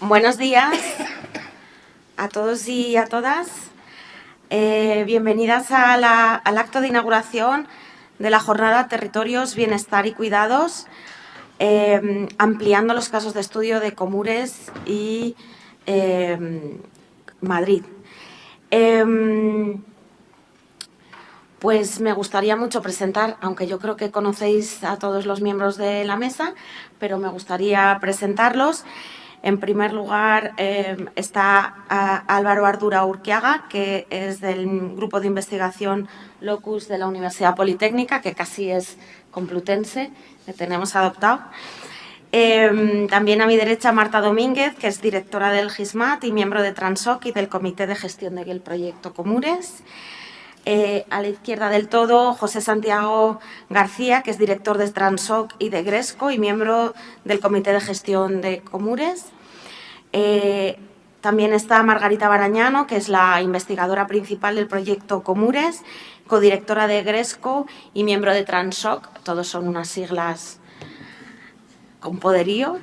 Buenos días a todos y a todas. Bienvenidas al acto de inauguración de la jornada Territorios, Bienestar y Cuidados, ampliando los casos de estudio de Comures y Madrid. Pues me gustaría mucho presentar, aunque yo creo que conocéis a todos los miembros de la mesa, pero me gustaría presentarlos. En primer lugar está Álvaro Ardura Urquiaga, que es del grupo de investigación Locus de la Universidad Politécnica, que casi es complutense, que tenemos adoptado. También a mi derecha Marta Domínguez, que es directora del GISMAT y miembro de Transoc y del Comité de Gestión del Proyecto Comures. A la izquierda del todo, José Santiago García, que es director de Transoc y de Gresco y miembro del Comité de Gestión de Comures. También está Margarita Barañano, que es la investigadora principal del proyecto Comures, codirectora de Gresco y miembro de Transoc. Todos son unas siglas con poderío.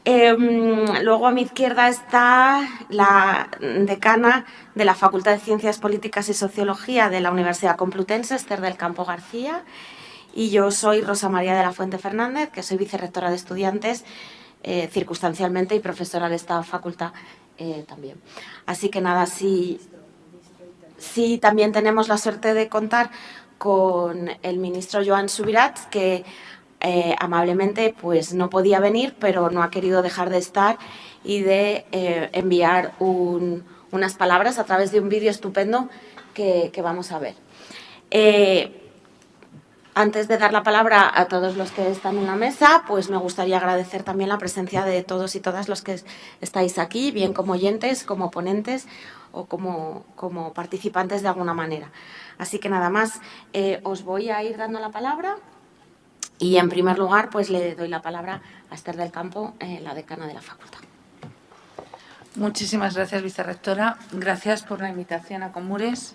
Luego a mi izquierda está la decana de la Facultad de Ciencias Políticas y Sociología de la Universidad Complutense, Esther del Campo García, y yo soy Rosa María de la Fuente Fernández, que soy vicerrectora de estudiantes circunstancialmente y profesora de esta facultad también. Así que nada, sí, también tenemos la suerte de contar con el ministro Joan Subirats, que amablemente pues no podía venir, pero no ha querido dejar de estar y de enviar unas palabras a través de un vídeo estupendo que vamos a ver. Antes de dar la palabra a todos los que están en la mesa, pues me gustaría agradecer también la presencia de todos y todas los que estáis aquí, bien como oyentes, como ponentes o como participantes de alguna manera. Así que nada más, os voy a ir dando la palabra. Y en primer lugar, pues le doy la palabra a Esther del Campo, la decana de la facultad. Muchísimas gracias, vicerrectora. Gracias por la invitación a Comures.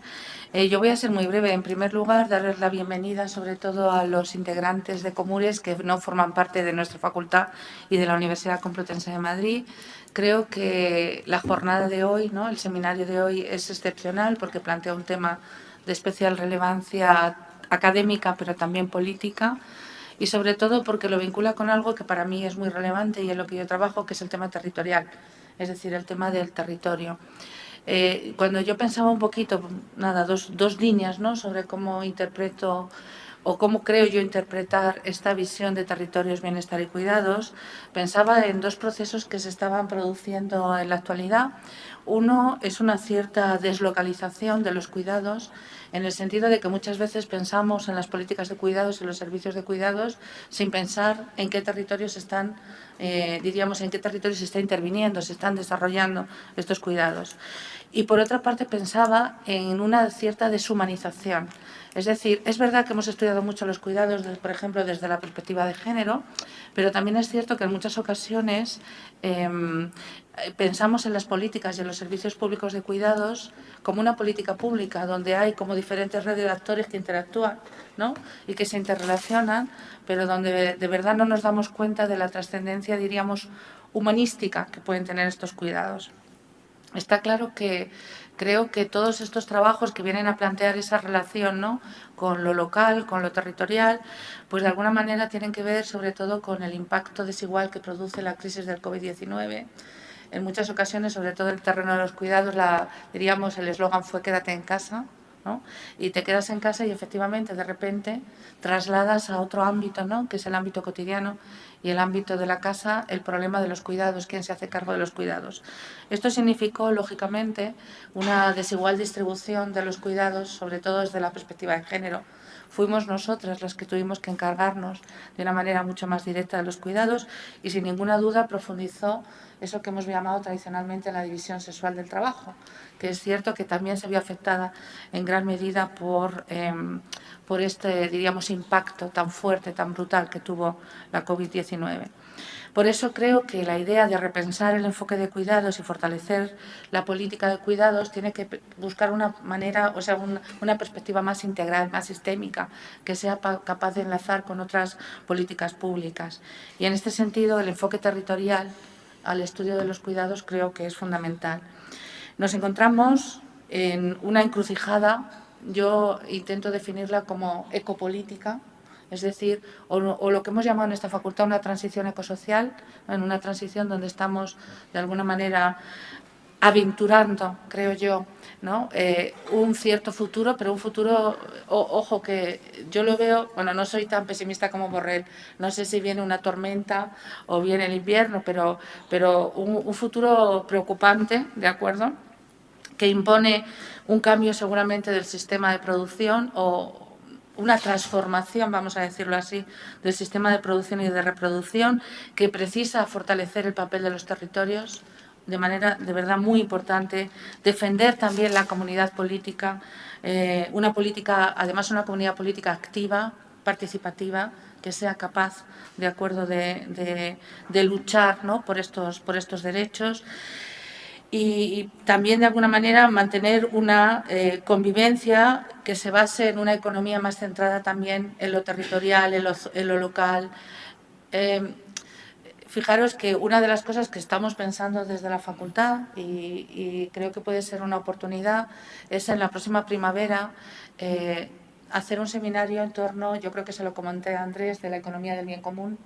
Yo voy a ser muy breve. En primer lugar, darles la bienvenida sobre todo a los integrantes de Comures que no forman parte de nuestra facultad y de la Universidad Complutense de Madrid. Creo que la jornada de hoy, ¿no?, el seminario de hoy es excepcional porque plantea un tema de especial relevancia académica, pero también política, y sobre todo porque lo vincula con algo que para mí es muy relevante y en lo que yo trabajo, que es el tema territorial, es decir, el tema del territorio. Cuando yo pensaba un poquito, nada, dos líneas, ¿no?, sobre cómo interpreto o cómo creo yo interpretar esta visión de territorios, bienestar y cuidados, pensaba en dos procesos que se estaban produciendo en la actualidad. Uno es una cierta deslocalización de los cuidados, en el sentido de que muchas veces pensamos en las políticas de cuidados y los servicios de cuidados sin pensar en qué territorios están, diríamos, en qué territorios se está interviniendo, se están desarrollando estos cuidados. Y por otra parte pensaba en una cierta deshumanización. Es decir, es verdad que hemos estudiado mucho los cuidados, por ejemplo, desde la perspectiva de género, pero también es cierto que en muchas ocasiones pensamos en las políticas y en los servicios públicos de cuidados como una política pública donde hay como diferentes redes de actores que interactúan, ¿no?, y que se interrelacionan, pero donde de verdad no nos damos cuenta de la trascendencia, diríamos, humanística que pueden tener estos cuidados. Está claro que creo que todos estos trabajos que vienen a plantear esa relación, ¿no?, con lo local, con lo territorial, pues de alguna manera tienen que ver sobre todo con el impacto desigual que produce la crisis del COVID-19. En muchas ocasiones, sobre todo en el terreno de los cuidados, diríamos, el eslogan fue quédate en casa, ¿no?, y te quedas en casa y efectivamente de repente trasladas a otro ámbito, ¿no?, que es el ámbito cotidiano y el ámbito de la casa, el problema de los cuidados, quién se hace cargo de los cuidados. Esto significó, lógicamente, una desigual distribución de los cuidados, sobre todo desde la perspectiva de género. Fuimos nosotras las que tuvimos que encargarnos de una manera mucho más directa de los cuidados y sin ninguna duda profundizó eso que hemos llamado tradicionalmente la división sexual del trabajo, que es cierto que también se vio afectada en gran medida por este, diríamos, impacto tan fuerte, tan brutal que tuvo la COVID-19. Por eso creo que la idea de repensar el enfoque de cuidados y fortalecer la política de cuidados tiene que buscar una manera, o sea, una perspectiva más integral, más sistémica, que sea capaz de enlazar con otras políticas públicas. Y en este sentido, el enfoque territorial al estudio de los cuidados creo que es fundamental. Nos encontramos en una encrucijada, yo intento definirla como ecopolítica, es decir, o lo que hemos llamado en esta facultad una transición ecosocial, en una transición donde estamos de alguna manera aventurando, creo yo, ¿no? Un cierto futuro, pero un futuro, ojo, que yo lo veo, bueno, no soy tan pesimista como Borrell, no sé si viene una tormenta o viene el invierno, pero un futuro preocupante, ¿de acuerdo?, que impone un cambio seguramente del sistema de producción o una transformación, vamos a decirlo así, del sistema de producción y de reproducción, que precisa fortalecer el papel de los territorios de manera de verdad muy importante, defender también la comunidad política, una política, además una comunidad política activa, participativa, que sea capaz, de acuerdo, de luchar, ¿no?, por estos derechos. Y también, de alguna manera, mantener una convivencia que se base en una economía más centrada también en lo territorial, en lo local. Fijaros que una de las cosas que estamos pensando desde la facultad, y creo que puede ser una oportunidad, es en la próxima primavera hacer un seminario en torno, yo creo que se lo comenté a Andrés, de la economía del bien común.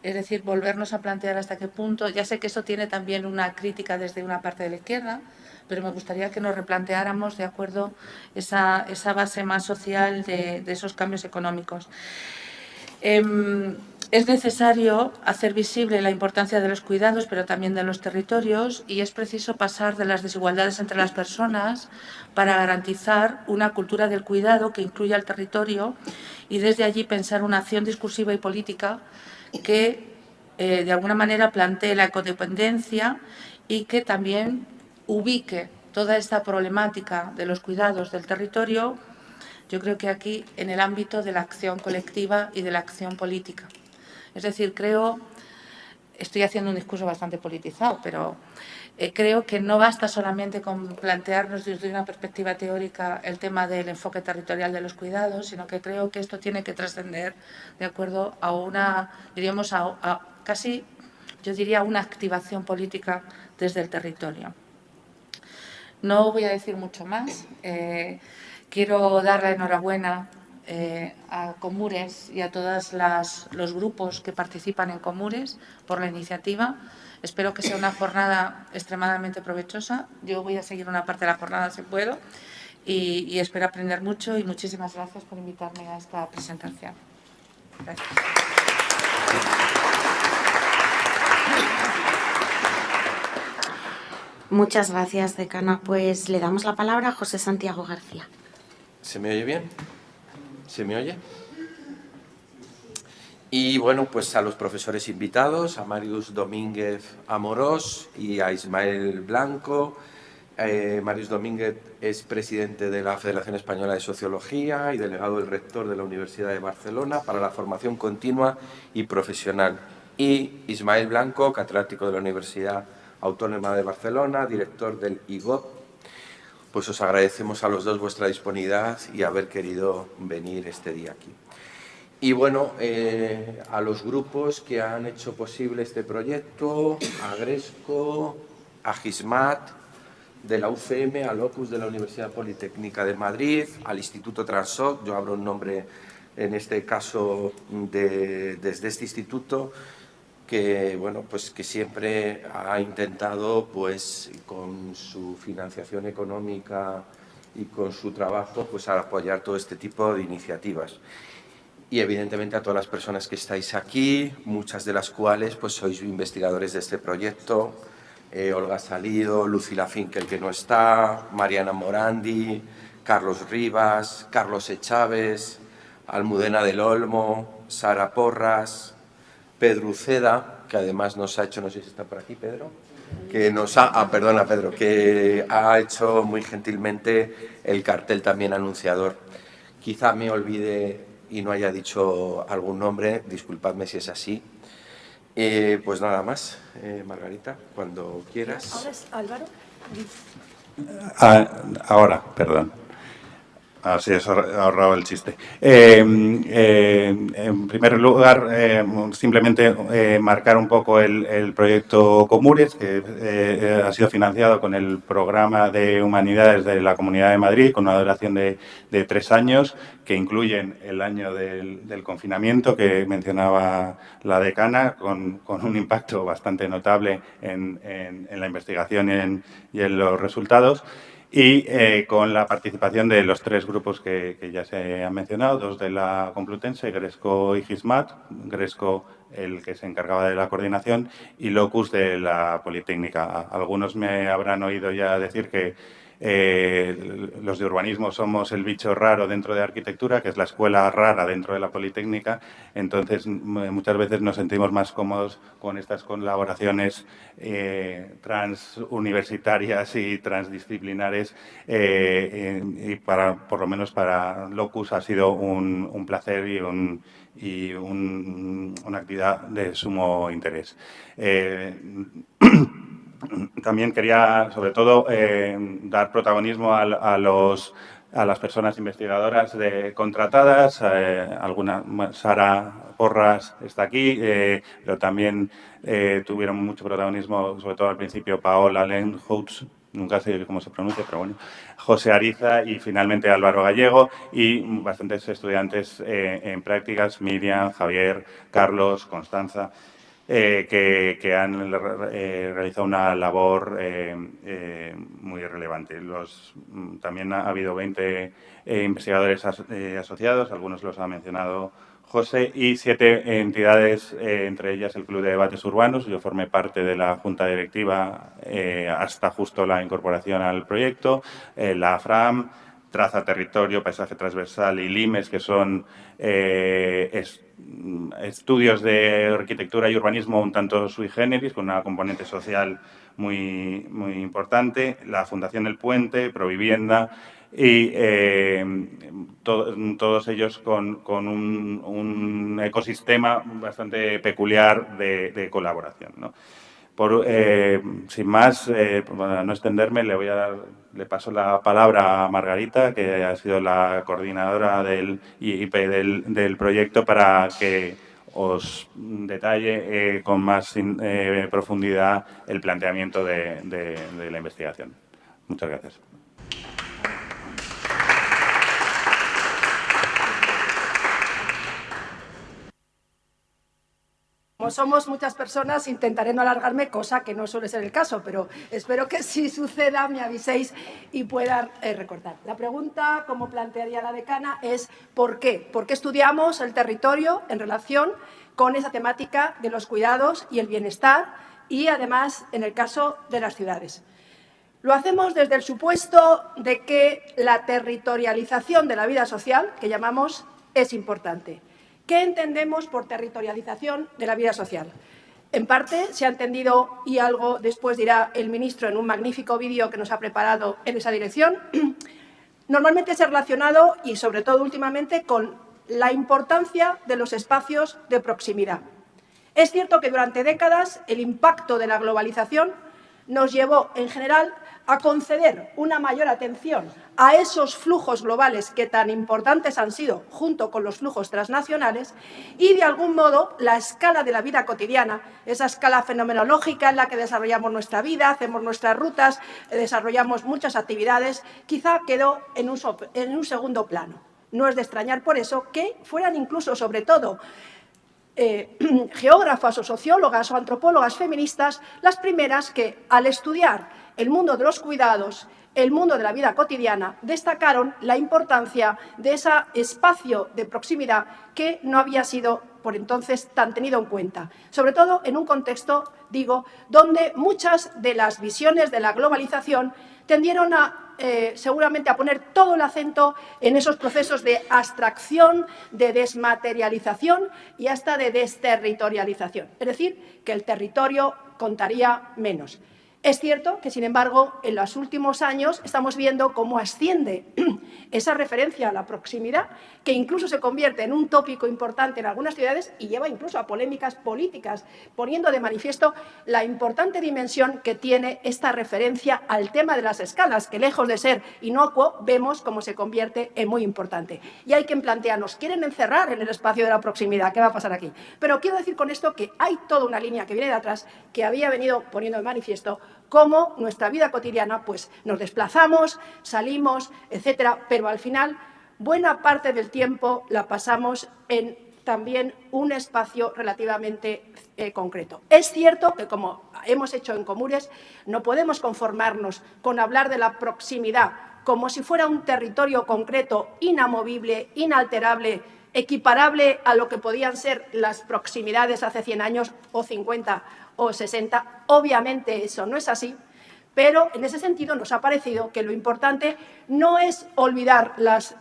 Es decir, volvernos a plantear hasta qué punto, ya sé que eso tiene también una crítica desde una parte de la izquierda, pero me gustaría que nos replanteáramos, de acuerdo, esa base más social de esos cambios económicos. Es necesario hacer visible la importancia de los cuidados, pero también de los territorios, y es preciso pasar de las desigualdades entre las personas para garantizar una cultura del cuidado que incluya el territorio y desde allí pensar una acción discursiva y política que de alguna manera plantee la ecodependencia y que también ubique toda esta problemática de los cuidados del territorio, yo creo que aquí en el ámbito de la acción colectiva y de la acción política. Es decir, estoy haciendo un discurso bastante politizado, pero creo que no basta solamente con plantearnos desde una perspectiva teórica el tema del enfoque territorial de los cuidados, sino que creo que esto tiene que trascender, de acuerdo, a una, diríamos, a casi, yo diría, una activación política desde el territorio. No voy a decir mucho más. Quiero dar la enhorabuena a Comures y a todos los grupos que participan en Comures por la iniciativa. Espero que sea una jornada extremadamente provechosa. Yo voy a seguir una parte de la jornada si puedo y espero aprender mucho, y muchísimas gracias por invitarme a esta presentación. Gracias. Muchas gracias, decana. Pues le damos la palabra a José Santiago García. ¿Se me oye bien? ¿Se me oye? Y bueno, pues a los profesores invitados, a Marius Domínguez Amorós y a Ismael Blanco. Marius Domínguez es presidente de la Federación Española de Sociología y delegado del rector de la Universidad de Barcelona para la formación continua y profesional. Y Ismael Blanco, catedrático de la Universidad Autónoma de Barcelona, director del IGOP. Pues os agradecemos a los dos vuestra disponibilidad y haber querido venir este día aquí. Y bueno, a los grupos que han hecho posible este proyecto, a Gresco, a GISMAT, de la UCM, al Opus de la Universidad Politécnica de Madrid, al Instituto Transoc, yo abro un nombre en este caso desde este instituto, que bueno, pues que siempre ha intentado, pues con su financiación económica y con su trabajo, pues a apoyar todo este tipo de iniciativas. Y evidentemente a todas las personas que estáis aquí, muchas de las cuales pues sois investigadores de este proyecto, Olga Salido, Lucila Finkel, que no está, Mariana Morandi, Carlos Rivas, Carlos Echávez, Almudena del Olmo, Sara Porras, Pedro Uceda, que además nos ha hecho, no sé si está por aquí Pedro, que nos ha, perdona Pedro, que ha hecho muy gentilmente el cartel también anunciador. Quizá me olvide y no haya dicho algún nombre, disculpadme si es así. Pues nada más, Margarita, cuando quieras. ¿Ahora es Álvaro? Ahora, perdón. Así es, ahorrado el chiste. En primer lugar, simplemente marcar un poco el proyecto Comures, que ha sido financiado con el Programa de Humanidades de la Comunidad de Madrid, con una duración de 3 años, que incluyen el año del confinamiento que mencionaba la decana, con un impacto bastante notable en la investigación y en los resultados. Y con la participación de los 3 grupos que ya se han mencionado, 2 de la Complutense, Gresco y GISMAT, Gresco el que se encargaba de la coordinación y Locus de la Politécnica. Algunos me habrán oído ya decir que los de urbanismo somos el bicho raro dentro de arquitectura, que es la escuela rara dentro de la Politécnica. Entonces, muchas veces nos sentimos más cómodos con estas colaboraciones transuniversitarias y transdisciplinares. Y por lo menos para Locus ha sido un placer y una actividad de sumo interés. También quería, sobre todo, dar protagonismo a las personas investigadoras contratadas. Sara Porras está aquí, pero también tuvieron mucho protagonismo, sobre todo al principio, Paola Lenhoutz, nunca sé cómo se pronuncia, pero bueno, José Ariza y finalmente Álvaro Gallego y bastantes estudiantes en prácticas, Miriam, Javier, Carlos, Constanza. Que han realizado una labor muy relevante. También ha habido 20 investigadores asociados, algunos los ha mencionado José, y 7 entidades, entre ellas el Club de Debates Urbanos. Yo formé parte de la Junta Directiva hasta justo la incorporación al proyecto, la FRAM, Traza Territorio, Paisaje Transversal y LIMES, que son estudios de arquitectura y urbanismo un tanto sui generis, con una componente social muy, muy importante, la Fundación El Puente, Provivienda y todos ellos con un ecosistema bastante peculiar de colaboración, ¿no? Sin más, para no extenderme, le paso la palabra a Margarita, que ha sido la coordinadora del IIP del proyecto, para que os detalle con más profundidad el planteamiento de la investigación. Muchas gracias. Como somos muchas personas, intentaré no alargarme, cosa que no suele ser el caso, pero espero que si suceda me aviséis y pueda recordar. La pregunta, como plantearía la decana, es ¿por qué? ¿Por qué estudiamos el territorio en relación con esa temática de los cuidados y el bienestar y, además, en el caso de las ciudades? Lo hacemos desde el supuesto de que la territorialización de la vida social, que llamamos, es importante. ¿Qué entendemos por territorialización de la vida social? En parte se ha entendido, y algo después dirá el ministro en un magnífico vídeo que nos ha preparado en esa dirección, normalmente se ha relacionado, y sobre todo últimamente, con la importancia de los espacios de proximidad. Es cierto que durante décadas el impacto de la globalización nos llevó, en general, a conceder una mayor atención a esos flujos globales que tan importantes han sido, junto con los flujos transnacionales, y de algún modo la escala de la vida cotidiana, esa escala fenomenológica en la que desarrollamos nuestra vida, hacemos nuestras rutas, desarrollamos muchas actividades, quizá quedó en un segundo plano. No es de extrañar por eso que fueran incluso, sobre todo, geógrafas o sociólogas o antropólogas feministas las primeras que, al estudiar el mundo de los cuidados, el mundo de la vida cotidiana, destacaron la importancia de ese espacio de proximidad que no había sido por entonces tan tenido en cuenta, sobre todo en un contexto, digo, donde muchas de las visiones de la globalización tendieron seguramente a poner todo el acento en esos procesos de abstracción, de desmaterialización y hasta de desterritorialización. Es decir, que el territorio contaría menos. Es cierto que, sin embargo, en los últimos años estamos viendo cómo asciende esa referencia a la proximidad, que incluso se convierte en un tópico importante en algunas ciudades y lleva incluso a polémicas políticas, poniendo de manifiesto la importante dimensión que tiene esta referencia al tema de las escalas, que lejos de ser inocuo, vemos cómo se convierte en muy importante. Y hay que plantearnos, ¿quieren encerrar en el espacio de la proximidad? ¿Qué va a pasar aquí? Pero quiero decir con esto que hay toda una línea que viene de atrás, que había venido poniendo de manifiesto cómo nuestra vida cotidiana, pues nos desplazamos, salimos, etcétera, pero al final buena parte del tiempo la pasamos en también un espacio relativamente concreto. Es cierto que, como hemos hecho en Comures, no podemos conformarnos con hablar de la proximidad como si fuera un territorio concreto, inamovible, inalterable, equiparable a lo que podían ser las proximidades hace 100 años o 50 o 60. Obviamente eso no es así, pero en ese sentido nos ha parecido que lo importante no es olvidar las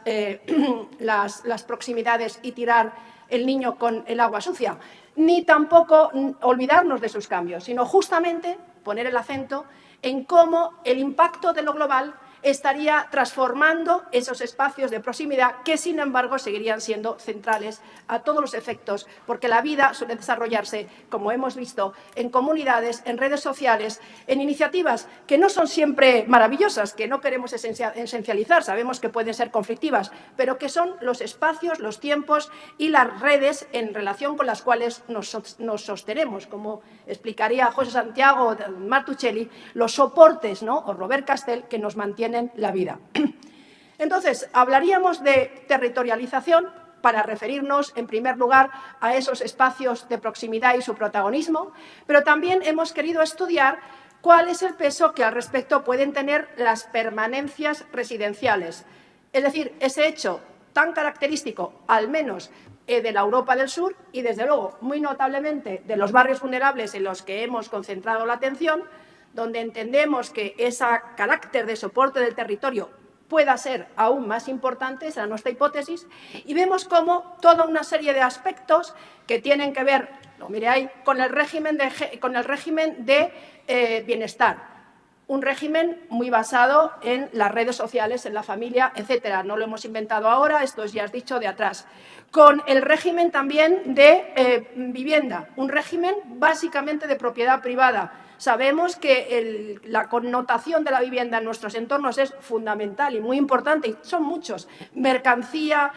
proximidades y tirar el niño con el agua sucia, ni tampoco olvidarnos de sus cambios, sino justamente poner el acento en cómo el impacto de lo global estaría transformando esos espacios de proximidad que, sin embargo, seguirían siendo centrales a todos los efectos, porque la vida suele desarrollarse, como hemos visto, en comunidades, en redes sociales, en iniciativas que no son siempre maravillosas, que no queremos esencializar, sabemos que pueden ser conflictivas, pero que son los espacios, los tiempos y las redes en relación con las cuales nos sostenemos, como explicaría José Santiago o Martuchelli, los soportes, ¿no?, o Robert Castell, que nos mantienen la vida. Entonces, hablaríamos de territorialización para referirnos, en primer lugar, a esos espacios de proximidad y su protagonismo, pero también hemos querido estudiar cuál es el peso que al respecto pueden tener las permanencias residenciales, es decir, ese hecho tan característico, al menos de la Europa del Sur y, desde luego, muy notablemente de los barrios vulnerables en los que hemos concentrado la atención, donde entendemos que ese carácter de soporte del territorio pueda ser aún más importante, esa es nuestra hipótesis, y vemos cómo toda una serie de aspectos que tienen que ver, lo mire ahí, con el régimen de bienestar, un régimen muy basado en las redes sociales, en la familia, etcétera. No lo hemos inventado ahora, esto ya es dicho de atrás. Con el régimen también de vivienda, un régimen básicamente de propiedad privada. Sabemos que la connotación de la vivienda en nuestros entornos es fundamental y muy importante, y son muchos. Mercancía,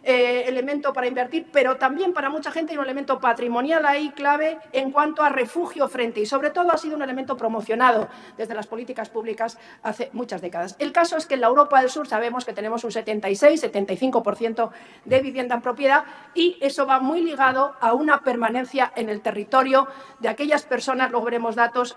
elemento para invertir, pero también para mucha gente hay un elemento patrimonial ahí clave en cuanto a refugio frente, y sobre todo ha sido un elemento promocionado desde las políticas públicas hace muchas décadas. El caso es que en la Europa del Sur sabemos que tenemos un 76-75% de vivienda en propiedad, y eso va muy ligado a una permanencia en el territorio de aquellas personas, luego veremos datos,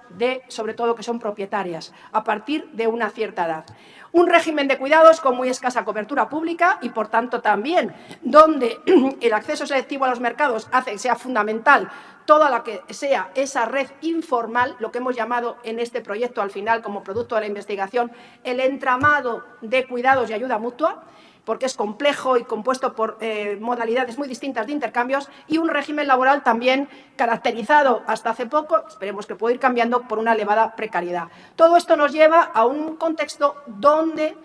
sobre todo que son propietarias, a partir de una cierta edad. Un régimen de cuidados con muy escasa cobertura pública y, por tanto, también donde el acceso selectivo a los mercados hace que sea fundamental toda la que sea esa red informal, lo que hemos llamado en este proyecto al final, como producto de la investigación, el entramado de cuidados y ayuda mutua, porque es complejo y compuesto por modalidades muy distintas de intercambios, y un régimen laboral también caracterizado hasta hace poco, esperemos que pueda ir cambiando, por una elevada precariedad. Todo esto nos lleva a un contexto donde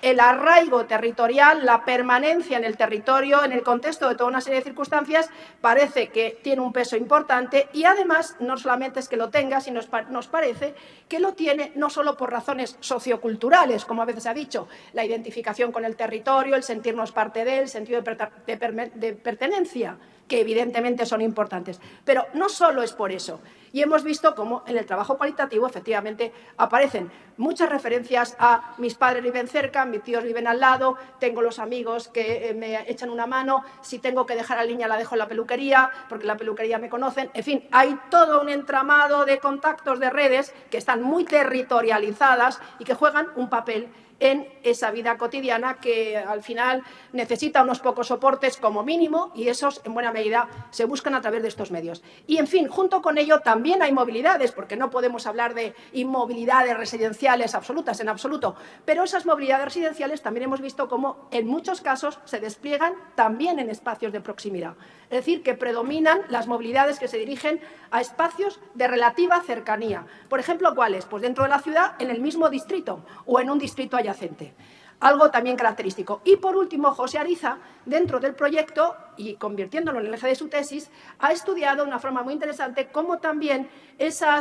el arraigo territorial, la permanencia en el territorio, en el contexto de toda una serie de circunstancias, parece que tiene un peso importante, y además no solamente es que lo tenga, sino nos parece que lo tiene no solo por razones socioculturales, como a veces se ha dicho, la identificación con el territorio, el sentirnos parte de él, el sentido de pertenencia, que evidentemente son importantes, pero no solo es por eso. Y hemos visto cómo en el trabajo cualitativo efectivamente aparecen muchas referencias a mis padres viven cerca, mis tíos viven al lado, tengo los amigos que me echan una mano, si tengo que dejar a la niña la dejo en la peluquería, porque en la peluquería me conocen. En fin, hay todo un entramado de contactos, de redes que están muy territorializadas y que juegan un papel en esa vida cotidiana que al final necesita unos pocos soportes como mínimo y esos en buena medida se buscan a través de estos medios. Y en fin, junto con ello también hay movilidades, porque no podemos hablar de inmovilidades residenciales absolutas en absoluto, pero esas movilidades residenciales también hemos visto cómo en muchos casos se despliegan también en espacios de proximidad. Es decir, que predominan las movilidades que se dirigen a espacios de relativa cercanía. Por ejemplo, ¿cuáles? Pues dentro de la ciudad, en el mismo distrito o en un distrito adyacente. Algo también característico. Y, por último, José Ariza, dentro del proyecto, y convirtiéndolo en el eje de su tesis, ha estudiado de una forma muy interesante cómo también esa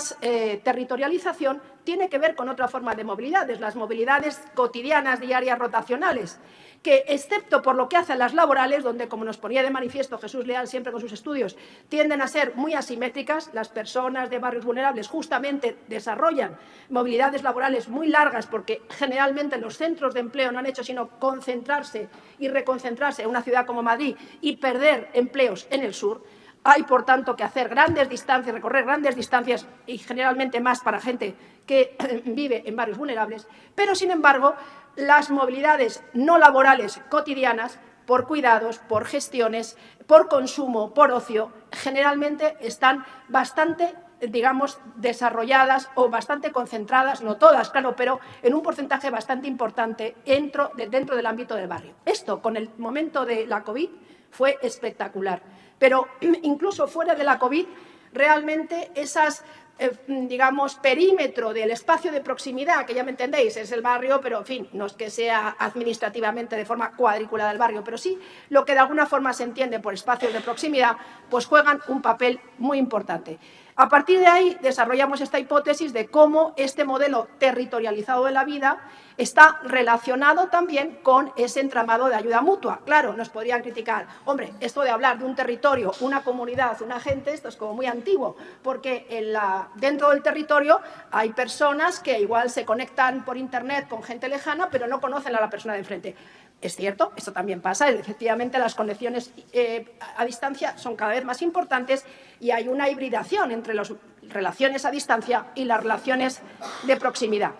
territorialización tiene que ver con otra forma de movilidades, las movilidades cotidianas, diarias, rotacionales, que, excepto por lo que hace a las laborales, donde, como nos ponía de manifiesto Jesús Leal siempre con sus estudios, tienden a ser muy asimétricas, las personas de barrios vulnerables justamente desarrollan movilidades laborales muy largas porque generalmente los centros de empleo no han hecho sino concentrarse y reconcentrarse en una ciudad como Madrid y perder empleos en el sur. Hay, por tanto, que hacer grandes distancias, recorrer grandes distancias y generalmente más para gente que vive en barrios vulnerables, pero, sin embargo, las movilidades no laborales cotidianas, por cuidados, por gestiones, por consumo, por ocio, generalmente están bastante, digamos, desarrolladas o bastante concentradas, no todas, claro, pero en un porcentaje bastante importante dentro del ámbito del barrio. Esto, con el momento de la COVID, fue espectacular. Pero incluso fuera de la COVID, realmente esas, digamos, perímetro del espacio de proximidad, que ya me entendéis, es el barrio, pero, en fin, no es que sea administrativamente de forma cuadriculada el barrio, pero sí lo que de alguna forma se entiende por espacios de proximidad, pues juegan un papel muy importante. A partir de ahí desarrollamos esta hipótesis de cómo este modelo territorializado de la vida está relacionado también con ese entramado de ayuda mutua. Claro, nos podrían criticar, hombre, esto de hablar de un territorio, una comunidad, una gente, esto es como muy antiguo, porque dentro del territorio hay personas que igual se conectan por internet con gente lejana, pero no conocen a la persona de enfrente. Es cierto, esto también pasa, efectivamente las conexiones a distancia son cada vez más importantes y hay una hibridación entre las relaciones a distancia y las relaciones de proximidad.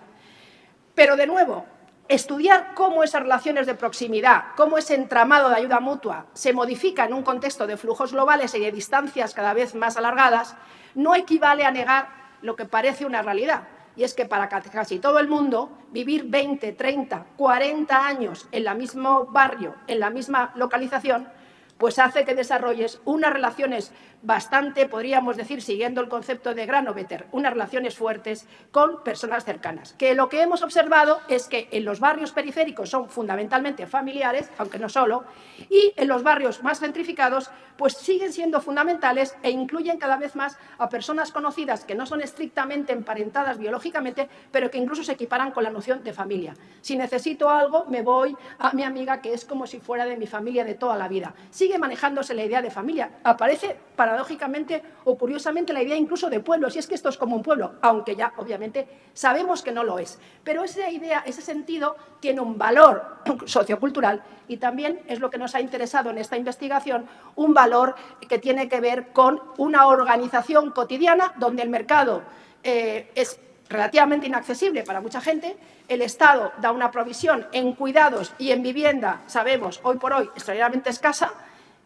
Pero, de nuevo, estudiar cómo esas relaciones de proximidad, cómo ese entramado de ayuda mutua se modifica en un contexto de flujos globales y de distancias cada vez más alargadas, no equivale a negar lo que parece una realidad. Y es que para casi todo el mundo, vivir 20, 30, 40 años en el mismo barrio, en la misma localización, pues hace que desarrolles unas relaciones bastante, podríamos decir, siguiendo el concepto de Granovetter, unas relaciones fuertes con personas cercanas. Que lo que hemos observado es que en los barrios periféricos son fundamentalmente familiares, aunque no solo, y en los barrios más gentrificados pues siguen siendo fundamentales e incluyen cada vez más a personas conocidas que no son estrictamente emparentadas biológicamente, pero que incluso se equiparan con la noción de familia. Si necesito algo, me voy a mi amiga, que es como si fuera de mi familia de toda la vida. Sigue manejándose la idea de familia. Aparece paradójicamente o curiosamente la idea incluso de pueblo, si es que esto es como un pueblo, aunque ya obviamente sabemos que no lo es. Pero esa idea, ese sentido, tiene un valor sociocultural y también es lo que nos ha interesado en esta investigación, un valor que tiene que ver con una organización cotidiana donde el mercado es relativamente inaccesible para mucha gente, el Estado da una provisión en cuidados y en vivienda, sabemos, hoy por hoy, extraordinariamente escasa,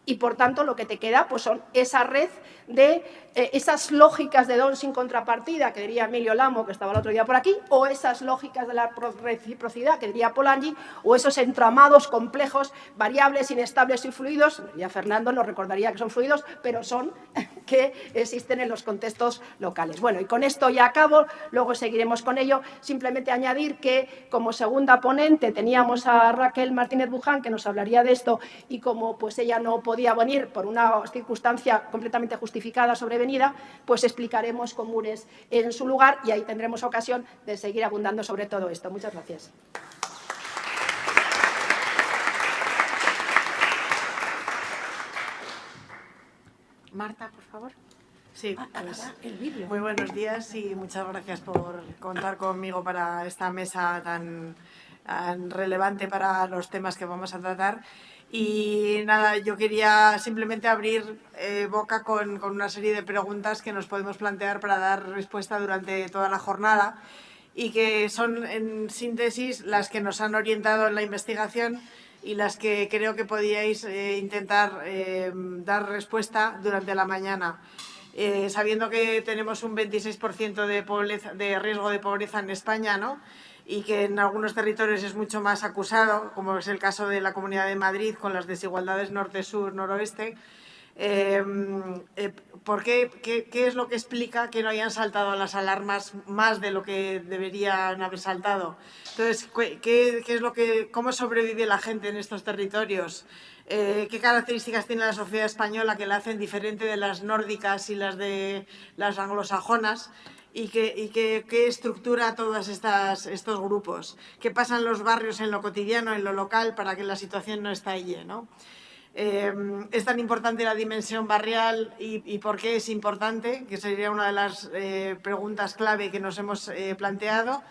y, por tanto, lo que te queda pues, son esa red de esas lógicas de don sin contrapartida, que diría Emilio Lamo, que estaba el otro día por aquí, o esas lógicas de la reciprocidad, que diría Polanyi, o esos entramados complejos, variables, inestables y fluidos, ya Fernando nos recordaría que son fluidos, pero son que existen en los contextos locales. Bueno, y con esto ya acabo, luego seguiremos con ello. Simplemente añadir que, como segunda ponente, teníamos a Raquel Martínez Buján, que nos hablaría de esto, y como pues ella no podía venir por una circunstancia completamente justificada sobrevenida, pues explicaremos con Mures en su lugar y ahí tendremos ocasión de seguir abundando sobre todo esto. Muchas gracias. Marta, por favor. Sí, pues, muy buenos días y muchas gracias por contar conmigo para esta mesa tan relevante para los temas que vamos a tratar. Y nada, yo quería simplemente abrir boca con una serie de preguntas que nos podemos plantear para dar respuesta durante toda la jornada. y que son, en síntesis, las que nos han orientado en la investigación y las que creo que podíais intentar dar respuesta durante la mañana. Sabiendo que tenemos un 26% de riesgo de pobreza en España, ¿no?, y que en algunos territorios es mucho más acusado, como es el caso de la Comunidad de Madrid con las desigualdades norte-sur, noroeste, ¿qué es lo que explica que no hayan saltado las alarmas más de lo que deberían haber saltado? Entonces, ¿cómo sobrevive la gente en estos territorios? ¿Qué características tiene la sociedad española que la hacen diferente de las nórdicas y las de las anglosajonas? ¿Y qué estructura todos estos grupos? ¿Qué pasa en los barrios, en lo cotidiano, en lo local, para que la situación no estalle, ¿no? Es tan importante la dimensión barrial y por qué es importante, que sería una de las preguntas clave que nos hemos planteado.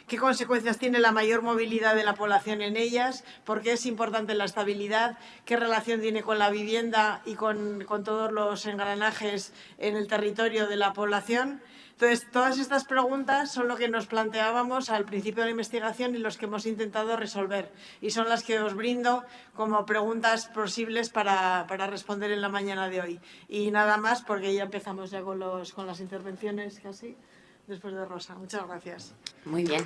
¿Qué consecuencias tiene la mayor movilidad de la población en ellas? ¿Por qué es importante la estabilidad? ¿Qué relación tiene con la vivienda y con todos los engranajes en el territorio de la población? Entonces, todas estas preguntas son lo que nos planteábamos al principio de la investigación y los que hemos intentado resolver. Y son las que os brindo como preguntas posibles para responder en la mañana de hoy. Y nada más, porque ya empezamos ya con las intervenciones casi, después de Rosa. Muchas gracias. Muy bien.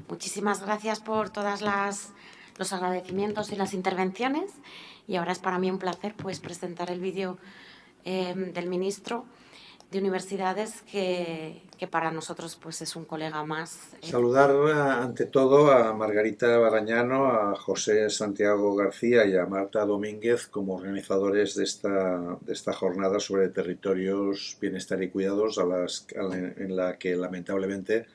Muchísimas gracias por todas los agradecimientos y las intervenciones. Y ahora es para mí un placer pues presentar el vídeo del ministro de Universidades, que para nosotros pues es un colega más. Saludar ante todo a Margarita Barañano, a José Santiago García y a Marta Domínguez como organizadores de esta jornada sobre territorios, bienestar y cuidados, en la que lamentablemente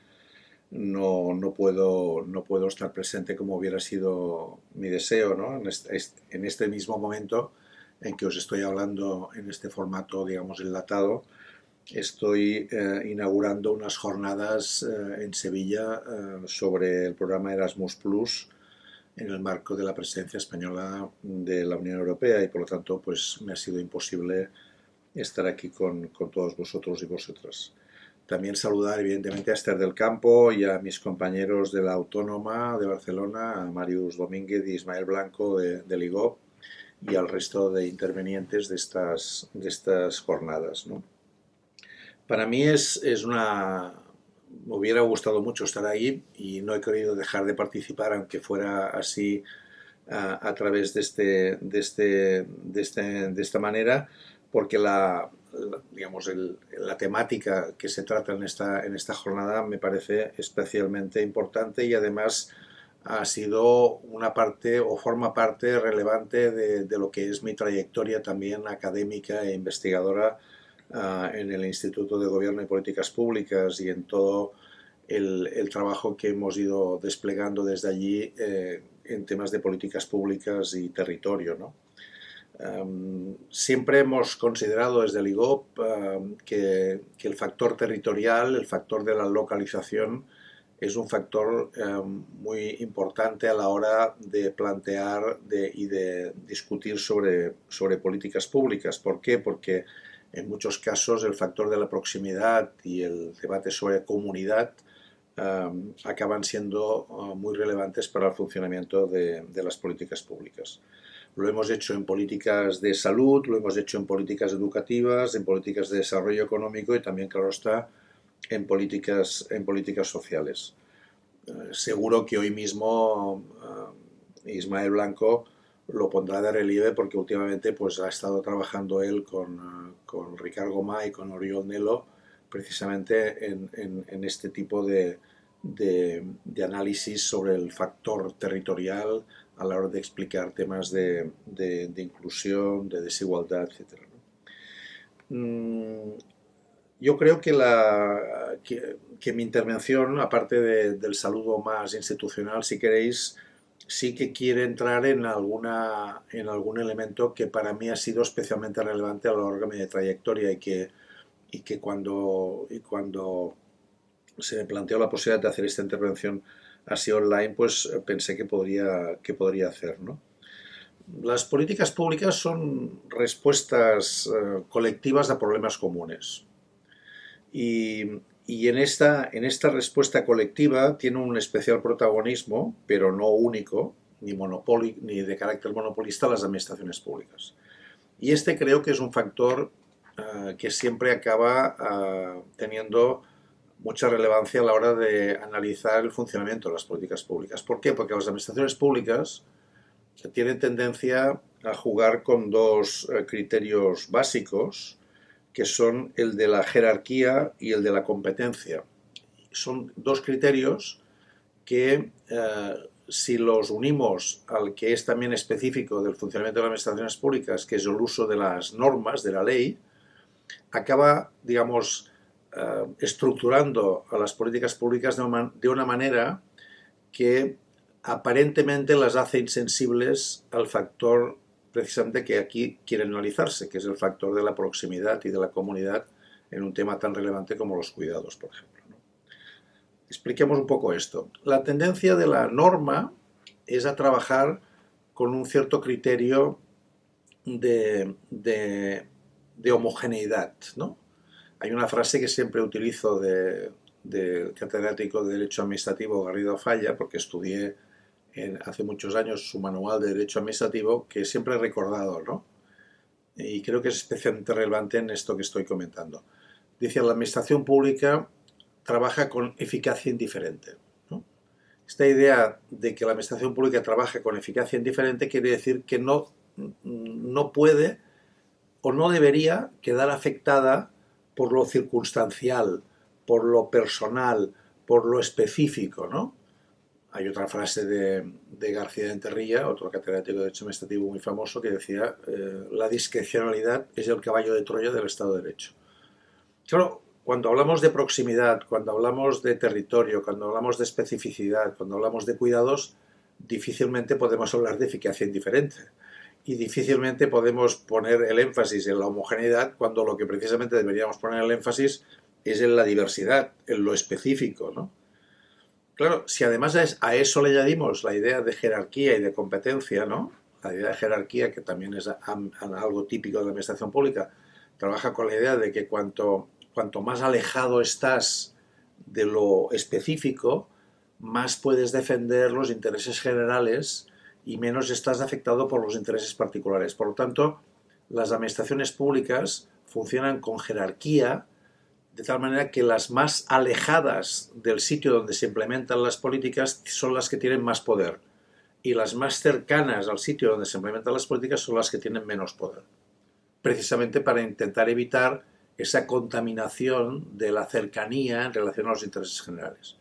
no puedo estar presente como hubiera sido mi deseo, ¿no? En este mismo momento en que os estoy hablando en este formato, digamos, enlatado, estoy inaugurando unas jornadas en Sevilla sobre el programa Erasmus Plus en el marco de la presidencia española de la Unión Europea, y por lo tanto pues me ha sido imposible estar aquí con todos vosotros y vosotras. También saludar evidentemente a Esther del Campo y a mis compañeros de la Autónoma de Barcelona, a Màrius Domínguez y Ismael Blanco de l'IGOP, y al resto de intervenientes de estas jornadas, ¿no? Para mí me hubiera gustado mucho estar ahí y no he querido dejar de participar, aunque fuera así a través de esta manera, porque digamos, la temática que se trata en esta jornada me parece especialmente importante, y además ha sido una parte o forma parte relevante de lo que es mi trayectoria también académica e investigadora en el Instituto de Gobierno y Políticas Públicas, y en todo el trabajo que hemos ido desplegando desde allí en temas de políticas públicas y territorio, ¿no? Siempre hemos considerado desde el IGOP que el factor territorial, el factor de la localización, es un factor muy importante a la hora de plantear y de discutir sobre políticas públicas. ¿Por qué? Porque en muchos casos el factor de la proximidad y el debate sobre comunidad acaban siendo muy relevantes para el funcionamiento de las políticas públicas. Lo hemos hecho en políticas de salud, lo hemos hecho en políticas educativas, en políticas de desarrollo económico y también, claro está, en políticas sociales. Seguro que hoy mismo Ismael Blanco lo pondrá de relieve, porque últimamente pues, ha estado trabajando él con Ricard Gomà y con Oriol Nel·lo precisamente en este tipo de análisis sobre el factor territorial a la hora de explicar temas de inclusión, de desigualdad, etc. Yo creo que mi intervención, aparte del saludo más institucional, si queréis, sí que quiere entrar en algún elemento que para mí ha sido especialmente relevante a lo largo de mi trayectoria, y que cuando se me planteó la posibilidad de hacer esta intervención así online, pues pensé que podría hacer, ¿no? las políticas públicas son respuestas colectivas a problemas comunes. Y en esta respuesta colectiva tiene un especial protagonismo, pero no único, ni de carácter monopolista, las administraciones públicas. Y este creo que es un factor que siempre acaba teniendo mucha relevancia a la hora de analizar el funcionamiento de las políticas públicas. ¿Por qué? Porque las administraciones públicas tienen tendencia a jugar con dos criterios básicos, que son el de la jerarquía y el de la competencia. Son dos criterios que, si los unimos al que es también específico del funcionamiento de las administraciones públicas, que es el uso de las normas, de la ley, acaba, digamos, estructurando a las políticas públicas de una manera que aparentemente las hace insensibles al factor precisamente que aquí quiere analizarse, que es el factor de la proximidad y de la comunidad en un tema tan relevante como los cuidados, por ejemplo, ¿no? Expliquemos un poco esto. La tendencia de la norma es a trabajar con un cierto criterio de homogeneidad, ¿no? Hay una frase que siempre utilizo del catedrático de Derecho Administrativo Garrido Falla, porque estudié hace muchos años su manual de Derecho Administrativo, que siempre he recordado, ¿no? Y creo que es especialmente relevante en esto que estoy comentando. Dice, la administración pública trabaja con eficacia indiferente, ¿no? Esta idea de que la administración pública trabaja con eficacia indiferente quiere decir que no puede o no debería quedar afectada por lo circunstancial, por lo personal, por lo específico, ¿no? Hay otra frase de García de Enterrilla, otro catedrático de Derecho Administrativo muy famoso, que decía la discrecionalidad es el caballo de Troya del Estado de Derecho. Claro, cuando hablamos de proximidad, cuando hablamos de territorio, cuando hablamos de especificidad, cuando hablamos de cuidados, difícilmente podemos hablar de eficacia indiferente. Y difícilmente podemos poner el énfasis en la homogeneidad cuando lo que precisamente deberíamos poner el énfasis es en la diversidad, en lo específico, ¿no? Claro, si además a eso le añadimos la idea de jerarquía y de competencia, ¿no? La idea de jerarquía, que también es algo típico de la administración pública, trabaja con la idea de que cuanto más alejado estás de lo específico, más puedes defender los intereses generales y menos estás afectado por los intereses particulares. Por lo tanto, las administraciones públicas funcionan con jerarquía, de tal manera que las más alejadas del sitio donde se implementan las políticas son las que tienen más poder, y las más cercanas al sitio donde se implementan las políticas son las que tienen menos poder, precisamente para intentar evitar esa contaminación de la cercanía en relación a los intereses generales.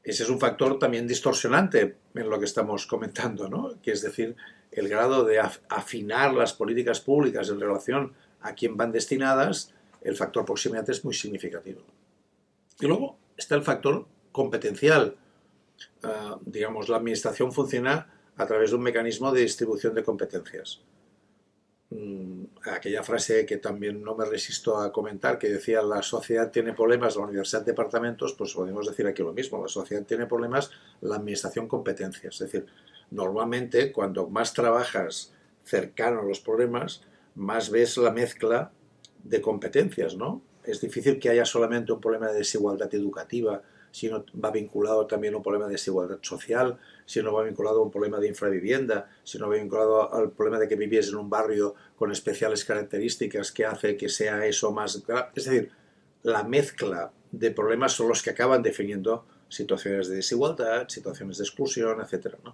Ese es un factor también distorsionante en lo que estamos comentando, ¿no? Que es decir, el grado de afinar las políticas públicas en relación a quién van destinadas, el factor proximidad es muy significativo. Y luego está el factor competencial. Digamos, la administración funciona a través de un mecanismo de distribución de competencias. Aquella frase que también no me resisto a comentar, que decía la sociedad tiene problemas, la universidad departamentos, pues podemos decir aquí lo mismo, la sociedad tiene problemas, la administración competencias. Es decir, normalmente cuando más trabajas cercano a los problemas, más ves la mezcla de competencias, ¿no? Es difícil que haya solamente un problema de desigualdad educativa, sino va vinculado también a un problema de desigualdad social, sino va vinculado a un problema de infravivienda, sino va vinculado al problema de que vivies en un barrio con especiales características que hace que sea eso más grave. Es decir, la mezcla de problemas son los que acaban definiendo situaciones de desigualdad, situaciones de exclusión, etc., ¿no?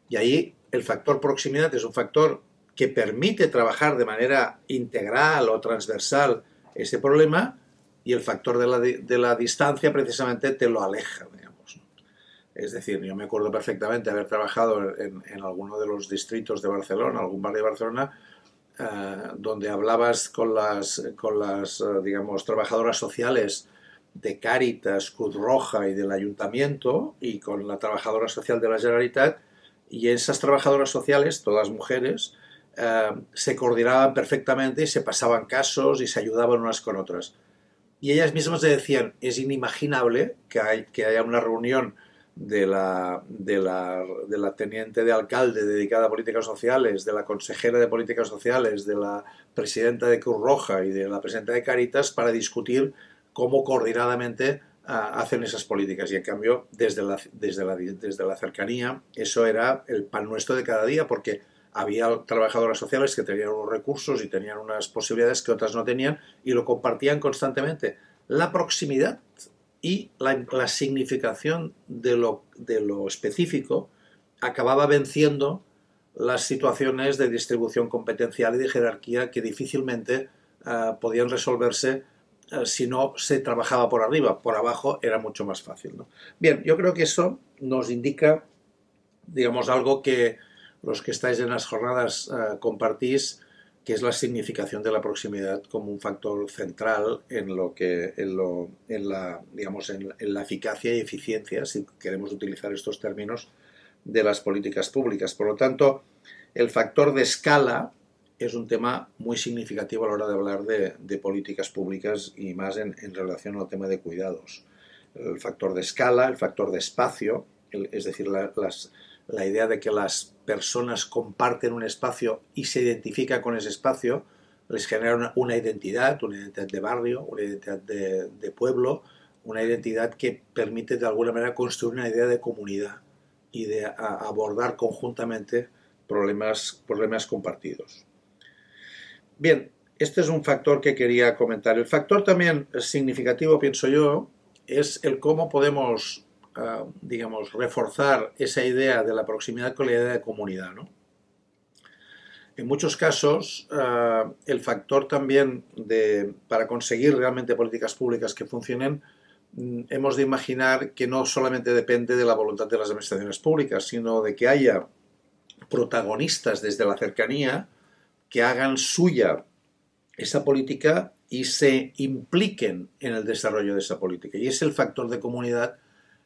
Y ahí el factor proximidad es un factor que permite trabajar de manera integral o transversal ese problema, y el factor de la distancia precisamente te lo aleja, digamos, ¿no? Es decir, yo me acuerdo perfectamente haber trabajado en alguno de los distritos de Barcelona, algún barrio de Barcelona, donde hablabas con las digamos, trabajadoras sociales de Cáritas, Cruz Roja y del Ayuntamiento, y con la trabajadora social de la Generalitat, y esas trabajadoras sociales, todas mujeres, se coordinaban perfectamente y se pasaban casos y se ayudaban unas con otras. Y ellas mismas le decían, es inimaginable que haya una reunión de la teniente de alcalde dedicada a políticas sociales, de la consejera de políticas sociales, de la presidenta de Cruz Roja y de la presidenta de Cáritas para discutir cómo coordinadamente hacen esas políticas. Y en cambio, desde la cercanía, eso era el pan nuestro de cada día, porque había trabajadoras sociales que tenían unos recursos y tenían unas posibilidades que otras no tenían y lo compartían constantemente. La proximidad y la significación de lo específico acababa venciendo las situaciones de distribución competencial y de jerarquía que difícilmente podían resolverse si no se trabajaba por arriba. Por abajo era mucho más fácil, ¿no? Bien, yo creo que eso nos indica, digamos, algo que los que estáis en las jornadas compartís, que es la significación de la proximidad como un factor central en la eficacia y eficiencia, si queremos utilizar estos términos, de las políticas públicas. Por lo tanto, el factor de escala es un tema muy significativo a la hora de hablar de políticas públicas y más en relación al tema de cuidados. El factor de escala, el factor de espacio, es decir, la idea de que las personas comparten un espacio y se identifican con ese espacio, les genera una identidad de barrio, una identidad de pueblo, una identidad que permite de alguna manera construir una idea de comunidad y de abordar conjuntamente problemas compartidos. Bien, este es un factor que quería comentar. El factor también significativo, pienso yo, es el cómo podemos reforzar esa idea de la proximidad con la idea de comunidad, ¿no? En muchos casos, el factor también para conseguir realmente políticas públicas que funcionen, hemos de imaginar que no solamente depende de la voluntad de las administraciones públicas, sino de que haya protagonistas desde la cercanía que hagan suya esa política y se impliquen en el desarrollo de esa política. Y es el factor de comunidad.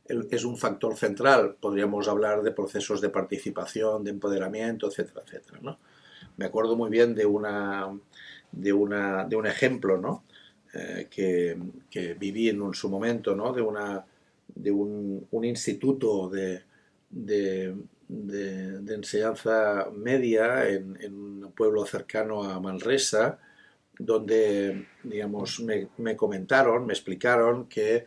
Es un factor central. Podríamos hablar de procesos de participación, de empoderamiento, etcétera, etcétera, ¿no? Me acuerdo muy bien de un ejemplo, ¿no? Que viví en su momento, ¿no? De un instituto de enseñanza media en un pueblo cercano a Manresa, donde, digamos, me comentaron, me explicaron que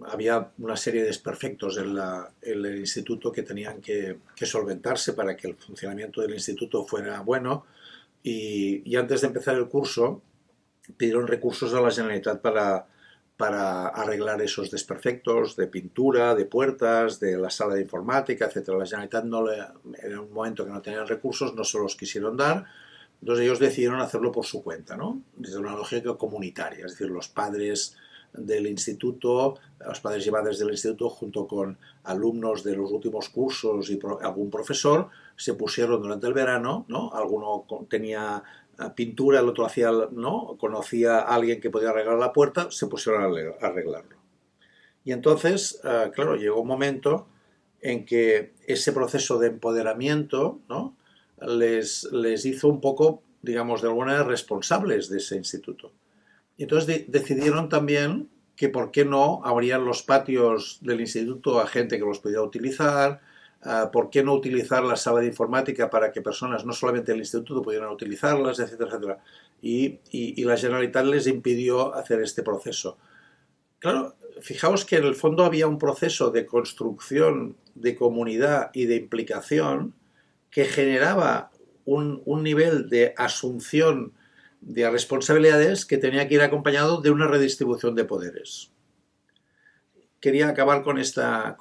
había una serie de desperfectos en el instituto que tenían que solventarse para que el funcionamiento del instituto fuera bueno, y antes de empezar el curso pidieron recursos a la Generalitat para arreglar esos desperfectos de pintura, de puertas, de la sala de informática, etc. La Generalitat en un momento que no tenían recursos, no se los quisieron dar. Entonces ellos decidieron hacerlo por su cuenta, ¿no? Desde una lógica comunitaria, es decir, los padres del instituto, los padres y madres del instituto, junto con alumnos de los últimos cursos y algún profesor, se pusieron durante el verano, ¿no? Alguno tenía pintura, el otro hacía, ¿no? Conocía a alguien que podía arreglar la puerta, se pusieron a arreglarlo. Y entonces, claro, llegó un momento en que ese proceso de empoderamiento, ¿no? les hizo un poco, digamos, de alguna manera responsables de ese instituto. Y entonces decidieron también que por qué no abrían los patios del instituto a gente que los pudiera utilizar, por qué no utilizar la sala de informática para que personas no solamente del instituto pudieran utilizarlas, etcétera, etcétera. Y la Generalitat les impidió hacer este proceso. Claro, fijaos que en el fondo había un proceso de construcción de comunidad y de implicación que generaba un nivel de asunción de responsabilidades que tenía que ir acompañado de una redistribución de poderes. Quería acabar con esta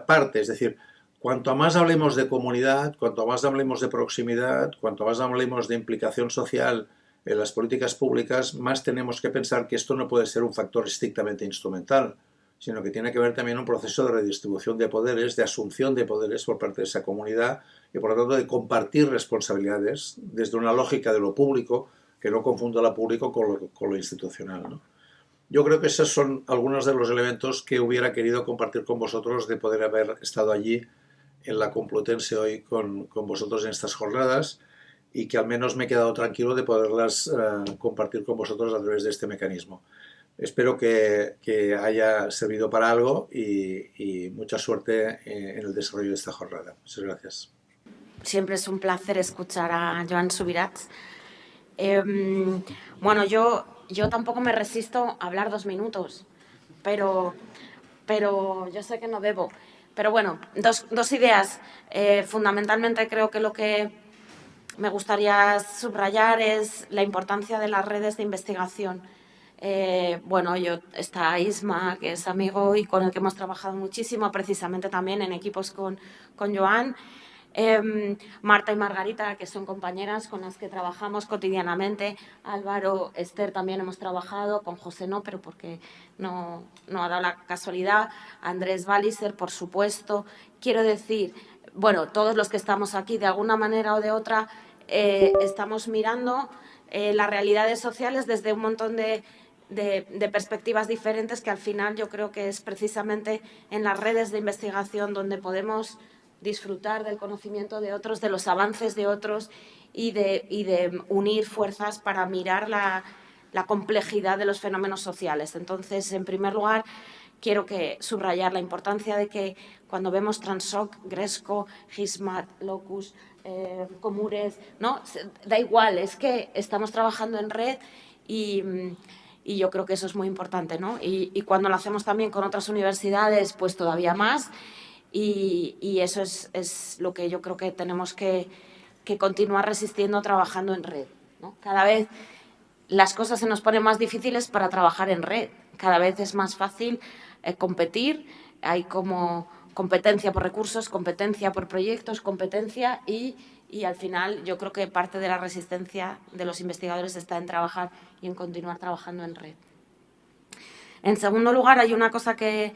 parte, es decir, cuanto más hablemos de comunidad, cuanto más hablemos de proximidad, cuanto más hablemos de implicación social en las políticas públicas, más tenemos que pensar que esto no puede ser un factor estrictamente instrumental, sino que tiene que ver también un proceso de redistribución de poderes, de asunción de poderes por parte de esa comunidad y, por lo tanto, de compartir responsabilidades desde una lógica de lo público que no confunda lo público con lo institucional, ¿no? Yo creo que esos son algunos de los elementos que hubiera querido compartir con vosotros, de poder haber estado allí en la Complutense hoy con vosotros en estas jornadas, y que al menos me he quedado tranquilo de poderlas compartir con vosotros a través de este mecanismo. Espero que haya servido para algo y mucha suerte en el desarrollo de esta jornada. Muchas gracias. Siempre es un placer escuchar a Joan Subirats. Bueno, yo tampoco me resisto a hablar 2 minutos, pero yo sé que no debo. Pero bueno, dos ideas. Fundamentalmente creo que lo que me gustaría subrayar es la importancia de las redes de investigación. Bueno, está Isma, que es amigo y con el que hemos trabajado muchísimo, precisamente también en equipos con Joan. Marta y Margarita, que son compañeras con las que trabajamos cotidianamente. Álvaro, Esther también hemos trabajado, con José no, pero porque no ha dado la casualidad. Andrés Walliser, por supuesto. Quiero decir, bueno, todos los que estamos aquí, de alguna manera o de otra, estamos mirando las realidades sociales desde un montón de perspectivas diferentes, que al final yo creo que es precisamente en las redes de investigación donde podemos disfrutar del conocimiento de otros, de los avances de otros y de unir fuerzas para mirar la complejidad de los fenómenos sociales. Entonces, en primer lugar, quiero subrayar la importancia de que cuando vemos Transoc, Gresco, GISMAT, Locus, Comures, ¿no? Da igual, es que estamos trabajando en red y yo creo que eso es muy importante, ¿no? Y cuando lo hacemos también con otras universidades, pues todavía más. Y eso es lo que yo creo que tenemos que continuar resistiendo trabajando en red, ¿no? Cada vez las cosas se nos ponen más difíciles para trabajar en red. Cada vez es más fácil competir. Hay como competencia por recursos, competencia por proyectos, competencia y al final yo creo que parte de la resistencia de los investigadores está en trabajar y en continuar trabajando en red. En segundo lugar, hay una cosa que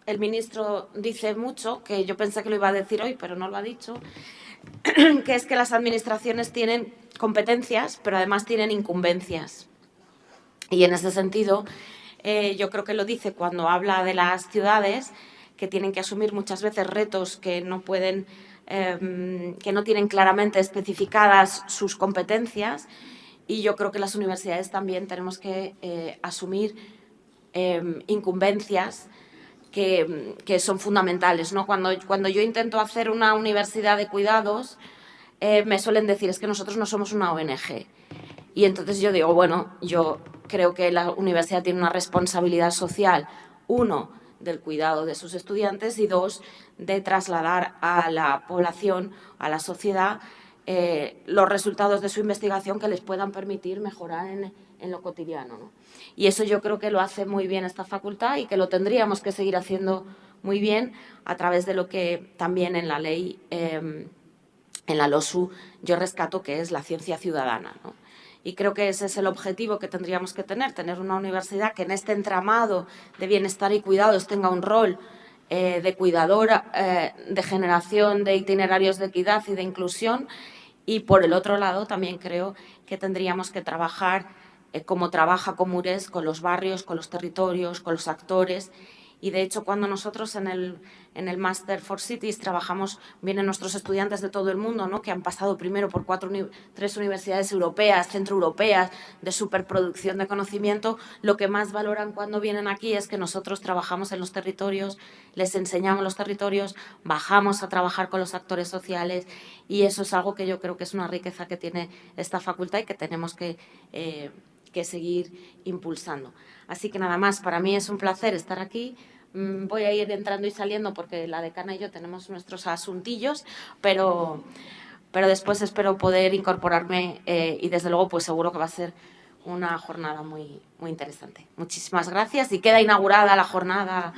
el ministro dice mucho, que yo pensé que lo iba a decir hoy, pero no lo ha dicho, que es que las administraciones tienen competencias, pero además tienen incumbencias. Y en ese sentido, yo creo que lo dice cuando habla de las ciudades, que tienen que asumir muchas veces retos que no pueden, que no tienen claramente especificadas sus competencias. Y yo creo que las universidades también tenemos que asumir incumbencias que son fundamentales, ¿no? Cuando yo intento hacer una universidad de cuidados, me suelen decir, es que nosotros no somos una ONG. Y entonces yo digo, bueno, yo creo que la universidad tiene una responsabilidad social, uno, del cuidado de sus estudiantes y dos, de trasladar a la población, a la sociedad, los resultados de su investigación que les puedan permitir mejorar en lo cotidiano, ¿no? Y eso yo creo que lo hace muy bien esta facultad y que lo tendríamos que seguir haciendo muy bien a través de lo que también en la ley, en la LOSU, yo rescato, que es la ciencia ciudadana, ¿no? Y creo que ese es el objetivo que tendríamos que tener una universidad que en este entramado de bienestar y cuidados tenga un rol de cuidadora, de generación de itinerarios de equidad y de inclusión. Y por el otro lado también creo que tendríamos que trabajar como trabaja Comures, con los barrios, con los territorios, con los actores. Y de hecho, cuando nosotros en el Master for Cities trabajamos, vienen nuestros estudiantes de todo el mundo, ¿no? Que han pasado primero por 3 universidades europeas, centroeuropeas, de superproducción de conocimiento. Lo que más valoran cuando vienen aquí es que nosotros trabajamos en los territorios, les enseñamos los territorios, bajamos a trabajar con los actores sociales, y eso es algo que yo creo que es una riqueza que tiene esta facultad y que tenemos que seguir impulsando. Así que nada más, para mí es un placer estar aquí. Voy a ir entrando y saliendo porque la decana y yo tenemos nuestros asuntillos, pero después espero poder incorporarme y desde luego pues seguro que va a ser una jornada muy, muy interesante. Muchísimas gracias y queda inaugurada la jornada.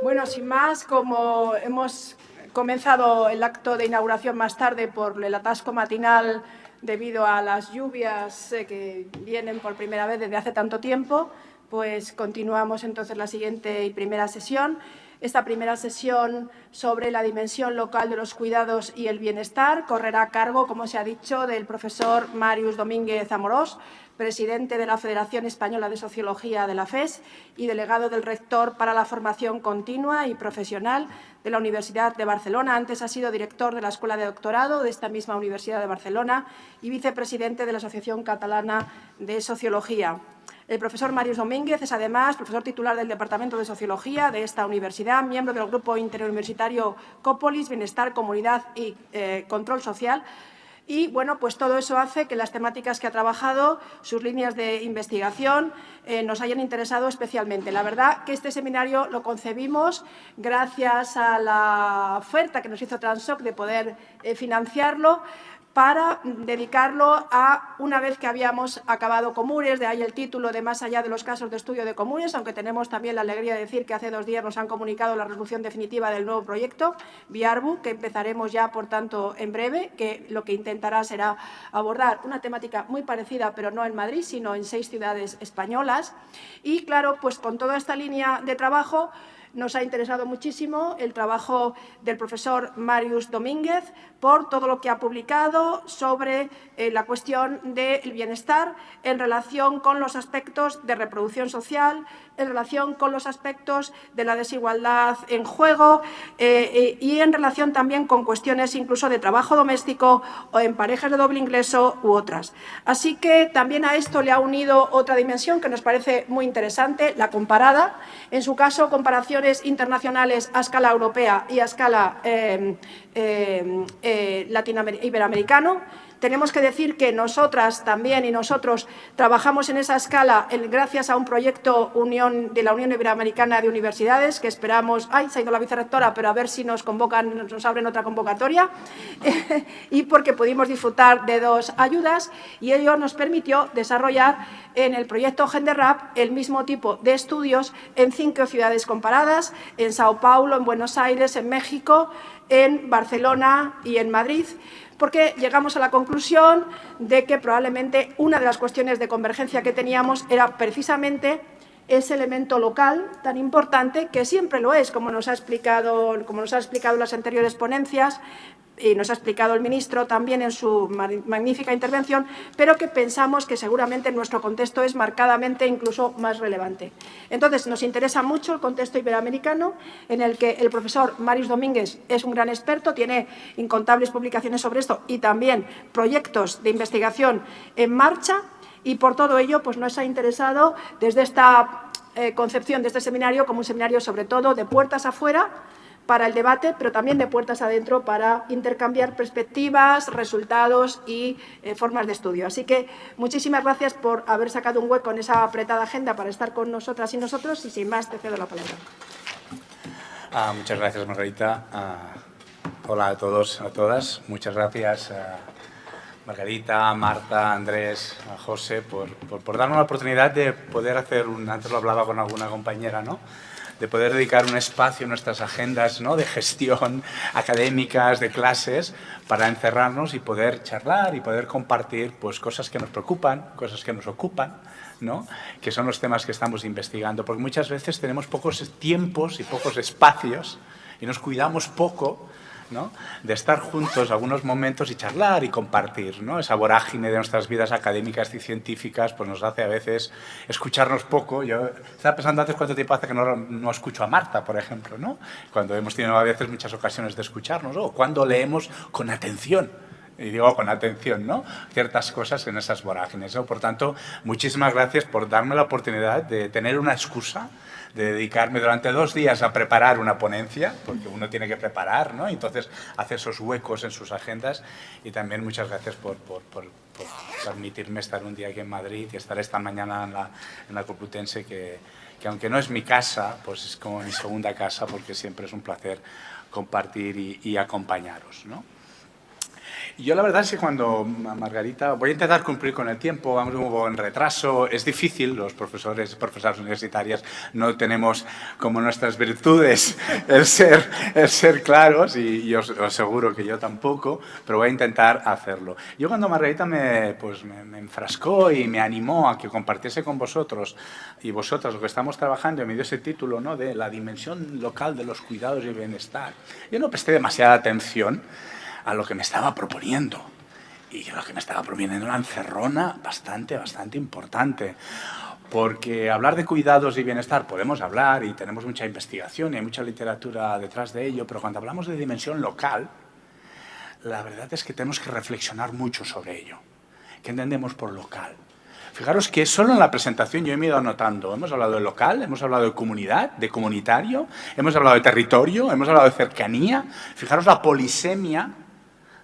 Bueno, sin más, como hemos comenzado el acto de inauguración más tarde por el atasco matinal debido a las lluvias que vienen por primera vez desde hace tanto tiempo, pues continuamos entonces la siguiente y primera sesión. Esta primera sesión sobre la dimensión local de los cuidados y el bienestar correrá a cargo, como se ha dicho, del profesor Màrius Domínguez Amorós, presidente de la Federación Española de Sociología de la FES y delegado del rector para la formación continua y profesional de la Universidad de Barcelona. Antes ha sido director de la Escuela de Doctorado de esta misma Universidad de Barcelona y vicepresidente de la Asociación Catalana de Sociología. El profesor Màrius Domínguez es, además, profesor titular del Departamento de Sociología de esta universidad, miembro del Grupo Interuniversitario Cópolis, Bienestar, Comunidad y Control Social. Y, bueno, pues todo eso hace que las temáticas que ha trabajado, sus líneas de investigación, nos hayan interesado especialmente. La verdad que este seminario lo concebimos gracias a la oferta que nos hizo Transoc de poder financiarlo, para dedicarlo a, una vez que habíamos acabado Comures, de ahí el título de Más allá de los casos de estudio de Comures, aunque tenemos también la alegría de decir que hace 2 días nos han comunicado la resolución definitiva del nuevo proyecto, Biarbu, que empezaremos ya, por tanto, en breve, que lo que intentará será abordar una temática muy parecida, pero no en Madrid, sino en 6 ciudades españolas. Y, claro, pues con toda esta línea de trabajo, nos ha interesado muchísimo el trabajo del profesor Màrius Domínguez por todo lo que ha publicado sobre la cuestión del bienestar en relación con los aspectos de reproducción social, en relación con los aspectos de la desigualdad en juego y en relación también con cuestiones incluso de trabajo doméstico o en parejas de doble ingreso u otras. Así que también a esto le ha unido otra dimensión que nos parece muy interesante, la comparada. En su caso, comparaciones internacionales a escala europea y a escala iberoamericano. Tenemos que decir que nosotras también y nosotros trabajamos en esa escala gracias a un proyecto de la Unión Iberoamericana de Universidades que esperamos… ¡Ay, se ha ido la vicerrectora! Pero a ver si nos convocan, nos abren otra convocatoria. Y porque pudimos disfrutar de 2 ayudas y ello nos permitió desarrollar en el proyecto GenderRap el mismo tipo de estudios en 5 ciudades comparadas, en Sao Paulo, en Buenos Aires, en México, en Barcelona y en Madrid, porque llegamos a la conclusión de que probablemente una de las cuestiones de convergencia que teníamos era precisamente ese elemento local tan importante, que siempre lo es, como nos ha explicado en las anteriores ponencias, y nos ha explicado el ministro también en su magnífica intervención, pero que pensamos que seguramente en nuestro contexto es marcadamente incluso más relevante. Entonces, nos interesa mucho el contexto iberoamericano, en el que el profesor Màrius Domínguez es un gran experto, tiene incontables publicaciones sobre esto y también proyectos de investigación en marcha, y por todo ello pues nos ha interesado desde esta concepción de este seminario como un seminario sobre todo de puertas afuera, para el debate, pero también de puertas adentro para intercambiar perspectivas, resultados y formas de estudio. Así que muchísimas gracias por haber sacado un hueco en esa apretada agenda para estar con nosotras y nosotros, y sin más te cedo la palabra. Muchas gracias, Margarita. Hola a todos, a todas. Muchas gracias Margarita, Marta, Andrés, a José por darnos la oportunidad de poder hacer antes lo hablaba con alguna compañera, ¿no?, de poder dedicar un espacio en nuestras agendas, ¿no?, de gestión académicas, de clases, para encerrarnos y poder charlar y poder compartir pues, cosas que nos preocupan, cosas que nos ocupan, ¿no?, que son los temas que estamos investigando. Porque muchas veces tenemos pocos tiempos y pocos espacios y nos cuidamos poco, ¿no?, de estar juntos algunos momentos y charlar y compartir, ¿no? Esa vorágine de nuestras vidas académicas y científicas pues nos hace a veces escucharnos poco. Yo estaba pensando antes cuánto tiempo hace que no escucho a Marta, por ejemplo, ¿no?, cuando hemos tenido a veces muchas ocasiones de escucharnos, o cuando leemos con atención. Y digo con atención, ¿no?, ciertas cosas en esas vorágines, ¿no? Por tanto, muchísimas gracias por darme la oportunidad de tener una excusa, de dedicarme durante 2 días a preparar una ponencia, porque uno tiene que preparar, ¿no?, y entonces hace esos huecos en sus agendas. Y también muchas gracias por permitirme estar un día aquí en Madrid y estar esta mañana en la Complutense, que aunque no es mi casa, pues es como mi segunda casa, porque siempre es un placer compartir y acompañaros, ¿no? Yo la verdad es que cuando, Margarita, voy a intentar cumplir con el tiempo, vamos un poco en retraso, es difícil, los profesoras universitarias no tenemos como nuestras virtudes el ser claros y os aseguro que yo tampoco, pero voy a intentar hacerlo. Yo cuando Margarita me enfrascó y me animó a que compartiese con vosotros y vosotras lo que estamos trabajando y me dio ese título, ¿no?, de la dimensión local de los cuidados y el bienestar, yo no presté demasiada atención a lo que me estaba proponiendo. Y yo lo que me estaba proponiendo era una encerrona bastante importante. Porque hablar de cuidados y bienestar podemos hablar y tenemos mucha investigación y hay mucha literatura detrás de ello, pero cuando hablamos de dimensión local, la verdad es que tenemos que reflexionar mucho sobre ello. ¿Qué entendemos por local? Fijaros que solo en la presentación yo me he ido anotando. Hemos hablado de local, hemos hablado de comunidad, de comunitario, hemos hablado de territorio, hemos hablado de cercanía. Fijaros la polisemia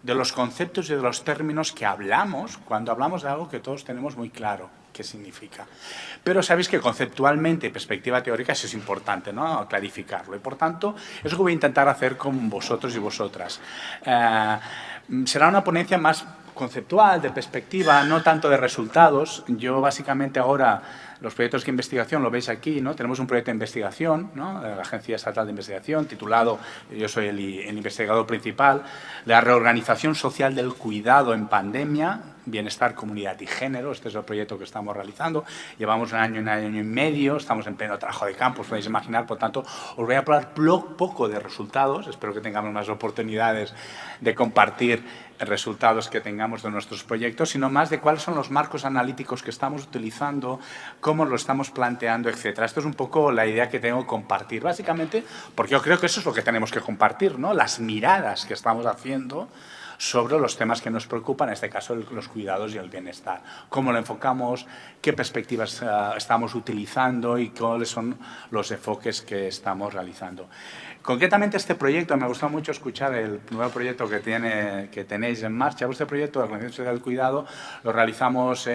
de los conceptos y de los términos que hablamos cuando hablamos de algo que todos tenemos muy claro qué significa. Pero sabéis que conceptualmente, perspectiva teórica, eso es importante, ¿no?, clarificarlo. Y por tanto, eso que voy a intentar hacer con vosotros y vosotras. Será una ponencia más conceptual, de perspectiva, no tanto de resultados. Yo básicamente ahora los proyectos de investigación, lo veis aquí, ¿no? Tenemos un proyecto de investigación, ¿no?, de la Agencia Estatal de Investigación, titulado, yo soy el investigador principal, la reorganización social del cuidado en pandemia, bienestar, comunidad y género. Este es el proyecto que estamos realizando. Llevamos un año y medio, estamos en pleno trabajo de campo, os podéis imaginar. Por tanto, os voy a hablar poco de resultados. Espero que tengamos más oportunidades de compartir resultados que tengamos de nuestros proyectos, sino más de cuáles son los marcos analíticos que estamos utilizando, cómo lo estamos planteando, etcétera. Esto es un poco la idea que tengo que compartir, básicamente, porque yo creo que eso es lo que tenemos que compartir, ¿no?, las miradas que estamos haciendo sobre los temas que nos preocupan, en este caso los cuidados y el bienestar. Cómo lo enfocamos, qué perspectivas estamos utilizando y cuáles son los enfoques que estamos realizando. Concretamente este proyecto, me gustó mucho escuchar el nuevo proyecto que tenéis en marcha. Este proyecto de Organización Social del Cuidado lo realizamos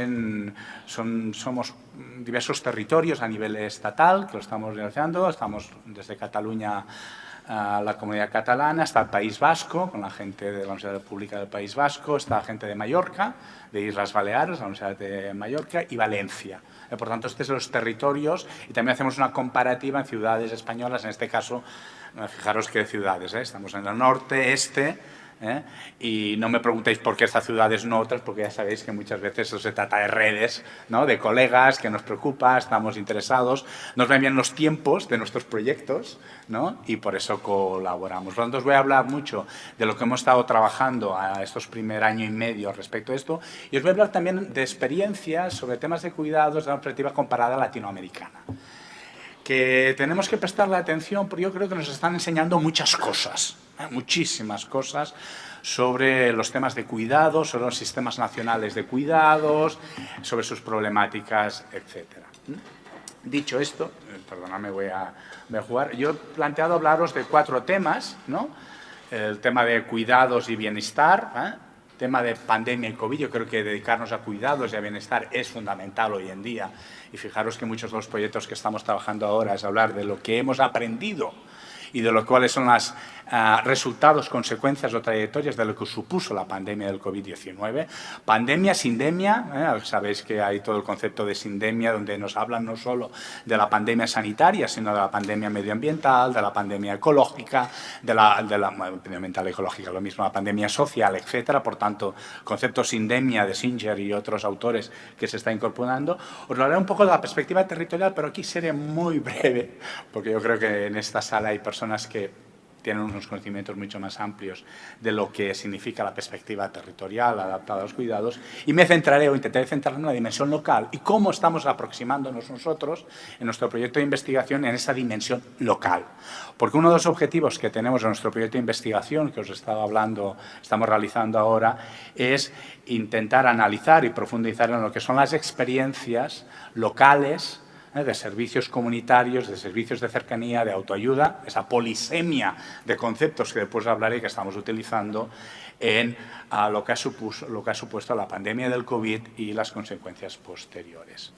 somos diversos territorios a nivel estatal que lo estamos realizando. Estamos desde Cataluña a la Comunidad Catalana, está el País Vasco, con la gente de la Universidad Pública del País Vasco, está la gente de Mallorca, de Islas Baleares, la Universidad de Mallorca, y Valencia. Por tanto, estos son los territorios y también hacemos una comparativa en ciudades españolas, en este caso, fijaros qué ciudades, estamos en el norte, y no me preguntéis por qué estas ciudades no otras, porque ya sabéis que muchas veces eso se trata de redes, ¿no?, de colegas que nos preocupa, estamos interesados, nos ven bien los tiempos de nuestros proyectos, ¿no?, y por eso colaboramos. Por lo tanto, os voy a hablar mucho de lo que hemos estado trabajando a estos primer año y medio respecto a esto, y os voy a hablar también de experiencias sobre temas de cuidados de una perspectiva comparada latinoamericana, que tenemos que prestarle atención porque yo creo que nos están enseñando muchas cosas, muchísimas cosas sobre los temas de cuidados, sobre los sistemas nacionales de cuidados, sobre sus problemáticas, etc. Dicho esto, perdonadme, voy a jugar. Yo he planteado hablaros de 4 temas, ¿no? El tema de cuidados y bienestar, tema de pandemia y COVID. Yo creo que dedicarnos a cuidados y a bienestar es fundamental hoy en día. Y fijaros que muchos de los proyectos que estamos trabajando ahora es hablar de lo que hemos aprendido y de cuáles son los resultados, consecuencias o trayectorias de lo que supuso la pandemia del COVID-19. Pandemia, sindemia, sabéis que hay todo el concepto de sindemia, donde nos hablan no solo de la pandemia sanitaria, sino de la pandemia medioambiental, de la pandemia ecológica, de la medioambiental ecológica, lo mismo, la pandemia social, etcétera. Por tanto, concepto sindemia de Singer y otros autores que se está incorporando. Os hablaré un poco de la perspectiva territorial, pero aquí seré muy breve, porque yo creo que en esta sala hay personas que tienen unos conocimientos mucho más amplios de lo que significa la perspectiva territorial adaptada a los cuidados, y me centraré o intentaré centrarme en la dimensión local y cómo estamos aproximándonos nosotros en nuestro proyecto de investigación en esa dimensión local. Porque uno de los objetivos que tenemos en nuestro proyecto de investigación, que os estaba hablando, estamos realizando ahora, es intentar analizar y profundizar en lo que son las experiencias locales de servicios comunitarios, de servicios de cercanía, de autoayuda, esa polisemia de conceptos que después hablaré que estamos utilizando en lo que ha supuesto la pandemia del COVID y las consecuencias posteriores.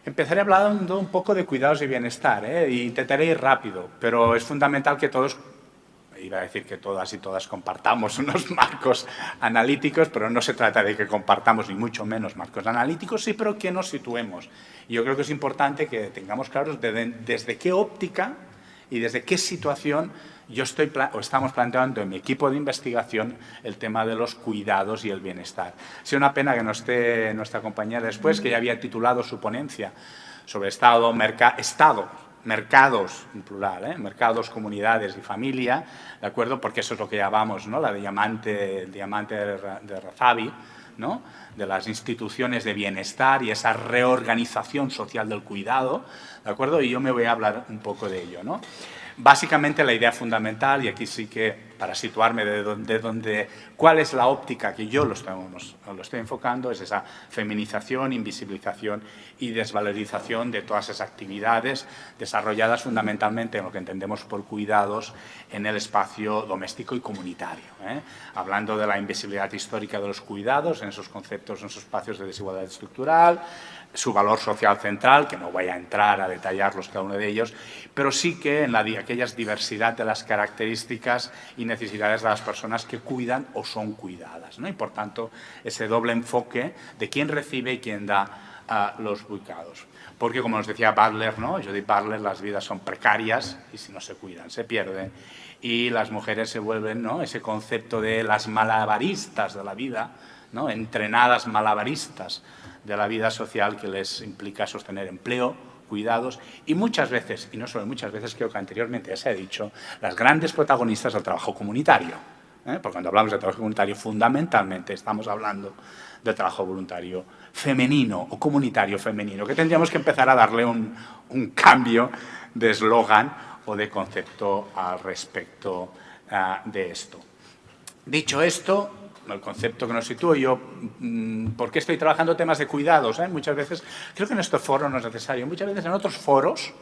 Empezaré hablando un poco de cuidados y bienestar, e intentaré ir rápido, pero es fundamental que todos, iba a decir que todas y todas compartamos unos marcos analíticos, pero no se trata de que compartamos ni mucho menos marcos analíticos, sí, pero que nos situemos. Y yo creo que es importante que tengamos claros desde qué óptica y desde qué situación estamos planteando en mi equipo de investigación el tema de los cuidados y el bienestar. Ha sido una pena que no esté nuestra compañera después, que ya había titulado su ponencia sobre mercados, en plural, mercados, comunidades y familia, ¿de acuerdo? Porque eso es lo que llamamos, ¿no?, el diamante de Razavi, ¿no?, de las instituciones de bienestar y esa reorganización social del cuidado, ¿de acuerdo? Y yo me voy a hablar un poco de ello, ¿no? Básicamente la idea fundamental, y aquí sí que para situarme cuál es la óptica que yo lo estoy enfocando, es esa feminización, invisibilización y desvalorización de todas esas actividades desarrolladas fundamentalmente en lo que entendemos por cuidados en el espacio doméstico y comunitario, hablando de la invisibilidad histórica de los cuidados en esos conceptos, en esos espacios de desigualdad estructural, su valor social central, que no voy a entrar a detallarlos cada uno de ellos, pero sí que en aquellas diversidad de las características y necesidades de las personas que cuidan o son cuidadas, ¿no? Y, por tanto, ese doble enfoque de quién recibe y quién da a los cuidados. Porque, como nos decía Butler, ¿no?, Judith Butler, las vidas son precarias y si no se cuidan se pierden. Y las mujeres se vuelven, ¿no?, ese concepto de las malabaristas de la vida, ¿no?, entrenadas malabaristas de la vida social, que les implica sostener empleo, cuidados y muchas veces, y no solo muchas veces, creo que anteriormente ya se ha dicho, las grandes protagonistas del trabajo comunitario. Porque cuando hablamos de trabajo comunitario, fundamentalmente estamos hablando de trabajo voluntario femenino o comunitario femenino, que tendríamos que empezar a darle un cambio de eslogan o de concepto al respecto de esto. Dicho esto, el concepto que nos sitúo yo, ¿por qué estoy trabajando temas de cuidados? Muchas veces, creo que en estos foros no es necesario, muchas veces en otros foros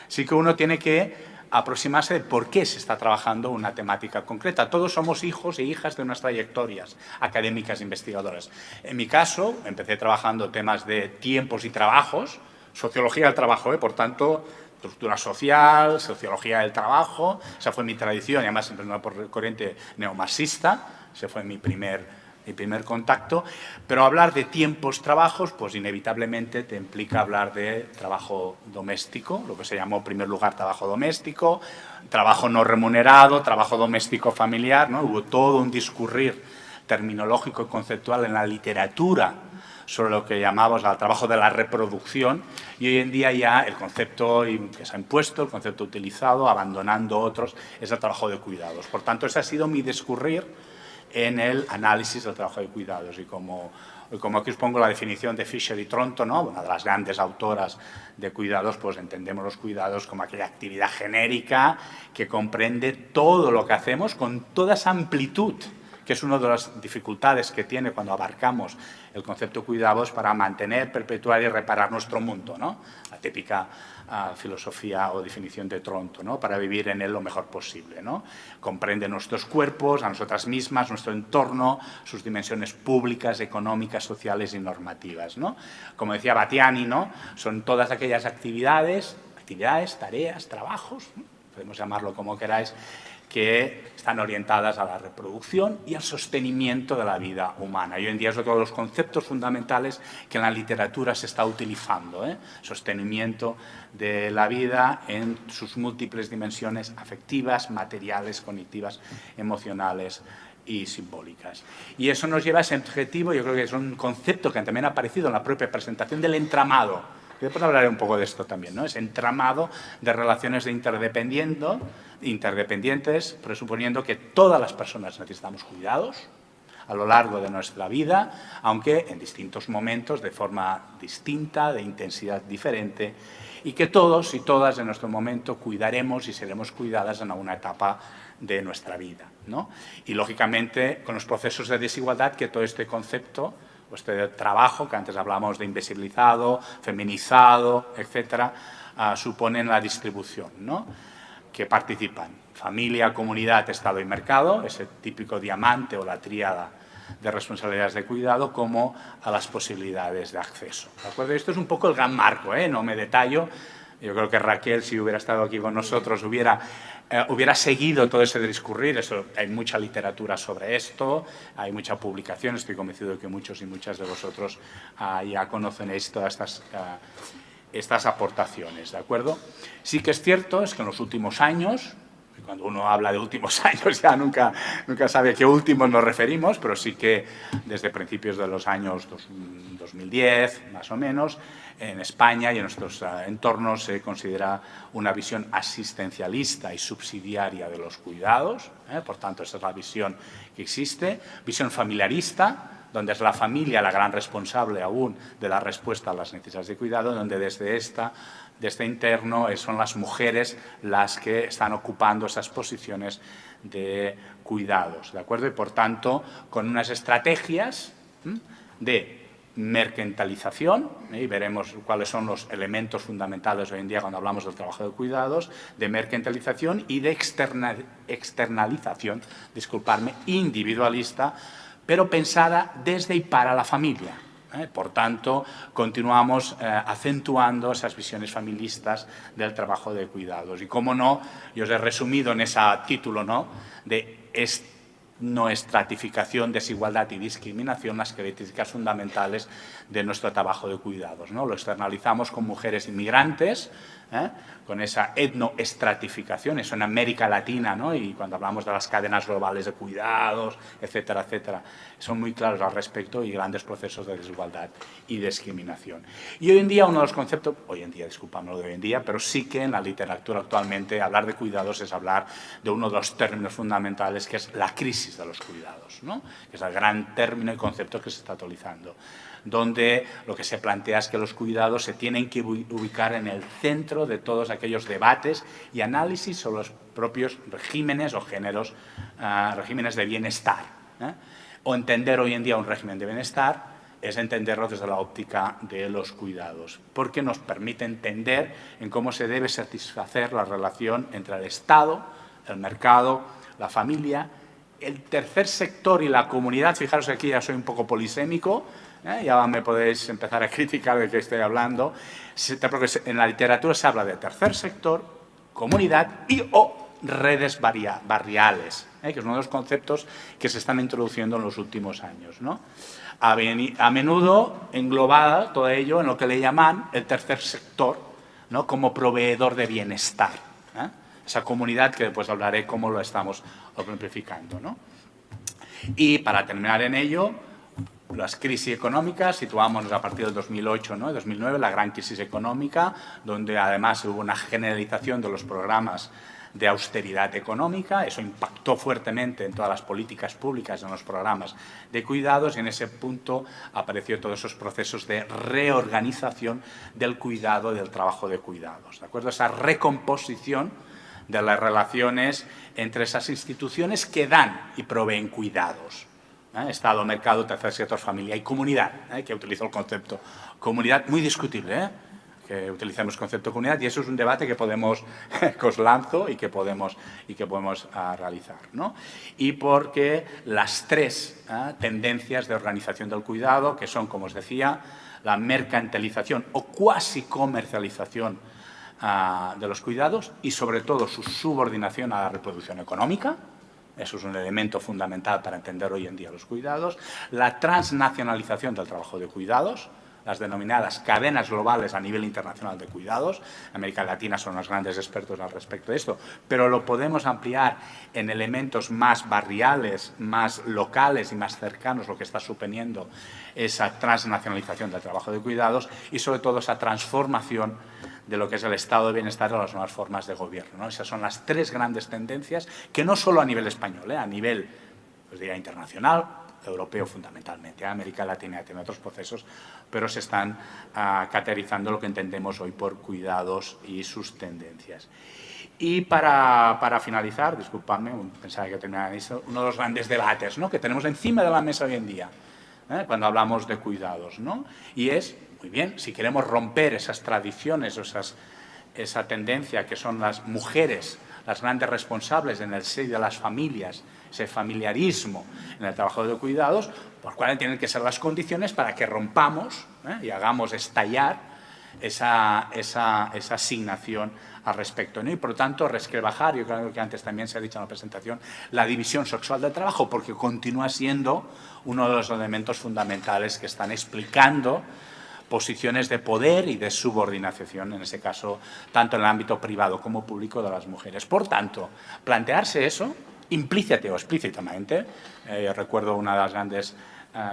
sí que uno tiene que aproximarse de por qué se está trabajando una temática concreta. Todos somos hijos e hijas de unas trayectorias académicas e investigadoras. En mi caso, empecé trabajando temas de tiempos y trabajos, sociología del trabajo, por tanto, estructura social, sociología del trabajo, esa fue mi tradición, y además siempre una corriente neomarxista. Ese fue mi primer contacto, pero hablar de tiempos, trabajos, pues inevitablemente te implica hablar de trabajo doméstico, lo que se llamó en primer lugar trabajo doméstico, trabajo no remunerado, trabajo doméstico familiar, ¿no? Hubo todo un discurrir terminológico y conceptual en la literatura sobre lo que llamamos el trabajo de la reproducción, y hoy en día ya el concepto que se ha impuesto, el concepto utilizado, abandonando otros, es el trabajo de cuidados. Por tanto, ese ha sido mi discurrir en el análisis del trabajo de cuidados. Y como aquí os pongo la definición de Fisher y Tronto, ¿no?, una de las grandes autoras de cuidados, pues entendemos los cuidados como aquella actividad genérica que comprende todo lo que hacemos con toda esa amplitud, que es una de las dificultades que tiene cuando abarcamos el concepto de cuidados para mantener, perpetuar y reparar nuestro mundo, ¿no? La típica filosofía o definición de Tronto, ¿no?, para vivir en él lo mejor posible, ¿no? Comprende nuestros cuerpos, a nosotras mismas, nuestro entorno, sus dimensiones públicas, económicas, sociales y normativas, ¿no? Como decía Battiani, ¿no?, son todas aquellas actividades, tareas, trabajos, ¿no?, podemos llamarlo como queráis, que están orientadas a la reproducción y al sostenimiento de la vida humana. Y hoy en día es otro de los conceptos fundamentales que en la literatura se está utilizando, sostenimiento de la vida en sus múltiples dimensiones afectivas, materiales, cognitivas, emocionales y simbólicas. Y eso nos lleva a ese objetivo, yo creo que es un concepto que también ha aparecido en la propia presentación del entramado. Después hablaré un poco de esto también, ¿no? Ese entramado de relaciones de interdependientes, presuponiendo que todas las personas necesitamos cuidados a lo largo de nuestra vida, aunque en distintos momentos, de forma distinta, de intensidad diferente, y que todos y todas en nuestro momento cuidaremos y seremos cuidadas en alguna etapa de nuestra vida, ¿no? Y, lógicamente, con los procesos de desigualdad que todo este concepto, este trabajo, que antes hablábamos de invisibilizado, feminizado, etcétera, suponen la distribución, ¿no?, que participan familia, comunidad, Estado y mercado, ese típico diamante o la tríada de responsabilidades de cuidado, como a las posibilidades de acceso. ¿De acuerdo? Esto es un poco el gran marco, no me detallo. Yo creo que Raquel, si hubiera estado aquí con nosotros, hubiera seguido todo ese discurrir. Hay mucha literatura sobre esto, hay mucha publicación. Estoy convencido de que muchos y muchas de vosotros ya conocen todas estas aportaciones, ¿de acuerdo? Sí que es cierto, es que en los últimos años, cuando uno habla de últimos años ya nunca sabe a qué últimos nos referimos, pero sí que desde principios de los años 2010, más o menos, en España y en nuestros entornos se considera una visión asistencialista y subsidiaria de los cuidados, por tanto, esa es la visión que existe, visión familiarista, donde es la familia la gran responsable aún de la respuesta a las necesidades de cuidado, donde desde este interno son las mujeres las que están ocupando esas posiciones de cuidados, ¿de acuerdo? Y, por tanto, con unas estrategias de mercantilización, y veremos cuáles son los elementos fundamentales hoy en día cuando hablamos del trabajo de cuidados, de mercantilización y de externalización, individualista, pero pensada desde y para la familia. Por tanto, continuamos acentuando esas visiones familistas del trabajo de cuidados. Y, cómo no, yo os he resumido en ese título, ¿no?, de no estratificación, desigualdad y discriminación, las características fundamentales de nuestro trabajo de cuidados, ¿no? Lo externalizamos con mujeres inmigrantes, con esa etnoestratificación, eso en América Latina, ¿no? Y cuando hablamos de las cadenas globales de cuidados, etcétera, etcétera, son muy claros al respecto y grandes procesos de desigualdad y discriminación. Y hoy en día uno de los conceptos, disculpadme lo de hoy en día, pero sí que en la literatura actualmente hablar de cuidados es hablar de uno de los términos fundamentales, que es la crisis de los cuidados, ¿no?, que es el gran término y concepto que se está actualizando, donde lo que se plantea es que los cuidados se tienen que ubicar en el centro de todos aquellos debates y análisis sobre los propios regímenes o géneros, regímenes de bienestar. O entender hoy en día un régimen de bienestar es entenderlo desde la óptica de los cuidados, porque nos permite entender en cómo se debe satisfacer la relación entre el Estado, el mercado, la familia, el tercer sector y la comunidad. Fijaros, aquí ya soy un poco polisémico, ya me podéis empezar a criticar de qué estoy hablando, porque en la literatura se habla de tercer sector, comunidad y o redes barriales, que es uno de los conceptos que se están introduciendo en los últimos años, ¿no? A menudo englobada todo ello en lo que le llaman el tercer sector, ¿no?, como proveedor de bienestar, esa comunidad que después hablaré cómo lo estamos amplificando, ¿no? Y para terminar en ello, las crisis económicas, situámonos a partir del 2008, ¿no?, 2009, la gran crisis económica, donde además hubo una generalización de los programas de austeridad económica. Eso impactó fuertemente en todas las políticas públicas, en los programas de cuidados, y en ese punto apareció todos esos procesos de reorganización del cuidado, del trabajo de cuidados, ¿de acuerdo? Esa recomposición de las relaciones entre esas instituciones que dan y proveen cuidados. Estado, mercado, tercer sector, familia y comunidad, que utilizo el concepto comunidad, muy discutible, que utilicemos el concepto comunidad, y eso es un debate que os lanzo y que podemos realizar, ¿no? Y porque las tres tendencias de organización del cuidado, que son, como os decía, la mercantilización o cuasi comercialización de los cuidados y, sobre todo, su subordinación a la reproducción económica. Eso es un elemento fundamental para entender hoy en día los cuidados. La transnacionalización del trabajo de cuidados, las denominadas cadenas globales a nivel internacional de cuidados. América Latina son los grandes expertos al respecto de esto, pero lo podemos ampliar en elementos más barriales, más locales y más cercanos, lo que está suponiendo esa transnacionalización del trabajo de cuidados y, sobre todo, esa transformación de lo que es el estado de bienestar o las nuevas formas de gobierno, ¿no? Esas son las tres grandes tendencias que no solo a nivel español, a nivel, pues diría, internacional, europeo fundamentalmente, América Latina tiene otros procesos, pero se están caracterizando lo que entendemos hoy por cuidados y sus tendencias. Y para finalizar, disculpadme, pensaba que terminaba eso, uno de los grandes debates, ¿no?, que tenemos encima de la mesa hoy en día, cuando hablamos de cuidados, ¿no? Y es, muy bien, si queremos romper esas tradiciones o esa tendencia que son las mujeres las grandes responsables en el seno de las familias, ese familiarismo en el trabajo de cuidados, por cuáles tienen que ser las condiciones para que rompamos y hagamos estallar esa asignación al respecto, ¿no? Y por lo tanto, resquebrajar, yo creo que antes también se ha dicho en la presentación, la división sexual del trabajo, porque continúa siendo uno de los elementos fundamentales que están explicando posiciones de poder y de subordinación, en ese caso, tanto en el ámbito privado como público de las mujeres. Por tanto, plantearse eso, implícita o explícitamente, recuerdo una de las grandes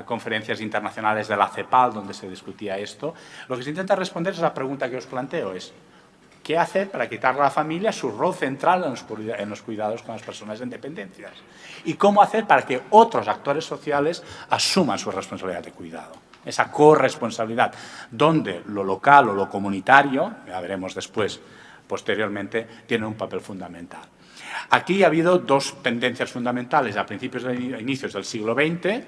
conferencias internacionales de la CEPAL donde se discutía esto, lo que se intenta responder es la pregunta que os planteo, es ¿qué hacer para quitar a la familia su rol central en los cuidados con las personas en dependencias? ¿Y cómo hacer para que otros actores sociales asuman su responsabilidad de cuidado? Esa corresponsabilidad, donde lo local o lo comunitario, ya veremos después, posteriormente, tiene un papel fundamental. Aquí ha habido dos tendencias fundamentales a principios e inicios del siglo XX.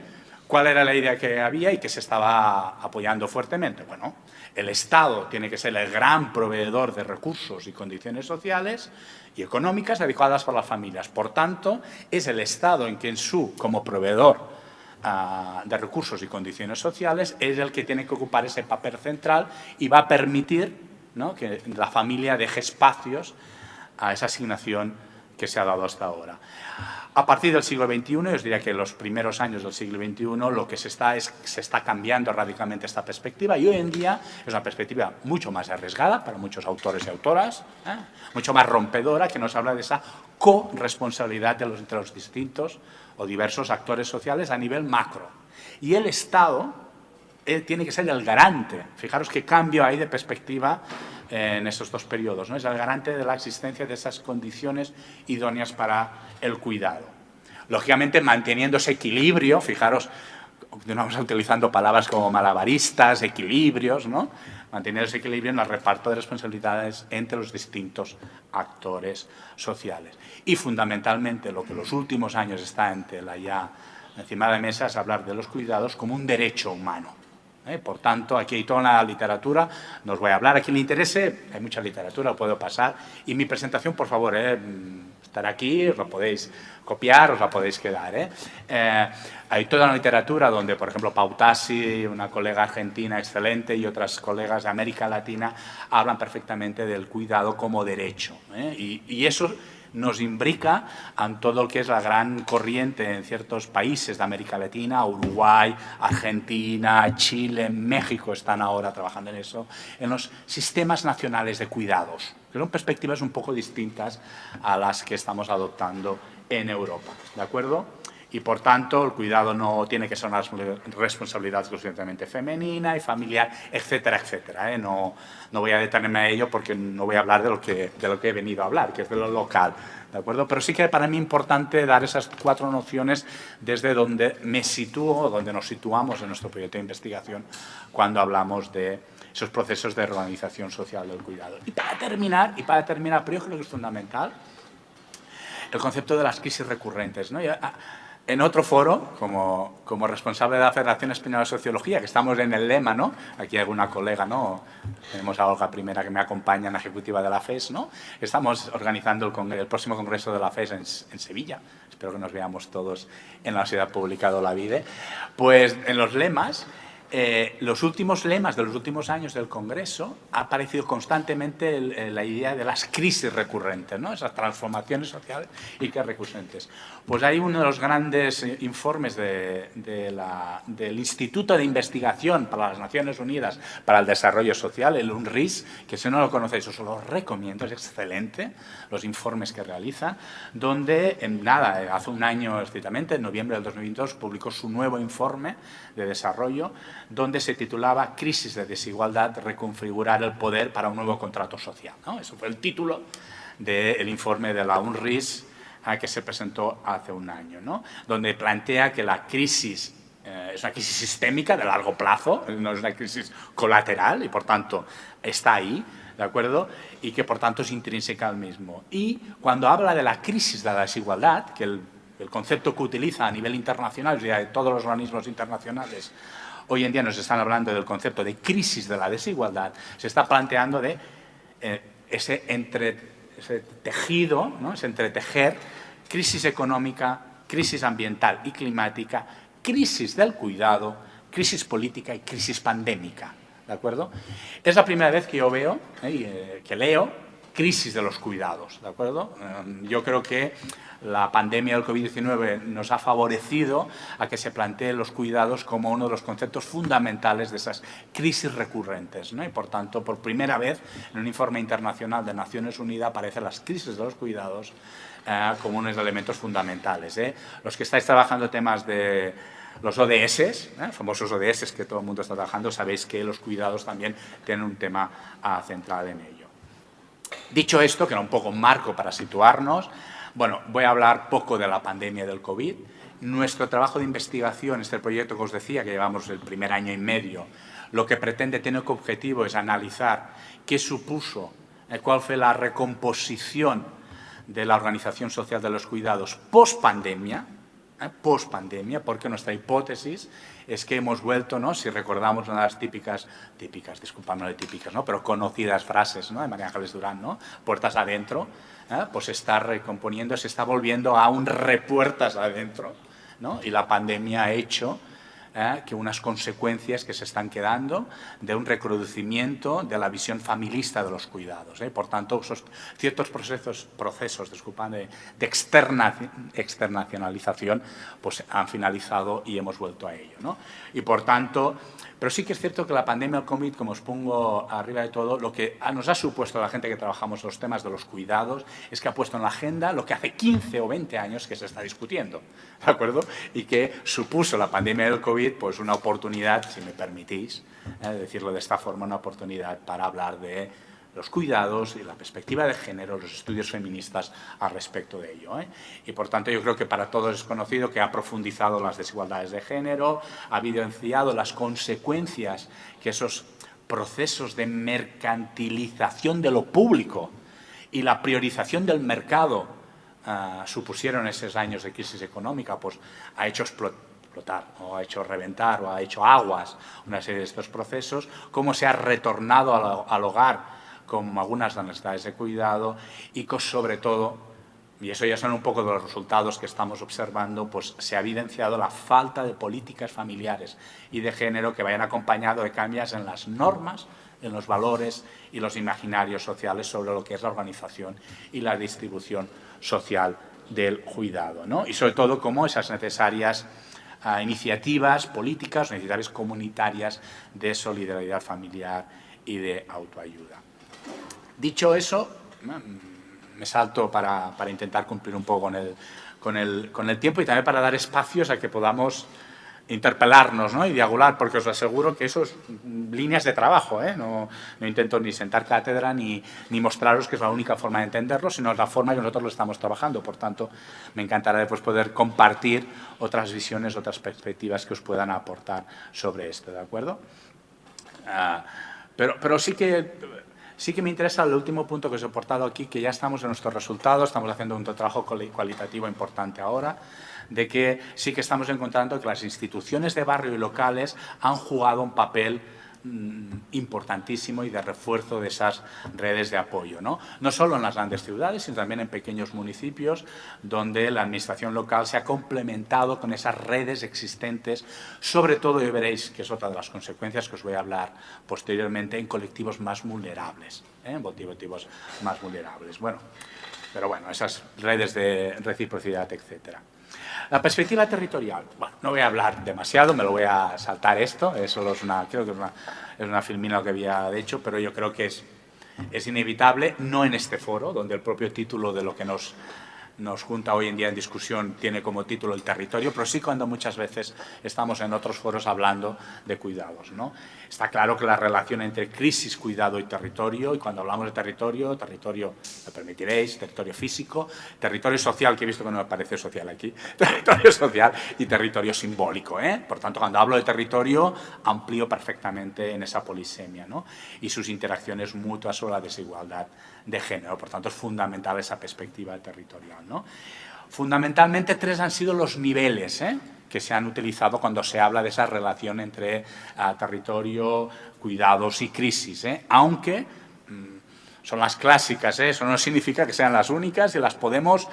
¿Cuál era la idea que había y que se estaba apoyando fuertemente? Bueno, el Estado tiene que ser el gran proveedor de recursos y condiciones sociales y económicas adecuadas para las familias. Por tanto, es el Estado en quien como proveedor de recursos y condiciones sociales es el que tiene que ocupar ese papel central y va a permitir, ¿no?, que la familia deje espacios a esa asignación que se ha dado hasta ahora. A partir del siglo XXI, os diría que en los primeros años del siglo XXI lo que se está cambiando radicalmente esta perspectiva y hoy en día es una perspectiva mucho más arriesgada para muchos autores y autoras, mucho más rompedora, que nos habla de esa corresponsabilidad entre los distintos o diversos actores sociales a nivel macro. Y el Estado tiene que ser el garante. Fijaros qué cambio hay de perspectiva en estos dos periodos, ¿no? Es el garante de la existencia de esas condiciones idóneas para el cuidado. Lógicamente, manteniendo ese equilibrio, fijaros, continuamos utilizando palabras como malabaristas, equilibrios, ¿no? Manteniendo ese equilibrio en el reparto de responsabilidades entre los distintos actores sociales. Y, fundamentalmente, lo que en los últimos años está encima de la mesa es hablar de los cuidados como un derecho humano. Por tanto, aquí hay toda la literatura, no os voy a hablar, a quien le interese, hay mucha literatura, lo puedo pasar, y mi presentación, por favor, estará aquí, os la podéis copiar, os la podéis quedar. Hay toda una literatura donde, por ejemplo, Pau Tassi, una colega argentina excelente, y otras colegas de América Latina hablan perfectamente del cuidado como derecho. Y eso nos imbrica en todo lo que es la gran corriente en ciertos países de América Latina, Uruguay, Argentina, Chile, México están ahora trabajando en eso, en los sistemas nacionales de cuidados, que son perspectivas un poco distintas a las que estamos adoptando en Europa, ¿de acuerdo? Y, por tanto, el cuidado no tiene que ser una responsabilidad exclusivamente femenina y familiar, etcétera, etcétera. No voy a detenerme a ello porque no voy a hablar de lo que he venido a hablar, que es de lo local, ¿de acuerdo? Pero sí que para mí es importante dar esas cuatro nociones desde donde me sitúo, donde nos situamos en nuestro proyecto de investigación cuando hablamos de esos procesos de reorganización social del cuidado. Y para terminar, pero yo creo que es fundamental, el concepto de las crisis recurrentes, ¿no? En otro foro, como responsable de la Federación Española de Sociología, que estamos en el lema, ¿no? Aquí hay alguna colega, ¿no? Tenemos a Olga Primera que me acompaña en la ejecutiva de la FES, ¿no? Estamos organizando el próximo congreso de la FES en Sevilla. Espero que nos veamos todos en la Sociedad Pública de Olavide. Pues en los lemas, los últimos lemas de los últimos años del Congreso ha aparecido constantemente la idea de las crisis recurrentes, ¿no? Esas transformaciones sociales y que recurrentes. Pues hay uno de los grandes informes del Instituto de Investigación para las Naciones Unidas para el Desarrollo Social, el UNRIS, que si no lo conocéis os lo recomiendo, es excelente los informes que realiza, donde hace un año estrictamente, en noviembre del 2022, publicó su nuevo informe de desarrollo, donde se titulaba Crisis de desigualdad, reconfigurar el poder para un nuevo contrato social, ¿no? Eso fue el título del informe de la UNRIS que se presentó hace un año, ¿no? Donde plantea que la crisis es una crisis sistémica de largo plazo, no es una crisis colateral y, por tanto, está ahí, ¿de acuerdo? Y que, por tanto, es intrínseca al mismo. Y cuando habla de la crisis de la desigualdad, que el concepto que utiliza a nivel internacional, de todos los organismos internacionales, hoy en día nos están hablando del concepto de crisis de la desigualdad, se está planteando de ese tejido, ¿no? Ese entretejer, crisis económica, crisis ambiental y climática, crisis del cuidado, crisis política y crisis pandémica, ¿de acuerdo? Es la primera vez que yo veo, que leo, crisis de los cuidados, ¿de acuerdo? Yo creo que la pandemia del COVID-19 nos ha favorecido a que se planteen los cuidados como uno de los conceptos fundamentales de esas crisis recurrentes, ¿no? Y, por tanto, por primera vez en un informe internacional de Naciones Unidas aparecen las crisis de los cuidados como unos elementos fundamentales. Los que estáis trabajando temas de los ODS, famosos ODS que todo el mundo está trabajando, sabéis que los cuidados también tienen un tema central en ello. Dicho esto, que era un poco un marco para situarnos, bueno, voy a hablar poco de la pandemia del COVID. Nuestro trabajo de investigación, este proyecto que os decía, que llevamos el primer año y medio, lo que pretende, tiene como objetivo es analizar qué supuso, cuál fue la recomposición de la organización social de los cuidados post-pandemia, porque nuestra hipótesis es que hemos vuelto, ¿no? Si recordamos una de las típicas, disculpadme de típicas, ¿no? Pero conocidas frases, ¿no? De María Ángeles Durán, ¿no? Puertas adentro, pues se está recomponiendo, se está volviendo a un repuertas adentro, ¿no? Y la pandemia ha hecho que unas consecuencias que se están quedando de un recrudecimiento de la visión familista de los cuidados. Por tanto, esos ciertos procesos de externacionalización pues, han finalizado y hemos vuelto a ello, ¿no? Y, por tanto, pero sí que es cierto que la pandemia del COVID, como os pongo arriba de todo, lo que nos ha supuesto a la gente que trabajamos los temas de los cuidados es que ha puesto en la agenda lo que hace 15 o 20 años que se está discutiendo, ¿de acuerdo? Y que supuso la pandemia del COVID pues una oportunidad, si me permitís decirlo de esta forma, una oportunidad para hablar de los cuidados y la perspectiva de género, los estudios feministas al respecto de ello. Y, por tanto, yo creo que para todos es conocido que ha profundizado las desigualdades de género, ha evidenciado las consecuencias que esos procesos de mercantilización de lo público y la priorización del mercado supusieron esos años de crisis económica, pues ha hecho explotar, o ha hecho reventar, o ha hecho aguas una serie de estos procesos, cómo se ha retornado al hogar con algunas de las necesidades de cuidado y que, sobre todo, y eso ya son un poco de los resultados que estamos observando, pues se ha evidenciado la falta de políticas familiares y de género que vayan acompañado de cambios en las normas, en los valores y los imaginarios sociales sobre lo que es la organización y la distribución social del cuidado, ¿no? Y, sobre todo, cómo esas necesarias iniciativas políticas, iniciativas comunitarias de solidaridad familiar y de autoayuda. Dicho eso, me salto para intentar cumplir un poco con el tiempo y también para dar espacios a que podamos interpelarnos, ¿no? Y dialogar, porque os aseguro que eso es líneas de trabajo, no intento ni sentar cátedra ni mostraros que es la única forma de entenderlo, sino es la forma que nosotros lo estamos trabajando. Por tanto, me encantará después poder compartir otras visiones, otras perspectivas que os puedan aportar sobre esto, ¿de acuerdo? Pero sí que me interesa el último punto que os he aportado aquí, que ya estamos en nuestros resultados, estamos haciendo un trabajo cualitativo importante ahora, de que sí que estamos encontrando que las instituciones de barrio y locales han jugado un papel importantísimo y de refuerzo de esas redes de apoyo, ¿no? No solo en las grandes ciudades, sino también en pequeños municipios, donde la administración local se ha complementado con esas redes existentes, sobre todo, y veréis que es otra de las consecuencias que os voy a hablar posteriormente, en colectivos más vulnerables, en colectivos más vulnerables. Pero bueno, esas redes de reciprocidad, etcétera. La perspectiva territorial. Bueno, no voy a hablar demasiado, me lo voy a saltar esto. Eso creo que es una filmina que había hecho, pero yo creo que es inevitable, no en este foro, donde el propio título de lo que nos junta hoy en día en discusión tiene como título el territorio, pero sí cuando muchas veces estamos en otros foros hablando de cuidados, ¿no? Está claro que la relación entre crisis, cuidado y territorio, y cuando hablamos de territorio, me permitiréis, territorio físico, territorio social, que he visto que no me aparece social aquí, territorio social y territorio simbólico, Por tanto, cuando hablo de territorio, amplío perfectamente en esa polisemia, ¿no? Y sus interacciones mutuas sobre la desigualdad de género. Por tanto, es fundamental esa perspectiva territorial, ¿no? Fundamentalmente, 3 han sido los niveles que se han utilizado cuando se habla de esa relación entre territorio, cuidados y crisis, aunque Son las clásicas, ¿eh? Eso no significa que sean las únicas y las podemos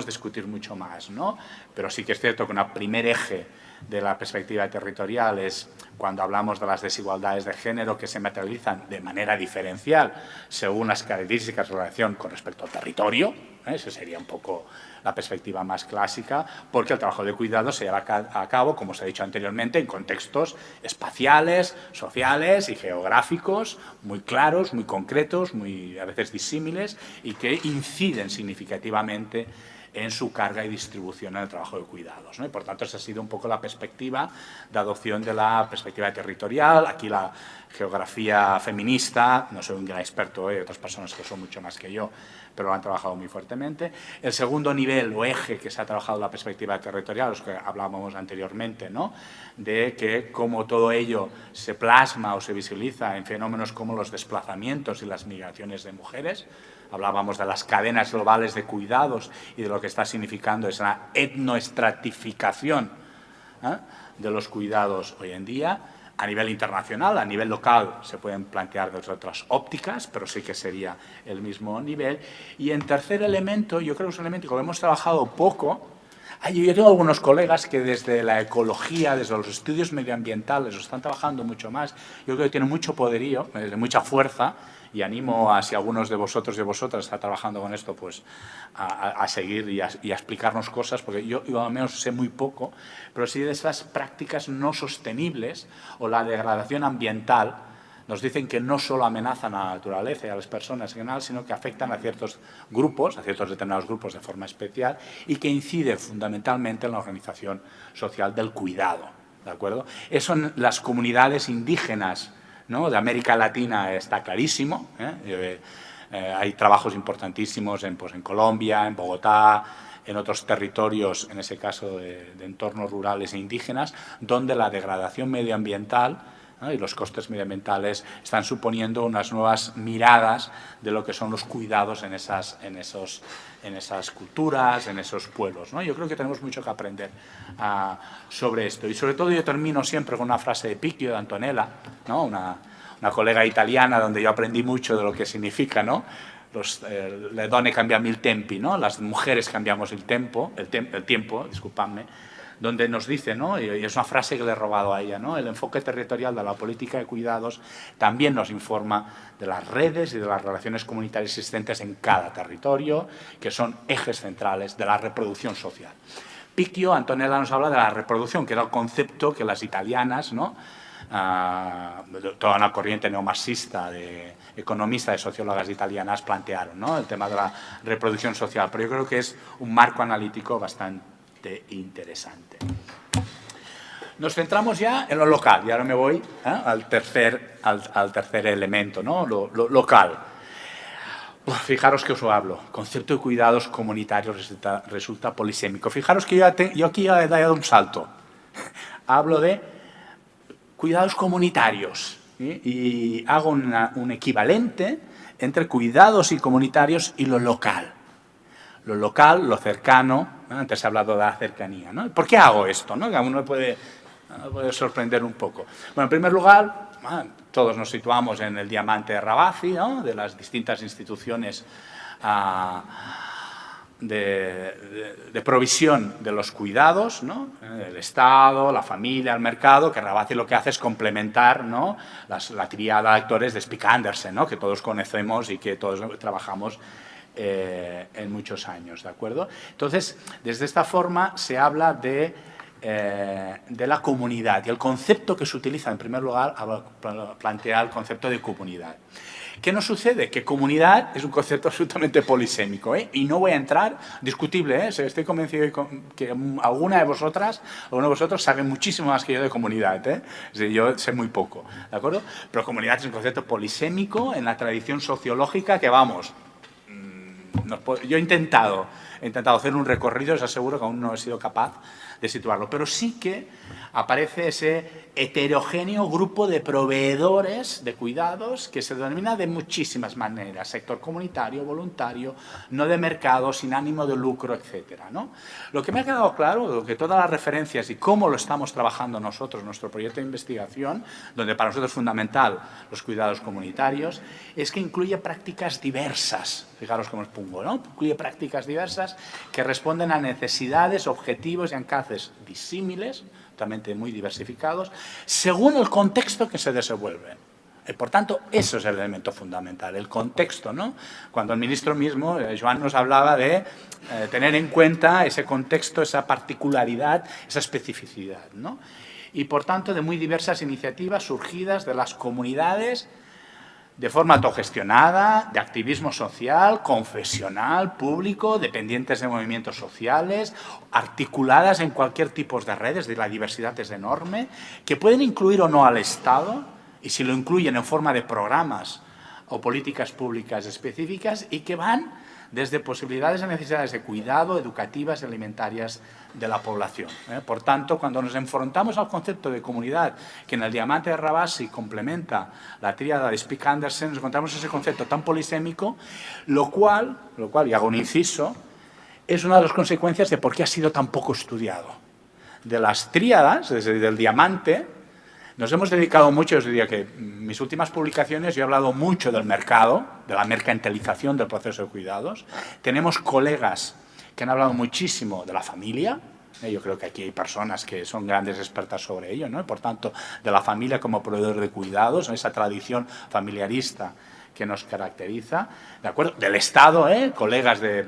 discutir mucho más, ¿no? Pero sí que es cierto que un primer eje de la perspectiva territorial es cuando hablamos de las desigualdades de género que se materializan de manera diferencial según las características de relación con respecto al territorio. Esa sería un poco la perspectiva más clásica, porque el trabajo de cuidado se lleva a cabo, como os he dicho anteriormente, en contextos espaciales, sociales y geográficos muy claros, muy concretos, muy a veces disímiles y que inciden significativamente en su carga y distribución en el trabajo de cuidados, ¿no? Y por tanto, esa ha sido un poco la perspectiva de adopción de la perspectiva territorial. Aquí la geografía feminista, no soy un gran experto, hay otras personas que son mucho más que yo, pero lo han trabajado muy fuertemente. El segundo nivel o eje que se ha trabajado la perspectiva territorial, los que hablábamos anteriormente, ¿no? De que cómo todo ello se plasma o se visualiza en fenómenos como los desplazamientos y las migraciones de mujeres. Hablábamos de las cadenas globales de cuidados y de lo que está significando esa etnoestratificación, ¿eh?, de los cuidados hoy en día. A nivel internacional, a nivel local, se pueden plantear desde otras ópticas, pero sí que sería el mismo nivel. Y en tercer elemento, yo creo que es un elemento que lo hemos trabajado poco. Yo tengo algunos colegas que desde la ecología, desde los estudios medioambientales, lo están trabajando mucho más. Yo creo que tienen mucho poderío, mucha fuerza, y animo a, si algunos de vosotros y de vosotras está trabajando con esto, pues a seguir y a explicarnos cosas, porque yo al menos sé muy poco, pero sí de esas prácticas no sostenibles o la degradación ambiental. Nos dicen que no solo amenazan a la naturaleza y a las personas en general, sino que afectan a ciertos grupos, a ciertos determinados grupos de forma especial, y que incide fundamentalmente en la organización social del cuidado, ¿de acuerdo? Eso en las comunidades indígenas, ¿no?, de América Latina está clarísimo, ¿eh? Hay trabajos importantísimos en Colombia, en Bogotá, en otros territorios, en ese caso de entornos rurales e indígenas, donde la degradación medioambiental, ¿no?, y los costes medioambientales están suponiendo unas nuevas miradas de lo que son los cuidados en esas culturas, en esos pueblos, ¿no? Yo creo que tenemos mucho que aprender sobre esto. Y sobre todo yo termino siempre con una frase de Picchio, de Antonella, ¿no?, una colega italiana donde yo aprendí mucho de lo que significa, ¿no?, le donne cambiamo il tempi, ¿no?, las mujeres cambiamos el tiempo, disculpadme, donde nos dice, ¿no?, y es una frase que le he robado a ella, ¿no?, el enfoque territorial de la política de cuidados también nos informa de las redes y de las relaciones comunitarias existentes en cada territorio, que son ejes centrales de la reproducción social. Picchio, Antonella nos habla de la reproducción, que era el concepto que las italianas, ¿no?, toda una corriente neomarxista de economistas, de sociólogas italianas plantearon, ¿no?, el tema de la reproducción social, pero yo creo que es un marco analítico bastante interesante. Nos centramos ya en lo local y ahora me voy al tercer elemento, ¿no?, lo local. Fijaros que os hablo, el concepto de cuidados comunitarios resulta polisémico. Fijaros que yo aquí he dado un salto. Hablo de cuidados comunitarios, ¿sí?, y hago un equivalente entre cuidados y comunitarios y lo local. Lo local, lo cercano, ¿no? Antes he hablado de la cercanía, ¿no? ¿Por qué hago esto, ¿no?, que a uno puede sorprender un poco? Bueno, en primer lugar, todos nos situamos en el diamante de Ravasi, ¿no?, de las distintas instituciones de provisión de los cuidados, ¿no?, el Estado, la familia, el mercado, que Ravasi lo que hace es complementar, ¿no?, la tríada de actores de Spik Andersen, ¿no?, que todos conocemos y que todos trabajamos en muchos años, ¿de acuerdo? Entonces, desde esta forma se habla de la comunidad y el concepto que se utiliza, en primer lugar, plantea el concepto de comunidad. ¿Qué nos sucede? Que comunidad es un concepto absolutamente polisémico, ¿eh? Y no voy a entrar, discutible, ¿eh? Estoy convencido de que alguna de vosotras, alguno de vosotros sabe muchísimo más que yo de comunidad, ¿eh? Es decir, yo sé muy poco, ¿de acuerdo? Pero comunidad es un concepto polisémico en la tradición sociológica que, vamos, yo he intentado he intentado hacer un recorrido, os aseguro que aún no he sido capaz de situarlo, pero sí que aparece ese heterogéneo grupo de proveedores de cuidados que se denomina de muchísimas maneras, sector comunitario, voluntario, no de mercado, sin ánimo de lucro, etcétera, ¿no? Lo que me ha quedado claro, lo que todas las referencias y cómo lo estamos trabajando nosotros, nuestro proyecto de investigación, donde para nosotros es fundamental los cuidados comunitarios, es que incluye prácticas diversas, fijaros cómo os pongo, ¿no? Incluye prácticas diversas que responden a necesidades, objetivos y alcances disímiles, totalmente muy diversificados, según el contexto que se desenvuelven. Y por tanto, eso es el elemento fundamental, el contexto, ¿no? Cuando el ministro mismo, Joan, nos hablaba de tener en cuenta ese contexto, esa particularidad, esa especificidad, ¿no? Y por tanto, de muy diversas iniciativas surgidas de las comunidades de forma autogestionada, de activismo social, confesional, público, dependientes de movimientos sociales, articuladas en cualquier tipo de redes, la diversidad es enorme, que pueden incluir o no al Estado, y si lo incluyen en forma de programas o políticas públicas específicas, y que van desde posibilidades y necesidades de cuidado, educativas y alimentarias de la población. Por tanto, cuando nos enfrentamos al concepto de comunidad, que en el Diamante de Rabasi complementa la tríada de Spink-Andersen, nos encontramos ese concepto tan polisémico, lo cual, y hago un inciso, es una de las consecuencias de por qué ha sido tan poco estudiado. De las tríadas, desde el Diamante, nos hemos dedicado mucho, os diría que en mis últimas publicaciones yo he hablado mucho del mercado, de la mercantilización del proceso de cuidados. Tenemos colegas que han hablado muchísimo de la familia. Yo creo que aquí hay personas que son grandes expertas sobre ello, ¿no? Y por tanto, de la familia como proveedor de cuidados, esa tradición familiarista que nos caracteriza, ¿de acuerdo? Del Estado, colegas de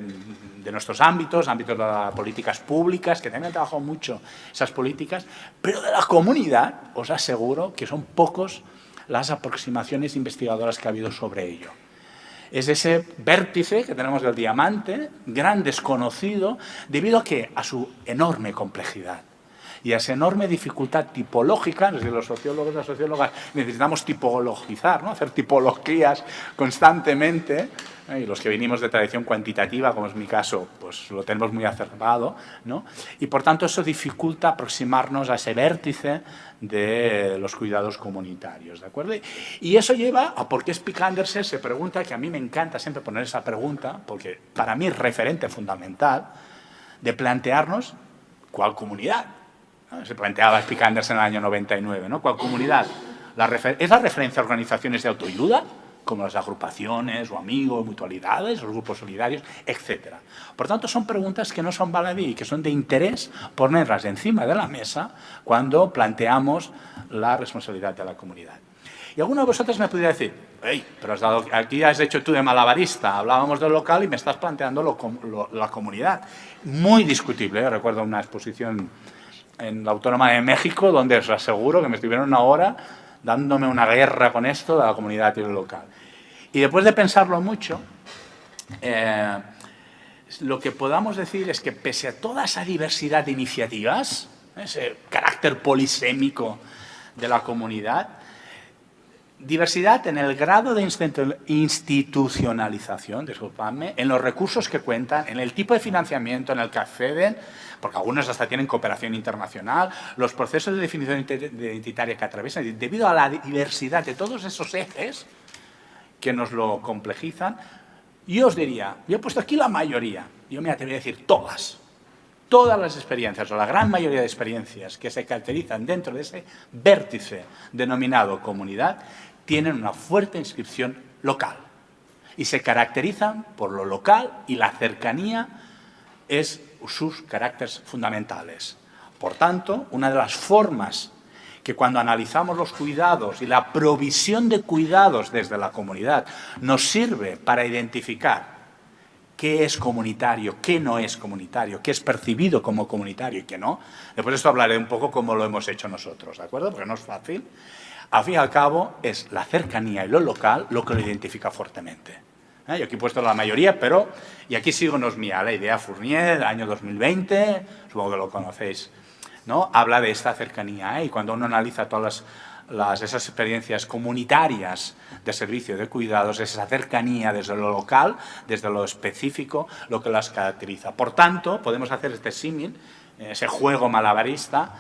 nuestros ámbitos de las políticas públicas, que también han trabajado mucho esas políticas, pero de la comunidad, os aseguro que son pocos las aproximaciones investigadoras que ha habido sobre ello. Es ese vértice que tenemos del Diamante, gran desconocido, debido a que a su enorme complejidad y a esa enorme dificultad tipológica. Desde los sociólogos y las sociólogas necesitamos tipologizar, ¿no? Hacer tipologías constantemente, y los que venimos de tradición cuantitativa, como es mi caso, pues lo tenemos muy acertado, ¿no? Y por tanto eso dificulta aproximarnos a ese vértice de los cuidados comunitarios, ¿de acuerdo? Y eso lleva a por qué Spink-Andersen se pregunta, que a mí me encanta siempre poner esa pregunta, porque para mí es referente fundamental, de plantearnos cuál comunidad. Se planteaba Spink-Andersen en el año 99, ¿no? ¿Cuál comunidad? ¿Es la referencia a organizaciones de autoayuda, como las agrupaciones o amigos, mutualidades, los grupos solidarios, etcétera? Por tanto, son preguntas que no son baladí y que son de interés ponerlas encima de la mesa cuando planteamos la responsabilidad de la comunidad. Y alguno de vosotros me pudiera decir, hey, pero aquí has hecho tú de malabarista, hablábamos del local y me estás planteando la comunidad. Muy discutible, ¿eh? Recuerdo una exposición en la Autónoma de México, donde os aseguro que me estuvieron una hora dándome una guerra con esto de la comunidad y el local. Y después de pensarlo mucho, lo que podamos decir es que pese a toda esa diversidad de iniciativas, ese carácter polisémico de la comunidad, diversidad en el grado de institucionalización, disculpadme, en los recursos que cuentan, en el tipo de financiamiento en el que acceden, porque algunos hasta tienen cooperación internacional, los procesos de definición identitaria que atraviesan, debido a la diversidad de todos esos ejes que nos lo complejizan. Yo os diría, yo he puesto aquí la mayoría, yo me atrevería a decir todas las experiencias, o la gran mayoría de experiencias que se caracterizan dentro de ese vértice denominado comunidad, tienen una fuerte inscripción local y se caracterizan por lo local, y la cercanía es sus caracteres fundamentales. Por tanto, una de las formas que cuando analizamos los cuidados y la provisión de cuidados desde la comunidad nos sirve para identificar qué es comunitario, qué no es comunitario, qué es percibido como comunitario y qué no. Después de esto hablaré un poco cómo lo hemos hecho nosotros, ¿de acuerdo? Porque no es fácil. Al fin y al cabo, es la cercanía y lo local lo que lo identifica fuertemente. Yo aquí he puesto la mayoría, pero, y aquí sigo, no es mía, la idea Fournier, del año 2020, supongo que lo conocéis, ¿no? Habla de esta cercanía, y cuando uno analiza todas esas experiencias comunitarias de servicio de cuidados, esa cercanía desde lo local, desde lo específico, lo que las caracteriza. Por tanto, podemos hacer este símil, ese juego malabarista,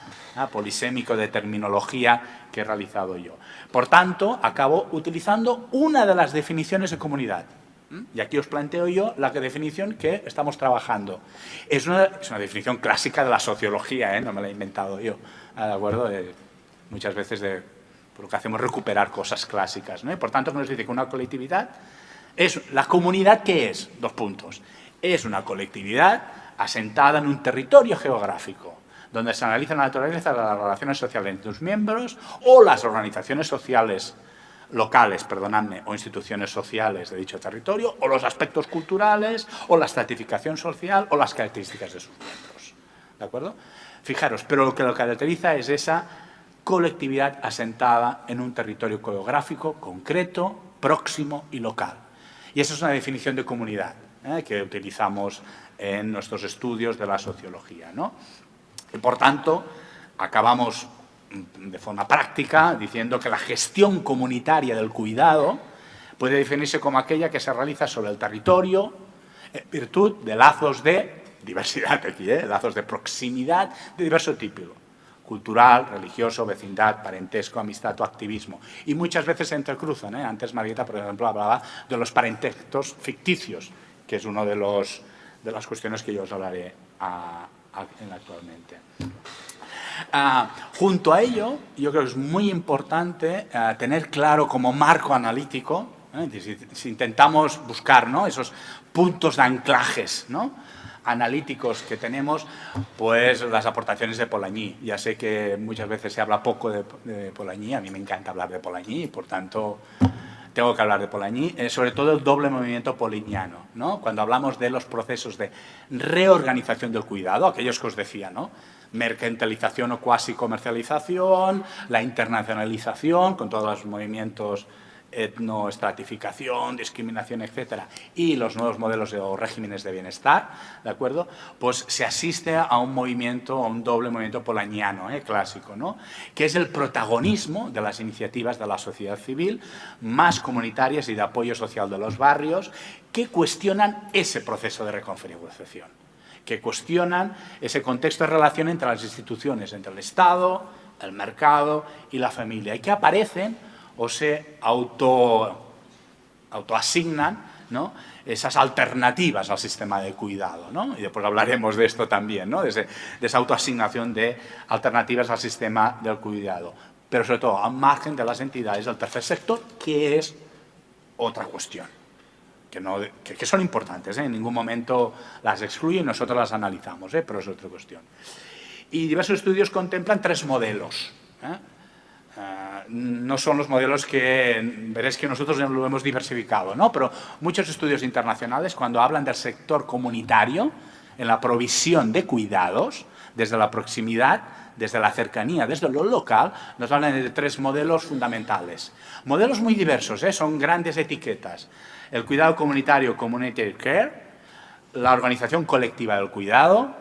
polisémico de terminología que he realizado yo. Por tanto, acabo utilizando una de las definiciones de comunidad. Y aquí os planteo yo la definición que estamos trabajando. Es una definición clásica de la sociología, no me la he inventado yo, ¿de acuerdo? Muchas veces por lo que hacemos recuperar cosas clásicas, ¿no? Y por tanto, nos dice que una colectividad es la comunidad. ¿Qué es? 2 puntos. Es una colectividad asentada en un territorio geográfico, donde se analiza la naturaleza de las relaciones sociales entre sus miembros o las organizaciones sociales locales, o instituciones sociales de dicho territorio, o los aspectos culturales, o la estratificación social, o las características de sus miembros. ¿De acuerdo? Fijaros, pero lo que lo caracteriza es esa colectividad asentada en un territorio geográfico concreto, próximo y local. Y esa es una definición de comunidad que utilizamos en nuestros estudios de la sociología, ¿no? Y por tanto, acabamos de forma práctica diciendo que la gestión comunitaria del cuidado puede definirse como aquella que se realiza sobre el territorio en virtud de lazos de diversidad aquí, lazos de proximidad de diverso tipo: cultural, religioso, vecindad, parentesco, amistad o activismo. Y muchas veces se entrecruzan. Antes Margarita, por ejemplo, hablaba de los parentescos ficticios, que es una de las cuestiones que yo os hablaré actualmente. Junto a ello, yo creo que es muy importante tener claro como marco analítico, si intentamos buscar, ¿no?, esos puntos de anclajes, ¿no?, analíticos que tenemos, pues las aportaciones de Polanyi. Ya sé que muchas veces se habla poco de Polanyi, a mí me encanta hablar de Polanyi, y por tanto tengo que hablar de Polanyi, sobre todo el doble movimiento polanyiano, ¿no? Cuando hablamos de los procesos de reorganización del cuidado, aquellos que os decía, ¿no?, mercantilización o cuasi comercialización, la internacionalización con todos los movimientos etnoestratificación, discriminación, etcétera, y los nuevos modelos o regímenes de bienestar, ¿de acuerdo? Pues se asiste a un movimiento, a un doble movimiento polanyiano, clásico, ¿no?, que es el protagonismo de las iniciativas de la sociedad civil más comunitarias y de apoyo social de los barrios, que cuestionan ese proceso de reconfiguración, que cuestionan ese contexto de relación entre las instituciones, entre el Estado, el mercado y la familia, y que aparecen o se autoasignan, ¿no?, esas alternativas al sistema de cuidado, ¿no? Y después hablaremos de esto también, ¿no?, de esa autoasignación de alternativas al sistema del cuidado, pero sobre todo al margen de las entidades del tercer sector, que es otra cuestión, que son importantes, en ningún momento las excluyo y nosotros las analizamos, pero es otra cuestión. Y diversos estudios contemplan 3 modelos, no son los modelos que veréis que nosotros lo hemos diversificado, ¿no?, pero muchos estudios internacionales, cuando hablan del sector comunitario en la provisión de cuidados, desde la proximidad, desde la cercanía, desde lo local, nos hablan de 3 modelos fundamentales. Modelos muy diversos, son grandes etiquetas: el cuidado comunitario, community care; la organización colectiva del cuidado,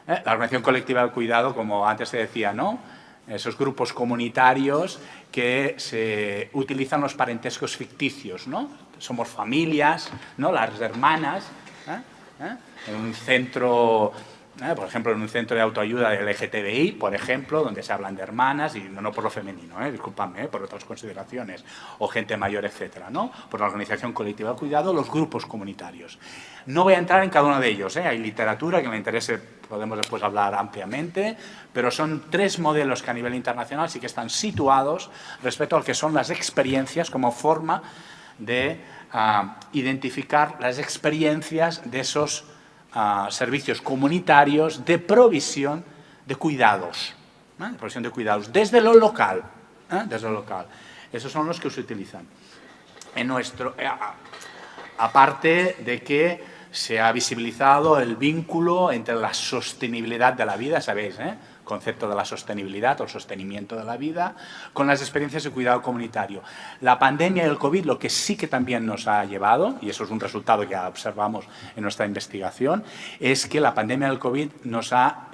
la organización colectiva del cuidado, como antes se decía, ¿no?, esos grupos comunitarios que se utilizan los parentescos ficticios, ¿no? Somos familias, ¿no?, las hermanas, en un centro, por ejemplo, en un centro de autoayuda del LGTBI, por ejemplo, donde se hablan de hermanas, y no por lo femenino, disculpadme, por otras consideraciones, o gente mayor, etcétera, ¿no? Por la organización colectiva del cuidado, los grupos comunitarios. No voy a entrar en cada uno de ellos, hay literatura que me interese, podemos después hablar ampliamente, pero son 3 modelos que a nivel internacional sí que están situados respecto a lo que son las experiencias como forma de identificar las experiencias de esos servicios comunitarios de provisión de cuidados, desde lo local, Esos son los que se utilizan. Aparte de que se ha visibilizado el vínculo entre la sostenibilidad de la vida, ¿sabéis?, concepto de la sostenibilidad o el sostenimiento de la vida, con las experiencias de cuidado comunitario. La pandemia y el COVID lo que sí que también nos ha llevado, y eso es un resultado que observamos en nuestra investigación, es que la pandemia del COVID nos ha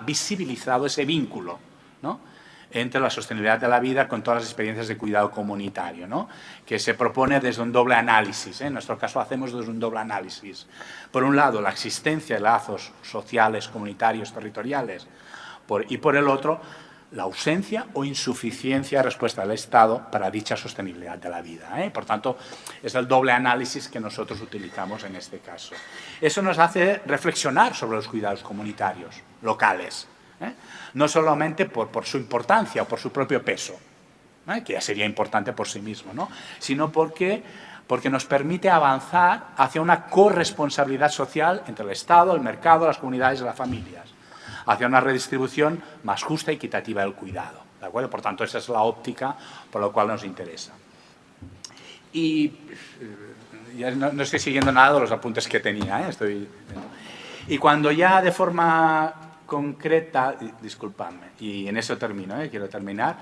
visibilizado ese vínculo, ¿no?, entre la sostenibilidad de la vida con todas las experiencias de cuidado comunitario, ¿no? Que se propone desde un doble análisis. En nuestro caso hacemos desde un doble análisis. Por un lado, la existencia de lazos sociales, comunitarios, territoriales, y por el otro, la ausencia o insuficiencia de respuesta del Estado para dicha sostenibilidad de la vida. Por tanto, es el doble análisis que nosotros utilizamos en este caso. Eso nos hace reflexionar sobre los cuidados comunitarios locales, no solamente por su importancia o por su propio peso, que ya sería importante por sí mismo, ¿no? Sino porque nos permite avanzar hacia una corresponsabilidad social entre el Estado, el mercado, las comunidades y las familias, hacia una redistribución más justa y equitativa del cuidado, ¿de acuerdo? Por tanto, esa es la óptica por la cual nos interesa. Y ya no estoy siguiendo nada de los apuntes que tenía, y cuando ya de forma concreta, disculpadme, y en eso termino, quiero terminar,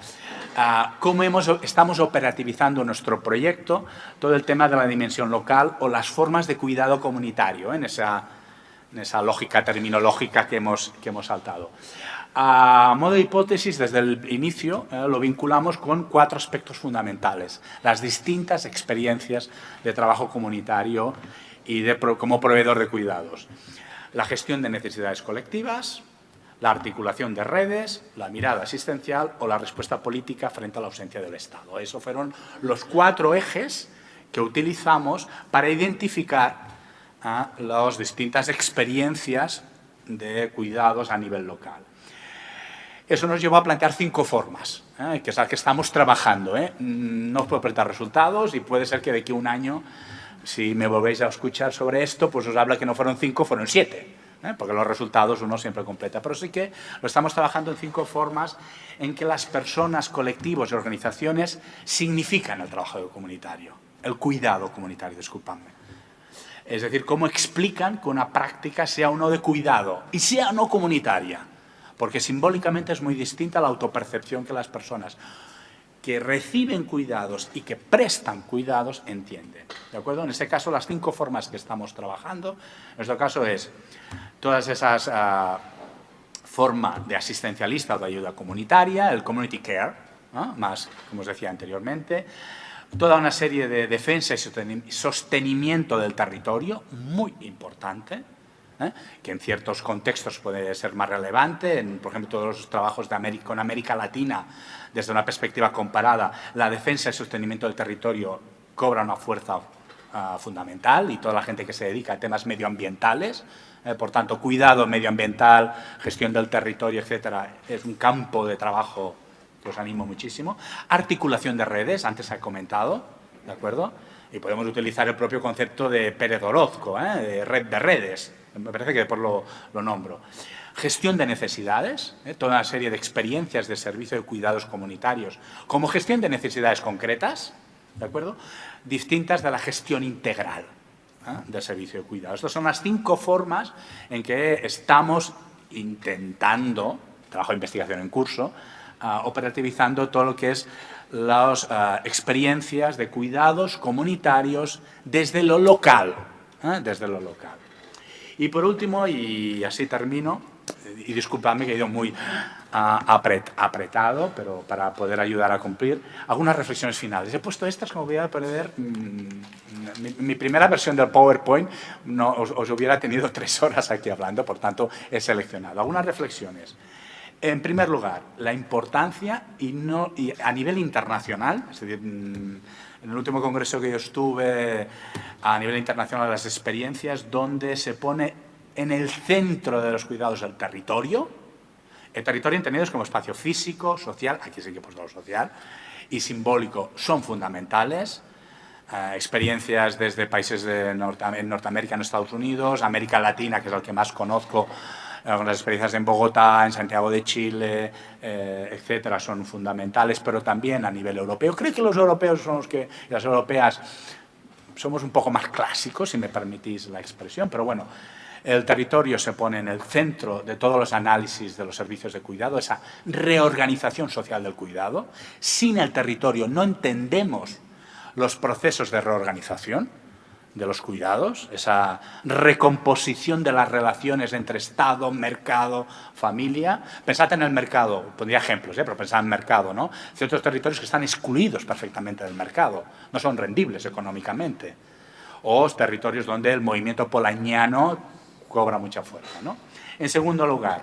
cómo estamos operativizando nuestro proyecto, todo el tema de la dimensión local o las formas de cuidado comunitario, en esa lógica terminológica que hemos saltado. A modo de hipótesis, desde el inicio lo vinculamos con 4 aspectos fundamentales: las distintas experiencias de trabajo comunitario y como proveedor de cuidados. La gestión de necesidades colectivas, la articulación de redes, la mirada asistencial o la respuesta política frente a la ausencia del Estado. Esos fueron los 4 ejes que utilizamos para identificar las distintas experiencias de cuidados a nivel local. Eso nos llevó a plantear 5 formas, que es la que estamos trabajando. No os puedo presentar resultados y puede ser que de aquí a un año, si me volvéis a escuchar sobre esto, pues os habla que no fueron 5, fueron 7. Porque los resultados uno siempre completa. Pero sí que lo estamos trabajando en 5 formas en que las personas, colectivos y organizaciones significan el trabajo comunitario, el cuidado comunitario, disculpadme. Es decir, cómo explican que una práctica sea o no de cuidado y sea o no comunitaria, porque simbólicamente es muy distinta a la autopercepción que las personas que reciben cuidados y que prestan cuidados entienden. ¿De acuerdo? En este caso, las 5 formas que estamos trabajando, en nuestro caso es todas esas formas de asistencialista o de ayuda comunitaria, el community care, más, como os decía anteriormente, toda una serie de defensa y sostenimiento del territorio, muy importante, que en ciertos contextos puede ser más relevante. Por ejemplo, todos los trabajos con América Latina, desde una perspectiva comparada, la defensa y sostenimiento del territorio cobra una fuerza fundamental, y toda la gente que se dedica a temas medioambientales, por tanto, cuidado medioambiental, gestión del territorio, etcétera, es un campo de trabajo que os animo muchísimo. Articulación de redes, antes se ha comentado, ¿de acuerdo? Y podemos utilizar el propio concepto de Pérez Orozco, de red de redes, me parece que por lo nombro. Gestión de necesidades, toda una serie de experiencias de servicio de cuidados comunitarios como gestión de necesidades concretas, ¿de acuerdo? Distintas de la gestión integral del servicio de cuidados. Estas son las 5 formas en que estamos intentando, trabajo de investigación en curso, operativizando todo lo que es las experiencias de cuidados comunitarios desde lo local, Y por último, y así termino, y disculpadme que he ido muy apretado, pero para poder ayudar a cumplir, algunas reflexiones finales. He puesto estas, como voy a perder, mi primera versión del PowerPoint os hubiera tenido 3 horas aquí hablando, por tanto he seleccionado algunas reflexiones. En primer lugar, la importancia y a nivel internacional, es decir, en el último congreso que yo estuve a nivel internacional, las experiencias donde se pone en el centro de los cuidados el territorio entendido como espacio físico, social, aquí sí que he puesto lo social, y simbólico, son fundamentales. Experiencias desde países en Norteamérica, en Estados Unidos, América Latina, que es el que más conozco, las experiencias en Bogotá, en Santiago de Chile, etcétera, son fundamentales, pero también a nivel europeo. Creo que los europeos son los que, y las europeas, somos un poco más clásicos, si me permitís la expresión, pero bueno, el territorio se pone en el centro de todos los análisis de los servicios de cuidado, esa reorganización social del cuidado. Sin el territorio no entendemos los procesos de reorganización, de los cuidados, esa recomposición de las relaciones entre Estado, mercado, familia. Pensad en el mercado, pondría ejemplos, pero pensad en el mercado, ¿no? Ciertos territorios que están excluidos perfectamente del mercado, no son rendibles económicamente. O territorios donde el movimiento polanyiano cobra mucha fuerza, ¿no? En segundo lugar,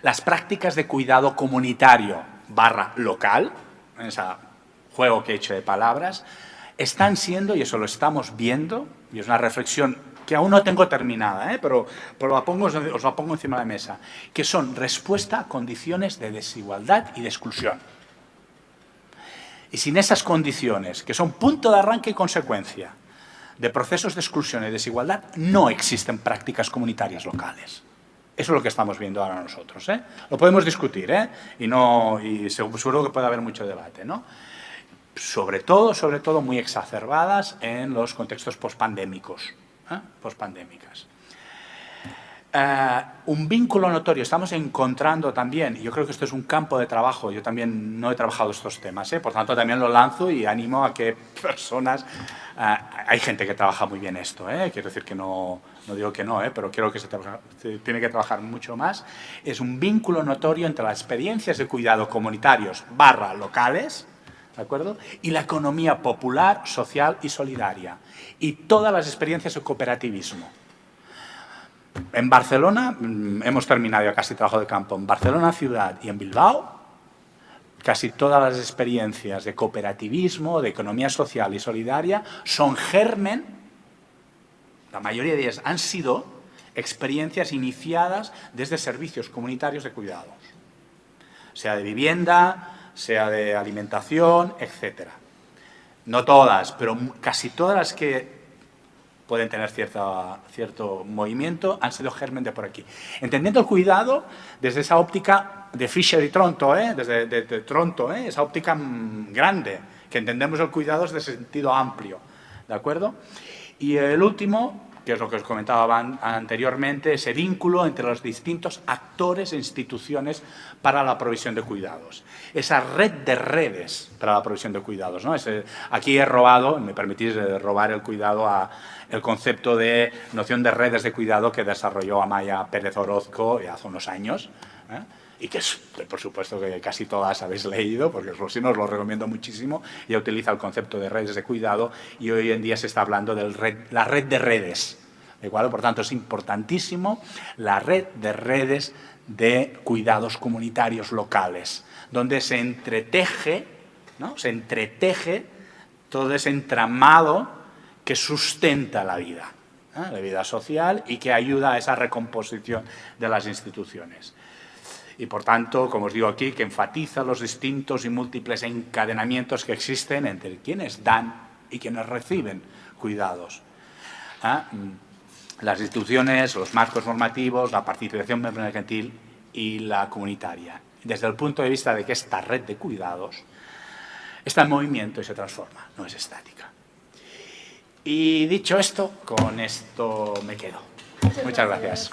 las prácticas de cuidado comunitario / local, en ese juego que he hecho de palabras, están siendo, y eso lo estamos viendo, y es una reflexión que aún no tengo terminada, pero os la pongo encima de la mesa, que son respuesta a condiciones de desigualdad y de exclusión. Y sin esas condiciones, que son punto de arranque y consecuencia de procesos de exclusión y desigualdad, no existen prácticas comunitarias locales. Eso es lo que estamos viendo ahora nosotros. Lo podemos discutir, y seguro que puede haber mucho debate, ¿no? Sobre todo muy exacerbadas en los contextos pospandémicos, pospandémicas. Un vínculo notorio, estamos encontrando también, y yo creo que esto es un campo de trabajo, yo también no he trabajado estos temas, por tanto también lo lanzo y animo a que personas, hay gente que trabaja muy bien esto, quiero decir que no digo que no, pero creo que se tiene que trabajar mucho más, es un vínculo notorio entre las experiencias de cuidado comunitarios / locales, ¿de acuerdo? Y la economía popular, social y solidaria. Y todas las experiencias de cooperativismo. En Barcelona, hemos terminado ya casi trabajo de campo, en Barcelona ciudad y en Bilbao, casi todas las experiencias de cooperativismo, de economía social y solidaria, son germen, la mayoría de ellas han sido experiencias iniciadas desde servicios comunitarios de cuidados, sea de vivienda, sea de alimentación, etc. No todas, pero casi todas las que pueden tener cierto movimiento han sido germen de por aquí. Entendiendo el cuidado desde esa óptica de Fischer y Tronto, desde de Tronto, esa óptica grande, que entendemos el cuidado desde sentido amplio, ¿de acuerdo? Y el último, que es lo que os comentaba anteriormente, ese vínculo entre los distintos actores e instituciones para la provisión de cuidados. Esa red de redes para la provisión de cuidados, ¿no? Aquí he robado, me permitís robar el cuidado el concepto de noción de redes de cuidado que desarrolló Amaya Pérez Orozco hace unos años, y que por supuesto que casi todas habéis leído, porque si no os lo recomiendo muchísimo. Ella utiliza el concepto de redes de cuidado y hoy en día se está hablando de la red de redes, ¿de acuerdo? Por tanto, es importantísimo la red de redes de cuidados comunitarios locales, donde se entreteje, ¿no? Se entreteje todo ese entramado que sustenta la vida social y que ayuda a esa recomposición de las instituciones. Y, por tanto, como os digo aquí, que enfatiza los distintos y múltiples encadenamientos que existen entre quienes dan y quienes reciben cuidados. Las instituciones, los marcos normativos, la participación mercantil y la comunitaria. Desde el punto de vista de que esta red de cuidados está en movimiento y se transforma, no es estática. Y dicho esto, con esto me quedo. Muchas gracias.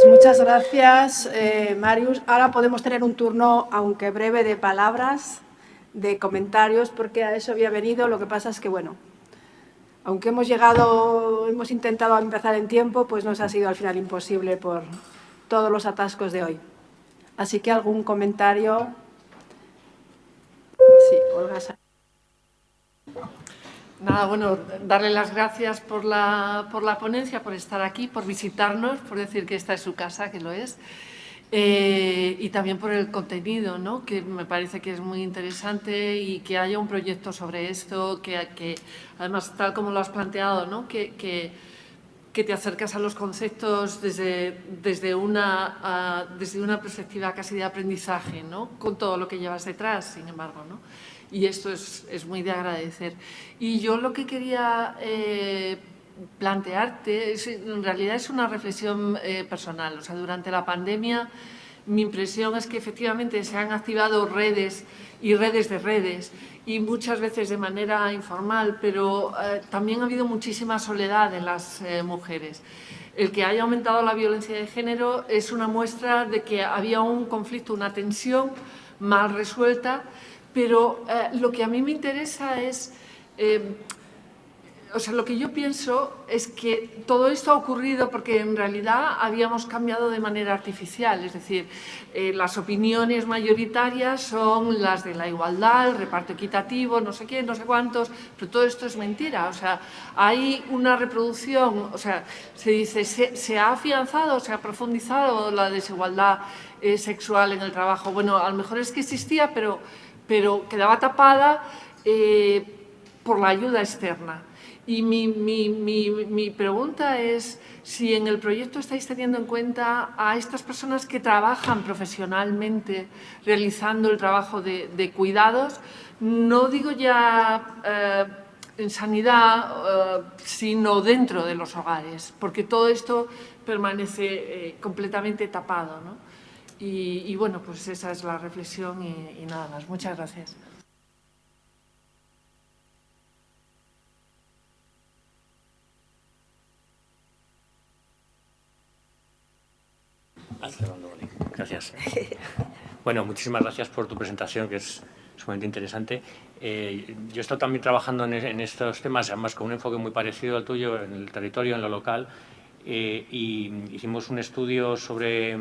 Muchas gracias, Màrius. Ahora podemos tener un turno, aunque breve, de palabras, de comentarios, porque a eso había venido. Lo que pasa es que, bueno, aunque hemos intentado empezar en tiempo, pues nos ha sido al final imposible por todos los atascos de hoy. Así que algún comentario. Sí, Olga. Nada, bueno, darle las gracias por la ponencia, por estar aquí, por visitarnos, por decir que esta es su casa, que lo es, y también por el contenido, ¿no? Que me parece que es muy interesante y que haya un proyecto sobre esto, que además, tal como lo has planteado, ¿no? Que te acercas a los conceptos desde una perspectiva casi de aprendizaje, ¿no? Con todo lo que llevas detrás, sin embargo, ¿no? Y esto es muy de agradecer. Y yo lo que quería plantearte, en realidad es una reflexión personal. O sea, durante la pandemia, mi impresión es que efectivamente se han activado redes y redes de redes, y muchas veces de manera informal, pero también ha habido muchísima soledad en las mujeres. El que haya aumentado la violencia de género es una muestra de que había un conflicto, una tensión mal resuelta, pero lo que a mí me interesa es... O sea, lo que yo pienso es que todo esto ha ocurrido porque en realidad habíamos cambiado de manera artificial, es decir, las opiniones mayoritarias son las de la igualdad, el reparto equitativo, no sé qué, no sé cuántos, pero todo esto es mentira. O sea, hay una reproducción, o sea, se dice, se ha afianzado, se ha profundizado la desigualdad sexual en el trabajo. Bueno, a lo mejor es que existía, pero quedaba tapada por la ayuda externa. Y mi pregunta es si en el proyecto estáis teniendo en cuenta a estas personas que trabajan profesionalmente realizando el trabajo de cuidados, no digo ya en sanidad, sino dentro de los hogares, porque todo esto permanece completamente tapado, ¿no? Y bueno, pues esa es la reflexión y nada más. Muchas gracias. Gracias. Bueno, muchísimas gracias por tu presentación, que es sumamente interesante. Yo he estado también trabajando en estos temas, además con un enfoque muy parecido al tuyo, en el territorio, en lo local, y hicimos un estudio sobre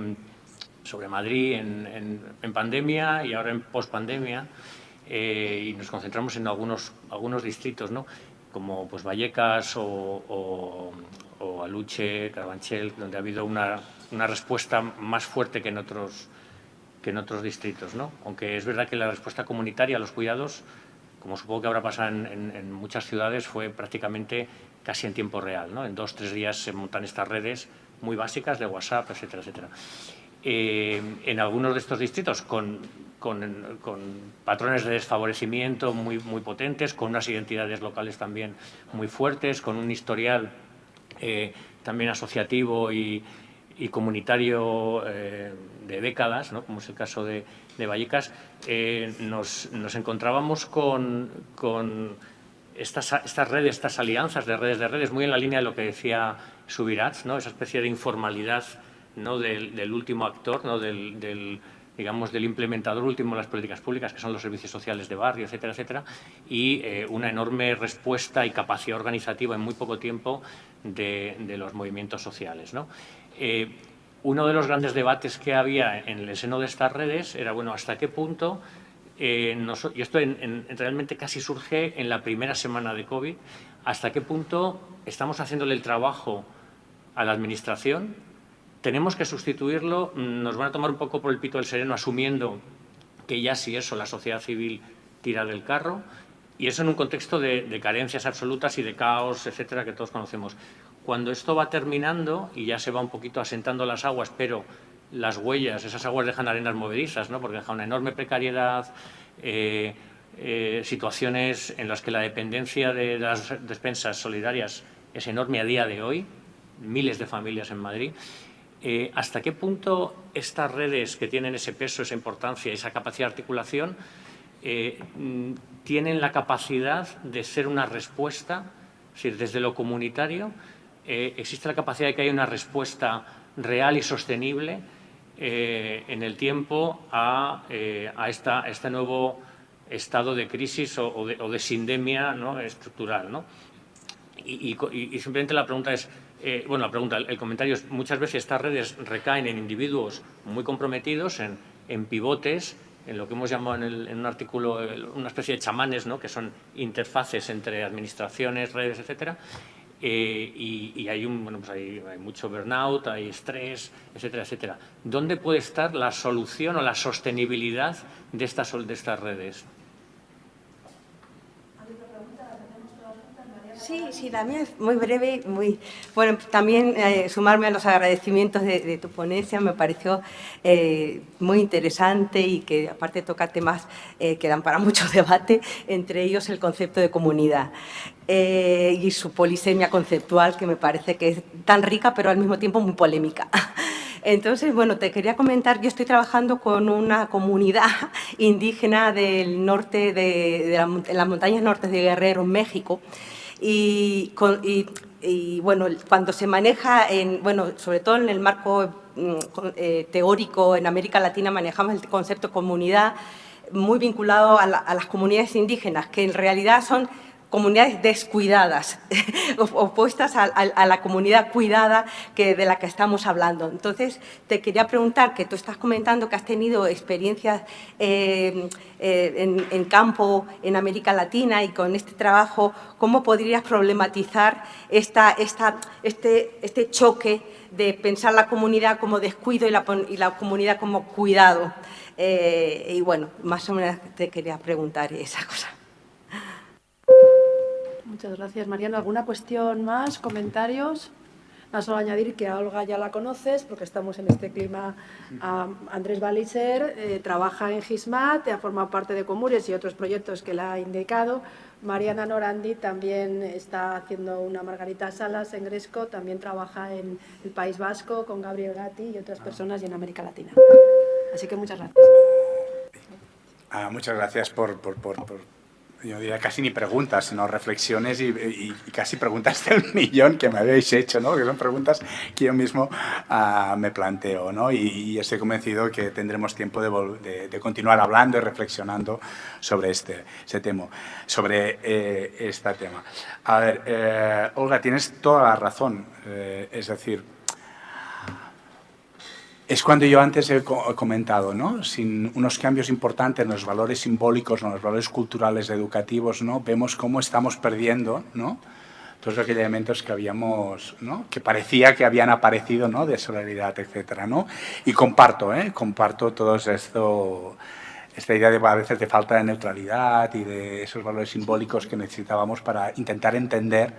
Madrid en pandemia y ahora en pospandemia, y nos concentramos en algunos distritos, ¿no? Como pues Vallecas o Aluche, Carabanchel, donde ha habido una respuesta más fuerte que en otros distritos, ¿no? Aunque es verdad que la respuesta comunitaria a los cuidados, como supongo que habrá pasado en muchas ciudades, fue prácticamente casi en tiempo real, ¿no? En 2 o 3 días se montan estas redes muy básicas de WhatsApp, etcétera, etcétera. En algunos de estos distritos con patrones de desfavorecimiento muy potentes, con unas identidades locales también muy fuertes, con un historial también asociativo y comunitario de décadas, ¿no? Como es el caso de Vallecas, nos encontrábamos con estas redes, estas alianzas de redes, muy en la línea de lo que decía Subirats, ¿no? Esa especie de informalidad, ¿no? del último actor, ¿no? digamos, del implementador último de las políticas públicas, que son los servicios sociales de barrio, etcétera, etcétera, y una enorme respuesta y capacidad organizativa en muy poco tiempo de los movimientos sociales, ¿no? Uno de los grandes debates que había en el seno de estas redes era, bueno, hasta qué punto, y esto realmente casi surge en la primera semana de COVID, hasta qué punto estamos haciéndole el trabajo a la Administración, tenemos que sustituirlo, nos van a tomar un poco por el pito del sereno asumiendo que ya si eso la sociedad civil tira del carro, y eso en un contexto de carencias absolutas y de caos, etcétera, que todos conocemos. Cuando esto va terminando y ya se va un poquito asentando las aguas, pero las huellas, esas aguas dejan arenas movedizas, ¿no? Porque dejan una enorme precariedad, situaciones en las que la dependencia de las despensas solidarias es enorme a día de hoy, miles de familias en Madrid. ¿Hasta qué punto estas redes que tienen ese peso, esa importancia, esa capacidad de articulación, tienen la capacidad de ser una respuesta? Es decir, desde lo comunitario, ¿existe la capacidad de que haya una respuesta real y sostenible en el tiempo a este nuevo estado de crisis o de sindemia, ¿no? estructural, ¿no? Y simplemente la pregunta es, el comentario es, muchas veces estas redes recaen en individuos muy comprometidos, en pivotes, en lo que hemos llamado en un artículo una especie de chamanes, ¿no? Que son interfaces entre administraciones, redes, etcétera, y hay mucho burnout, hay estrés, etcétera, etcétera. ¿Dónde puede estar la solución o la sostenibilidad de estas redes? Sí, la mía es muy breve, bueno, también sumarme a los agradecimientos de tu ponencia, me pareció muy interesante y que aparte toca temas que dan para mucho debate, entre ellos el concepto de comunidad y su polisemia conceptual, que me parece que es tan rica pero al mismo tiempo muy polémica. Entonces, bueno, te quería comentar, yo estoy trabajando con una comunidad indígena del norte, en las montañas nortes de Guerrero, México, y bueno, cuando se maneja, sobre todo en el marco teórico. En América Latina manejamos el concepto comunidad muy vinculado a las comunidades indígenas, que en realidad son comunidades descuidadas, opuestas a la comunidad cuidada de la que estamos hablando. Entonces, te quería preguntar, que tú estás comentando que has tenido experiencias en campo en América Latina y con este trabajo, ¿cómo podrías problematizar este choque de pensar la comunidad como descuido y la comunidad como cuidado? Y bueno, más o menos te quería preguntar esa cosa. Muchas gracias, Mariano. ¿Alguna cuestión más? ¿Comentarios? Solo añadir que a Olga ya la conoces, porque estamos en este clima. Andrés Balicer trabaja en GISMAT, ha formado parte de Comures y otros proyectos que la ha indicado. Mariana Norandi también está haciendo una Margarita Salas en Gresco, también trabaja en el País Vasco con Gabriel Gatti y otras personas y en América Latina. Así que muchas gracias. Muchas gracias por yo diría casi ni preguntas, sino reflexiones y casi preguntas del millón que me habéis hecho, ¿no? Que son preguntas que yo mismo me planteo, ¿no? Y estoy convencido que tendremos tiempo de continuar hablando y reflexionando sobre este tema. A ver, Olga, tienes toda la razón. Es decir, es cuando yo antes he comentado, ¿no? Sin unos cambios importantes en los valores simbólicos, en los valores culturales, educativos, ¿no? Vemos cómo estamos perdiendo, ¿no? Todos aquellos elementos que habíamos, ¿no? Que parecía que habían aparecido, ¿no? De solidaridad, etcétera, ¿no? Y comparto todo esto, esta idea de a veces de falta de neutralidad y de esos valores simbólicos que necesitábamos para intentar entender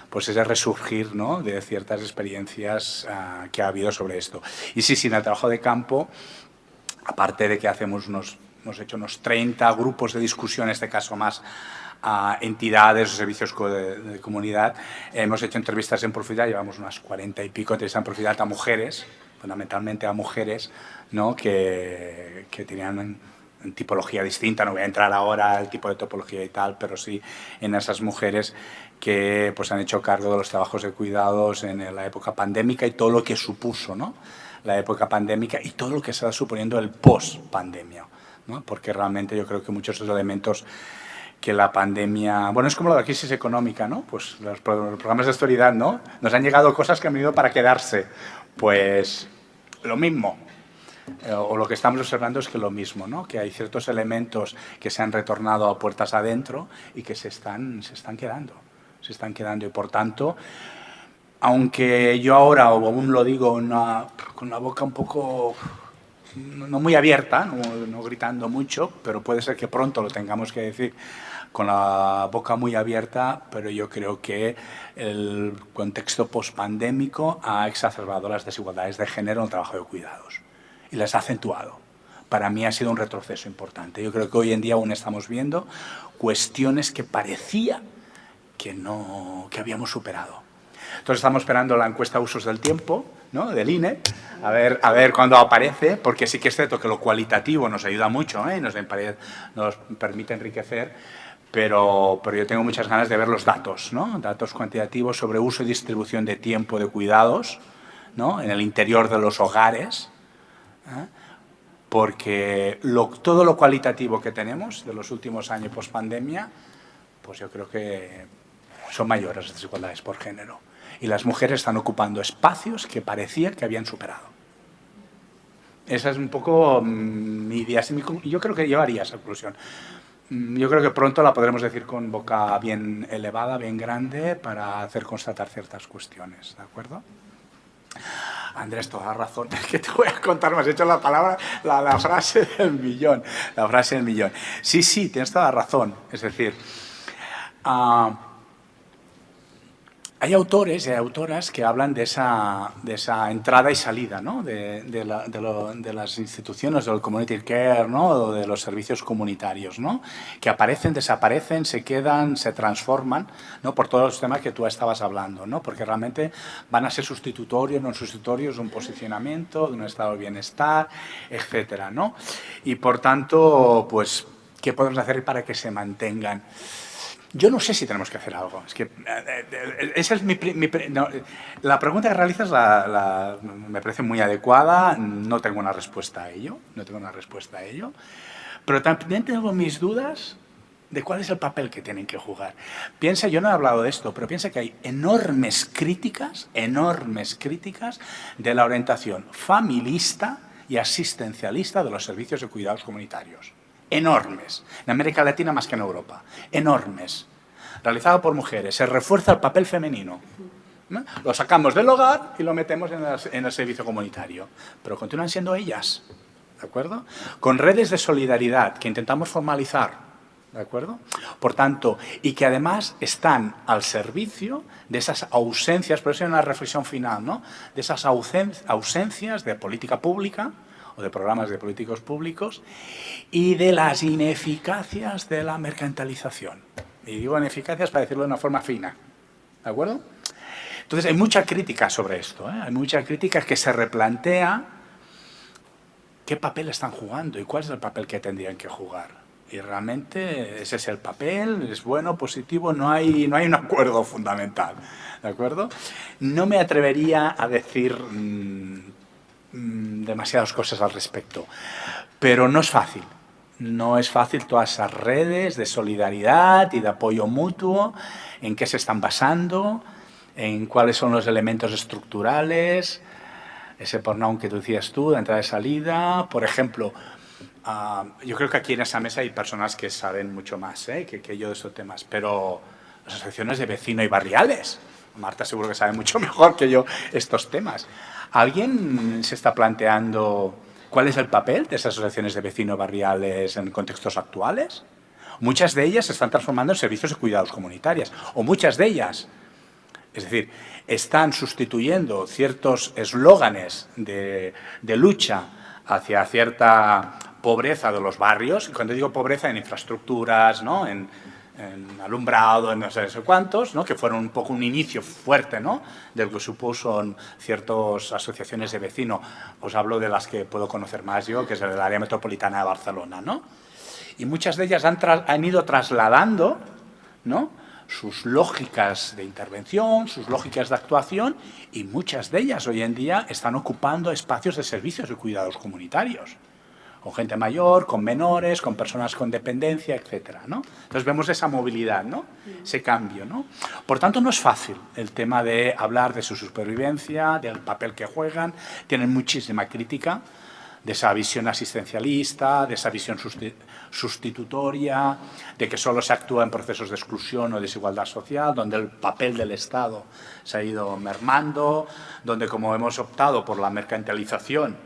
pues ese resurgir, ¿no? De ciertas experiencias que ha habido sobre esto. Y sí, en el trabajo de campo, aparte de que hemos hecho unos 30 grupos de discusión, en este caso más a entidades o servicios de comunidad, hemos hecho entrevistas en profundidad, llevamos unas 40 y pico entrevistas en profundidad a mujeres, fundamentalmente a mujeres, ¿no? que tenían en tipología distinta, no voy a entrar ahora al tipo de topología y tal, pero sí en esas mujeres que pues han hecho cargo de los trabajos de cuidados en la época pandémica y todo lo que supuso, ¿no? La época pandémica y todo lo que está suponiendo el post-pandemia, ¿no? Porque realmente yo creo que muchos de los elementos que la pandemia... Bueno, es como la crisis económica, ¿no? Pues los programas de austeridad, ¿no? Nos han llegado cosas que han venido para quedarse. Pues lo mismo. O lo que estamos observando es que lo mismo, ¿no? Que hay ciertos elementos que se han retornado a puertas adentro y que se están quedando. Se están quedando y, por tanto, aunque yo ahora aún lo digo con la boca un poco no muy abierta, no gritando mucho, pero puede ser que pronto lo tengamos que decir con la boca muy abierta, pero yo creo que el contexto pospandémico ha exacerbado las desigualdades de género en el trabajo de cuidados y las ha acentuado. Para mí ha sido un retroceso importante. Yo creo que hoy en día aún estamos viendo cuestiones que parecía que habíamos superado. Entonces estamos esperando la encuesta Usos del Tiempo, ¿no? Del INE, a ver cuándo aparece, porque sí que es cierto que lo cualitativo nos ayuda mucho, ¿eh? Nos permite enriquecer, pero yo tengo muchas ganas de ver los datos, ¿no? Datos cuantitativos sobre uso y distribución de tiempo de cuidados, ¿no? En el interior de los hogares, ¿eh? Porque todo lo cualitativo que tenemos de los últimos años post-pandemia, pues yo creo que son mayores las desigualdades por género. Y las mujeres están ocupando espacios que parecía que habían superado. Esa es un poco mi idea. Yo creo que llevaría esa conclusión. Yo creo que pronto la podremos decir con boca bien elevada, bien grande, para hacer constatar ciertas cuestiones. ¿De acuerdo? Andrés, toda la razón. Es que te voy a contar, me has hecho la palabra, la frase del millón. La frase del millón. Sí, tienes toda la razón. Es decir, hay autores y autoras que hablan de esa entrada y salida, ¿no? de las instituciones del community care, ¿no? O de los servicios comunitarios, ¿no? Que aparecen, desaparecen, se quedan, se transforman, ¿no? Por todos los temas que tú estabas hablando, ¿no? Porque realmente van a ser sustitutorios, no sustitutorios de un posicionamiento, de un estado de bienestar, etcétera, ¿no? Y por tanto, pues, ¿qué podemos hacer para que se mantengan? Yo no sé si tenemos que hacer algo. Es que esa es la pregunta que realizas me parece muy adecuada. No tengo una respuesta a ello. Pero también tengo mis dudas de cuál es el papel que tienen que jugar. Piensa, yo no he hablado de esto, pero piensa que hay enormes críticas de la orientación familista y asistencialista de los servicios de cuidados comunitarios. Enormes. En América Latina más que en Europa. Enormes. Realizado por mujeres. Se refuerza el papel femenino. Lo sacamos del hogar y lo metemos en el servicio comunitario. Pero continúan siendo ellas. ¿De acuerdo? Con redes de solidaridad que intentamos formalizar. ¿De acuerdo? Por tanto, y que además están al servicio de esas ausencias, por eso hay una reflexión final, ¿no? De esas ausencias de política pública o de programas de políticos públicos y de las ineficacias de la mercantilización. Y digo ineficacias para decirlo de una forma fina. ¿De acuerdo? Entonces, hay mucha crítica sobre esto, ¿eh? Hay mucha crítica que se replantea qué papel están jugando y cuál es el papel que tendrían que jugar. Y realmente ese es el papel, es bueno, positivo, no hay un acuerdo fundamental, ¿de acuerdo? No me atrevería a decir demasiadas cosas al respecto, pero no es fácil. No es fácil todas esas redes de solidaridad y de apoyo mutuo, en qué se están basando, en cuáles son los elementos estructurales, ese burnout que tú decías tú, de entrada y salida, por ejemplo. Yo creo que aquí en esa mesa hay personas que saben mucho más que yo de esos temas, pero las asociaciones de vecinos y barriales, Marta seguro que sabe mucho mejor que yo estos temas. ¿Alguien se está planteando cuál es el papel de esas asociaciones de vecinos barriales en contextos actuales? Muchas de ellas se están transformando en servicios de cuidados comunitarios, o muchas de ellas, es decir, están sustituyendo ciertos eslóganes de lucha hacia cierta pobreza de los barrios, y cuando digo pobreza, en infraestructuras, ¿no? en alumbrado, en no sé cuántos, ¿no? Que fueron un poco un inicio fuerte, ¿no? Del que supuso ciertas asociaciones de vecinos. Os hablo de las que puedo conocer más yo, que es el área metropolitana de Barcelona, ¿no? Y muchas de ellas han ido trasladando, ¿no? Sus lógicas de intervención, sus lógicas de actuación, y muchas de ellas hoy en día están ocupando espacios de servicios de cuidados comunitarios, con gente mayor, con menores, con personas con dependencia, etcétera, ¿no? Entonces vemos esa movilidad, ¿no? Ese cambio, ¿no? Por tanto, no es fácil el tema de hablar de su supervivencia, del papel que juegan. Tienen muchísima crítica de esa visión asistencialista, de esa visión sustitutoria, de que solo se actúa en procesos de exclusión o desigualdad social, donde el papel del Estado se ha ido mermando, donde como hemos optado por la mercantilización,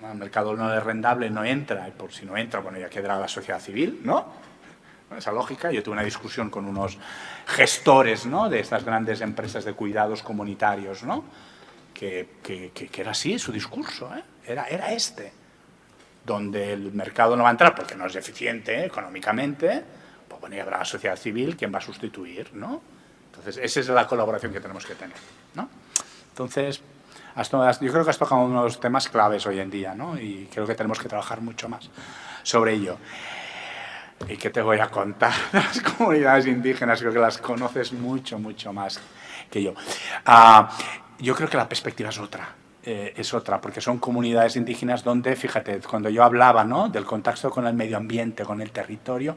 el mercado no es rentable, no entra, y por si no entra, bueno, ya quedará la sociedad civil, ¿no? Esa lógica. Yo tuve una discusión con unos gestores, ¿no? De estas grandes empresas de cuidados comunitarios, ¿no? Que era así su discurso, ¿eh? Era este, donde el mercado no va a entrar porque no es eficiente económicamente, pues bueno, y habrá la sociedad civil quien va a sustituir, ¿no? Entonces, esa es la colaboración que tenemos que tener, ¿no? Entonces, yo creo que has tocado uno de los temas claves hoy en día, ¿no? Y creo que tenemos que trabajar mucho más sobre ello. ¿Y qué te voy a contar? Las comunidades indígenas, creo que las conoces mucho, mucho más que yo. Yo creo que la perspectiva es otra, porque son comunidades indígenas donde, fíjate, cuando yo hablaba, ¿no? Del contacto con el medio ambiente, con el territorio,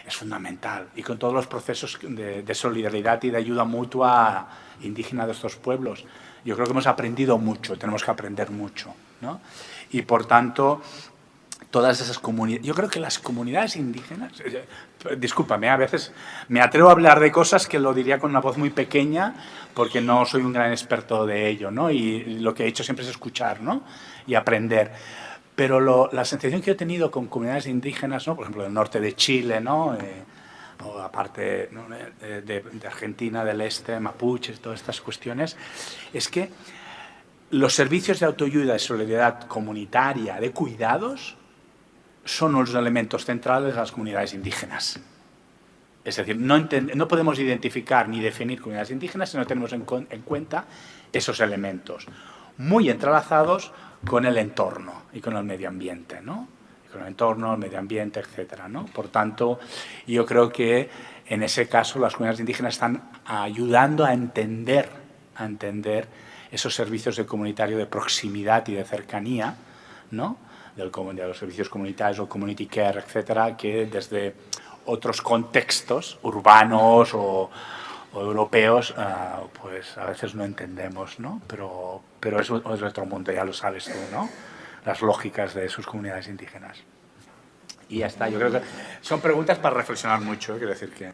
es fundamental. Y con todos los procesos de solidaridad y de ayuda mutua indígena de estos pueblos, yo creo que hemos aprendido mucho, tenemos que aprender mucho, ¿no? Y por tanto, todas esas comunidades, yo creo que las comunidades indígenas, discúlpame, a veces me atrevo a hablar de cosas que lo diría con una voz muy pequeña porque no soy un gran experto de ello, ¿no? Y lo que he hecho siempre es escuchar, ¿no? Y aprender. Pero la sensación que he tenido con comunidades indígenas, ¿no? Por ejemplo, del norte de Chile, ¿no? O aparte, ¿no? de Argentina, del este, mapuches, todas estas cuestiones, es que los servicios de autoayuda y solidaridad comunitaria de cuidados son los elementos centrales de las comunidades indígenas. Es decir, no podemos identificar ni definir comunidades indígenas si no tenemos en cuenta esos elementos, muy entrelazados con el entorno y con el medio ambiente, ¿no? el entorno, el medio ambiente, etcétera, ¿no? Por tanto, yo creo que en ese caso las comunidades indígenas están ayudando a entender esos servicios de comunitario de proximidad y de cercanía, ¿no? De los servicios comunitarios o community care, etcétera, que desde otros contextos urbanos o europeos, pues a veces no entendemos, ¿no? Pero es otro mundo, ya lo sabes tú, ¿no? Las lógicas de sus comunidades indígenas. Y ya está, yo creo que son preguntas para reflexionar mucho, quiero decir que...